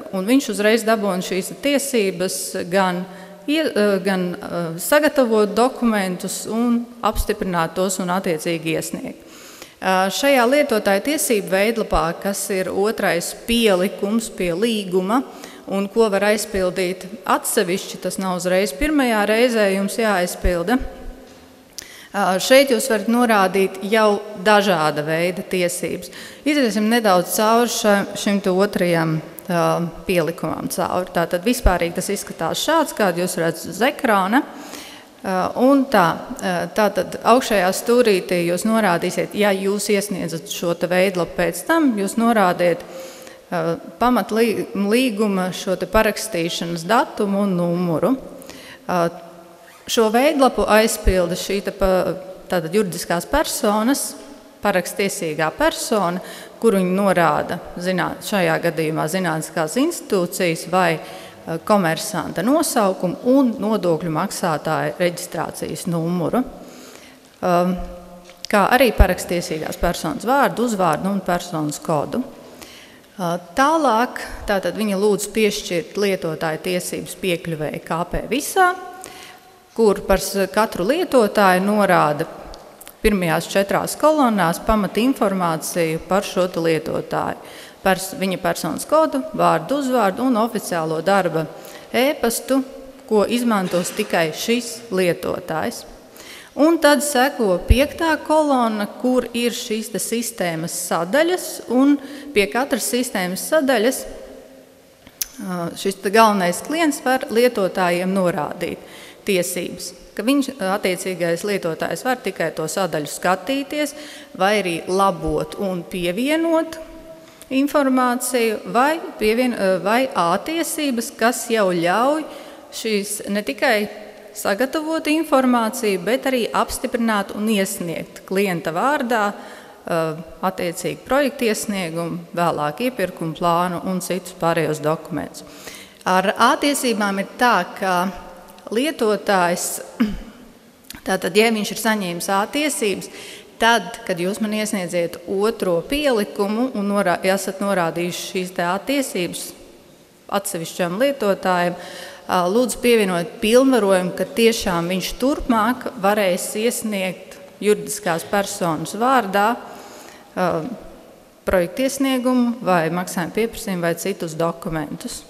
un viņš uzreiz dabūna šīs tiesības gan sagatavot dokumentus un apstiprināt tos un attiecīgi iesniegt. Šajā lietotāja tiesību veidlapā, kas ir otrais pielikums pie līguma un ko var aizpildīt atsevišķi, tas nav uzreiz pirmajā reizē jums jāaizpilda. Šeit jūs varat norādīt jau dažāda veida tiesības. Iziesim nedaudz cauri šim otrajam pielikumam cauri. Tātad vispārīgi tas izskatās šāds, kādu jūs redzat uz ekrāna. Un tātad augšējā stūrītī jūs norādīsiet, ja jūs iesniedzat šo veidlapu pēc tam, jūs norādiet pamatlīguma šo parakstīšanas datumu un numuru. Šo veidlapu aizpilda šī tātad juridiskās personas, parakstiesīgā persona, kuru viņi norāda šajā gadījumā zinātniskās institūcijas vai komersanta nosaukumu un nodokļu maksātāja reģistrācijas numuru, kā arī parakstiesīgās personas vārdu, uzvārdu un personas kodu. Tālāk tātad viņa lūdz piešķirt lietotāju tiesības piekļuvēji KP visā, kur par katru lietotāju norāda pirmajās 4 kolonnās pamata informāciju par šo lietotāju. Viņa personas kodu, vārdu, uzvārdu un oficiālo darba e-pastu, ko izmantos tikai šis lietotājs. Un tad seko 5. kolonna, kur ir šīs sistēmas sadaļas, un pie katras sistēmas sadaļas šis galvenais klients var lietotājiem norādīt tiesības, ka viņš attiecīgais lietotājs var tikai to sadaļu skatīties, vai arī labot un pievienot informāciju, vai A-tiesības, kas jau ļauj šīs ne tikai sagatavot informāciju, bet arī apstiprināt un iesniegt klienta vārdā attiecīgi projektu iesniegumu, vēlāk iepirkumu plānu un citus pārējos dokumentus. Ar A-tiesībām ir tā, ka lietotājs, tātad, ja viņš ir saņēmis A-tiesības, tad, kad jūs man iesniedziet otro pielikumu un esat norādījuši šīs A-tiesības atsevišķam lietotājiem, lūdzu pievienot pilnvarojumu, ka tiešām viņš turpmāk varēs iesniegt juridiskās personas vārdā projektu iesniegumu vai maksājumu pieprasījumu vai citus dokumentus.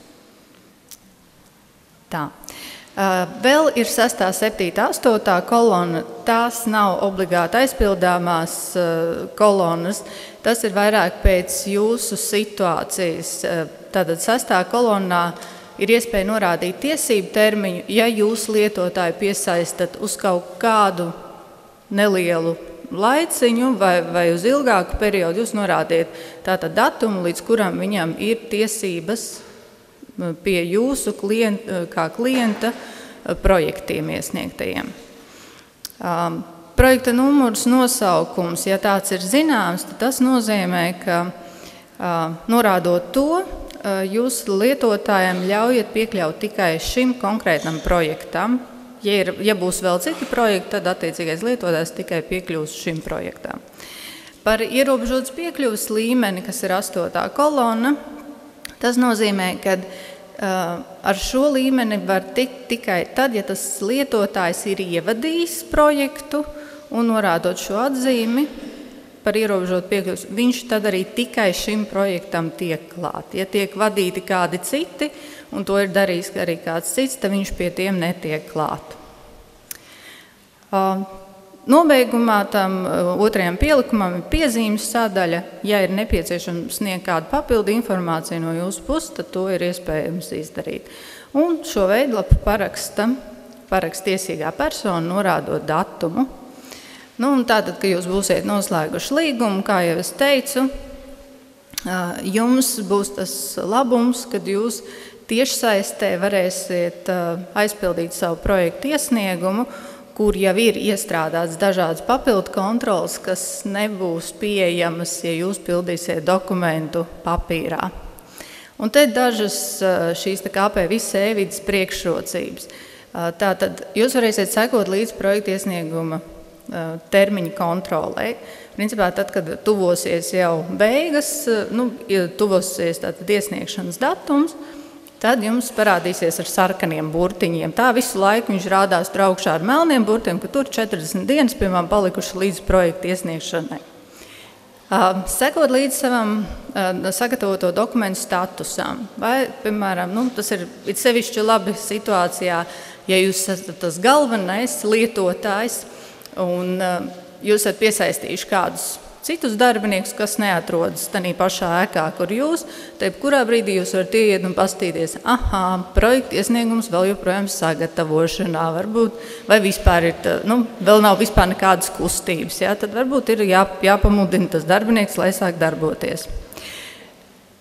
Tā. Vēl ir 6., 7., 8. kolona. Tās nav obligāti aizpildāmās kolonas. Tas ir vairāk pēc jūsu situācijas. Tātad 6. kolonā ir iespēja norādīt tiesību termiņu, ja jūs lietotāju piesaistat uz kaut kādu nelielu laiciņu vai uz ilgāku periodu. Jūs norādiet tātad datumu, līdz kuram viņam ir tiesības pie jūsu kā klienta projektiem iesniegtajiem. Projekta numurs nosaukums, ja tāds ir zināms, tad tas nozīmē, ka norādot to, jūs lietotājiem ļaujat piekļaut tikai šim konkrētam projektam. Ja būs vēl citi projekti, tad attiecīgais lietotājs tikai piekļūs šim projektam. Par ierobežotas piekļuvas līmeni, kas ir 8. kolona, tas nozīmē, ka ar šo līmeni var tikt tikai tad, ja tas lietotājs ir ievadījis projektu un norādot šo atzīmi par ierobežotu piekļuvi, viņš tad arī tikai šim projektam tiek klāt. Ja tiek vadīti kādi citi, un to ir darījis arī kāds cits, tad viņš pie tiem netiek klāt. Nobeigumā tam otrajam pielikumam ir piezīmes sadaļa. Ja ir nepieciešams sniegt kādu papildu informāciju no jūsu puses, tad to ir iespējams izdarīt. Un šo veidlapu paraksta tiesīgā persona, norādot datumu. Un tātad, kad jūs būsiet noslēguši līgumu, kā jau es teicu, jums būs tas labums, kad jūs tiešsaistē varēsiet aizpildīt savu projektu iesniegumu, kur jau ir iestrādāts dažādas papildu kontroles, kas nebūs pieejamas, ja jūs pildīsiet dokumentu papīrā. Un te dažas šīs KP visa e-vides priekšrocības. Tātad jūs varēsiet sekot līdz projekta iesnieguma termiņa kontrolē. Principā tad, kad tuvosies jau beigas, tuvosies tātad iesniegšanas datums, tad jums parādīsies ar sarkaniem burtiņiem. Tā visu laiku viņš rādās tur augšā ar melniem burtiem, ka tur 40 dienas, piemēram, palikuši līdz projekta iesniegšanai. Sekot līdz savam sagatavoto dokumentu statusam. Vai, piemēram, tas ir sevišķi labi situācijā, ja jūs esat tas galvenais lietotājs un jūs esat piesaistījuši kādus citus darbiniekus, kas neatrodas tādā pašā ēkā, kur jūs, tad kurā brīdī jūs varat ieiet un paskatīties, projekta iesniegums vēl joprojām sagatavošanā, varbūt, vai vispār ir, vēl nav vispār nekādas kustības, ja? Tad varbūt ir jāpamudina tas darbinieks, lai sāk darboties.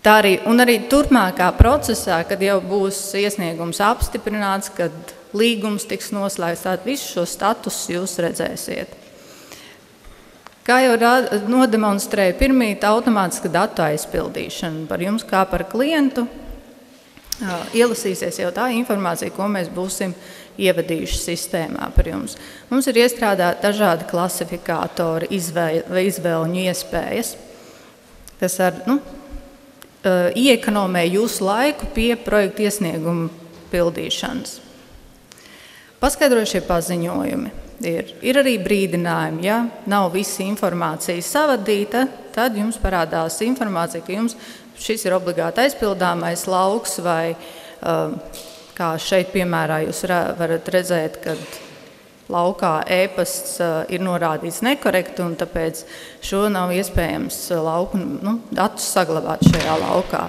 Tā arī turpmākā procesā, kad jau būs iesniegums apstiprināts, kad līgums tiks noslēgts, tad visu šo statusu jūs redzēsiet. Kā jau nodemonstrēja pirmīt, automātiska datu aizpildīšana par jums kā par klientu, ielasīsies jau tā informācija, ko mēs būsim ievadījuši sistēmā par jums. Mums ir iestrādāti dažādi klasifikātori, izvēļu iespējas, kas iekonomē jūsu laiku pie projekta iesnieguma pildīšanas. Paskaidrošie paziņojumi. Ir arī brīdinājumi, ja nav visa informācija savadīta, tad jums parādās informācija, ka jums šis ir obligāti aizpildāmais lauks vai, kā šeit piemērā, jūs varat redzēt, kad laukā e-pasts ir norādīts nekorekti un tāpēc šo nav iespējams datus saglabāt šajā laukā.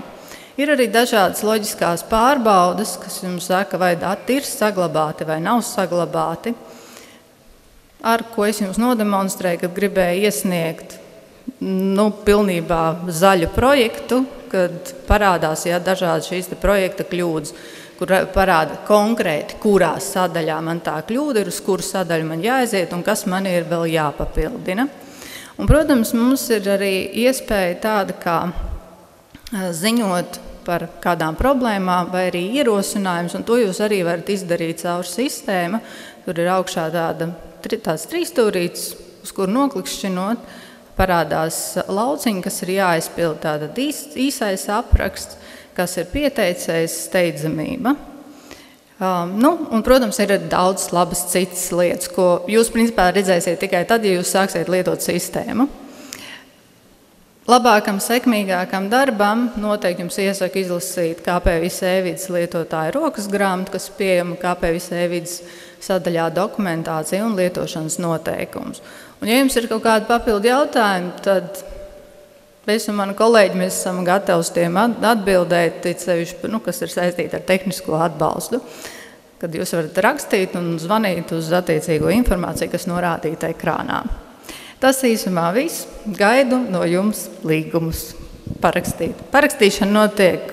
Ir arī dažādas loģiskās pārbaudes, kas jums saka, vai dati ir saglabāti vai nav saglabāti. Ar ko es jums nodemonstrēju, kad gribēju iesniegt pilnībā zaļu projektu, kad parādās dažādi šīs projekta kļūdas, kur parāda konkrēti, kurā sadaļā man tā kļūda ir, uz kuru sadaļu man jāaiziet un kas man ir vēl jāpapildina. Un, protams, mums ir arī iespēja tāda, kā ziņot par kādām problēmām vai arī ierosinājums, un to jūs arī varat izdarīt caur sistēmu. Tur ir augšā tāds trīsstūrītis, uz kuru noklikšķinot, parādās lauciņi, kas ir jāaizpild tātad īsais apraksts, kas ir pieteicējs steidzamība. Un, protams, ir daudz labas citas lietas, ko jūs principā redzēsiet tikai tad, ja jūs sāksiet lietot sistēmu. Labākam, sekmīgākam darbam noteikti jums iesaku izlasīt KPVS e-vides lietotāja rokas grāmatu, kas pieejama KPVS e-vides sadaļā dokumentācija un lietošanas noteikums. Un, ja jums ir kaut kādi papildu jautājumi, tad es un mani kolēģi mēs esam gatavi uz tiem atbildēt, sevišķi, kas ir saistīti ar tehnisko atbalstu, kad jūs varat rakstīt un zvanīt uz attiecīgo informāciju, kas norādīta ekrānā. Tas īsumā viss. Gaidu no jums līgumus parakstīt. Parakstīšana notiek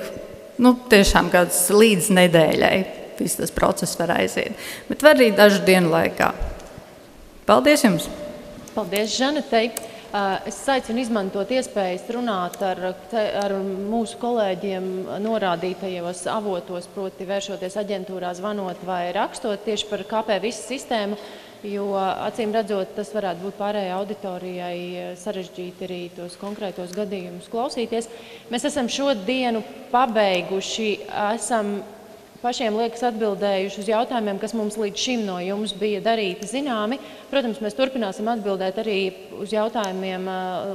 tiešām kāds līdz nedēļai. Viss tas process var aiziet. Bet var arī dažu dienu laikā. Paldies jums! Paldies, Žanetei! Es aicinu izmantot iespējas runāt ar mūsu kolēģiem norādītajos avotos, proti vēršoties aģentūrā, zvanot vai rakstot tieši par KPVS sistēmu, jo, acīm redzot, tas varētu būt pārējai auditorijai sarežģīti arī tos konkrētos gadījumus klausīties. Mēs esam šodienu pabeiguši, esam pašiem liekas atbildējuši uz jautājumiem, kas mums līdz šim no jums bija darīti zināmi. Protams, mēs turpināsim atbildēt arī uz jautājumiem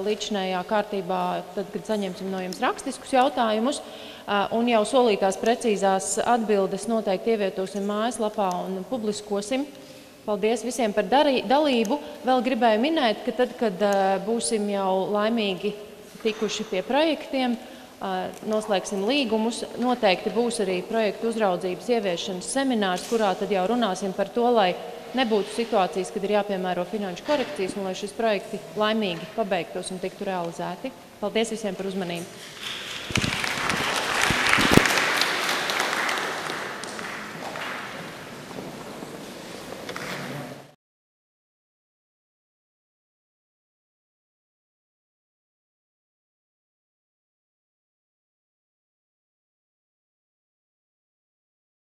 līdzinējā kārtībā, tad, kad saņemsim no jums rakstiskus jautājumus. Un jau solītās precīzās atbildes noteikti ievietosim mājaslapā un publiskosim. Paldies visiem par dalību. Vēl gribēju minēt, ka tad, kad būsim jau laimīgi tikuši pie projektiem, noslēgsim līgumus, noteikti būs arī projektu uzraudzības ieviešanas seminārs, kurā tad jau runāsim par to, lai nebūtu situācijas, kad ir jāpiemēro finanšu korekcijas un lai šis projekti laimīgi pabeigtos un tiktu realizēti. Paldies visiem par uzmanību!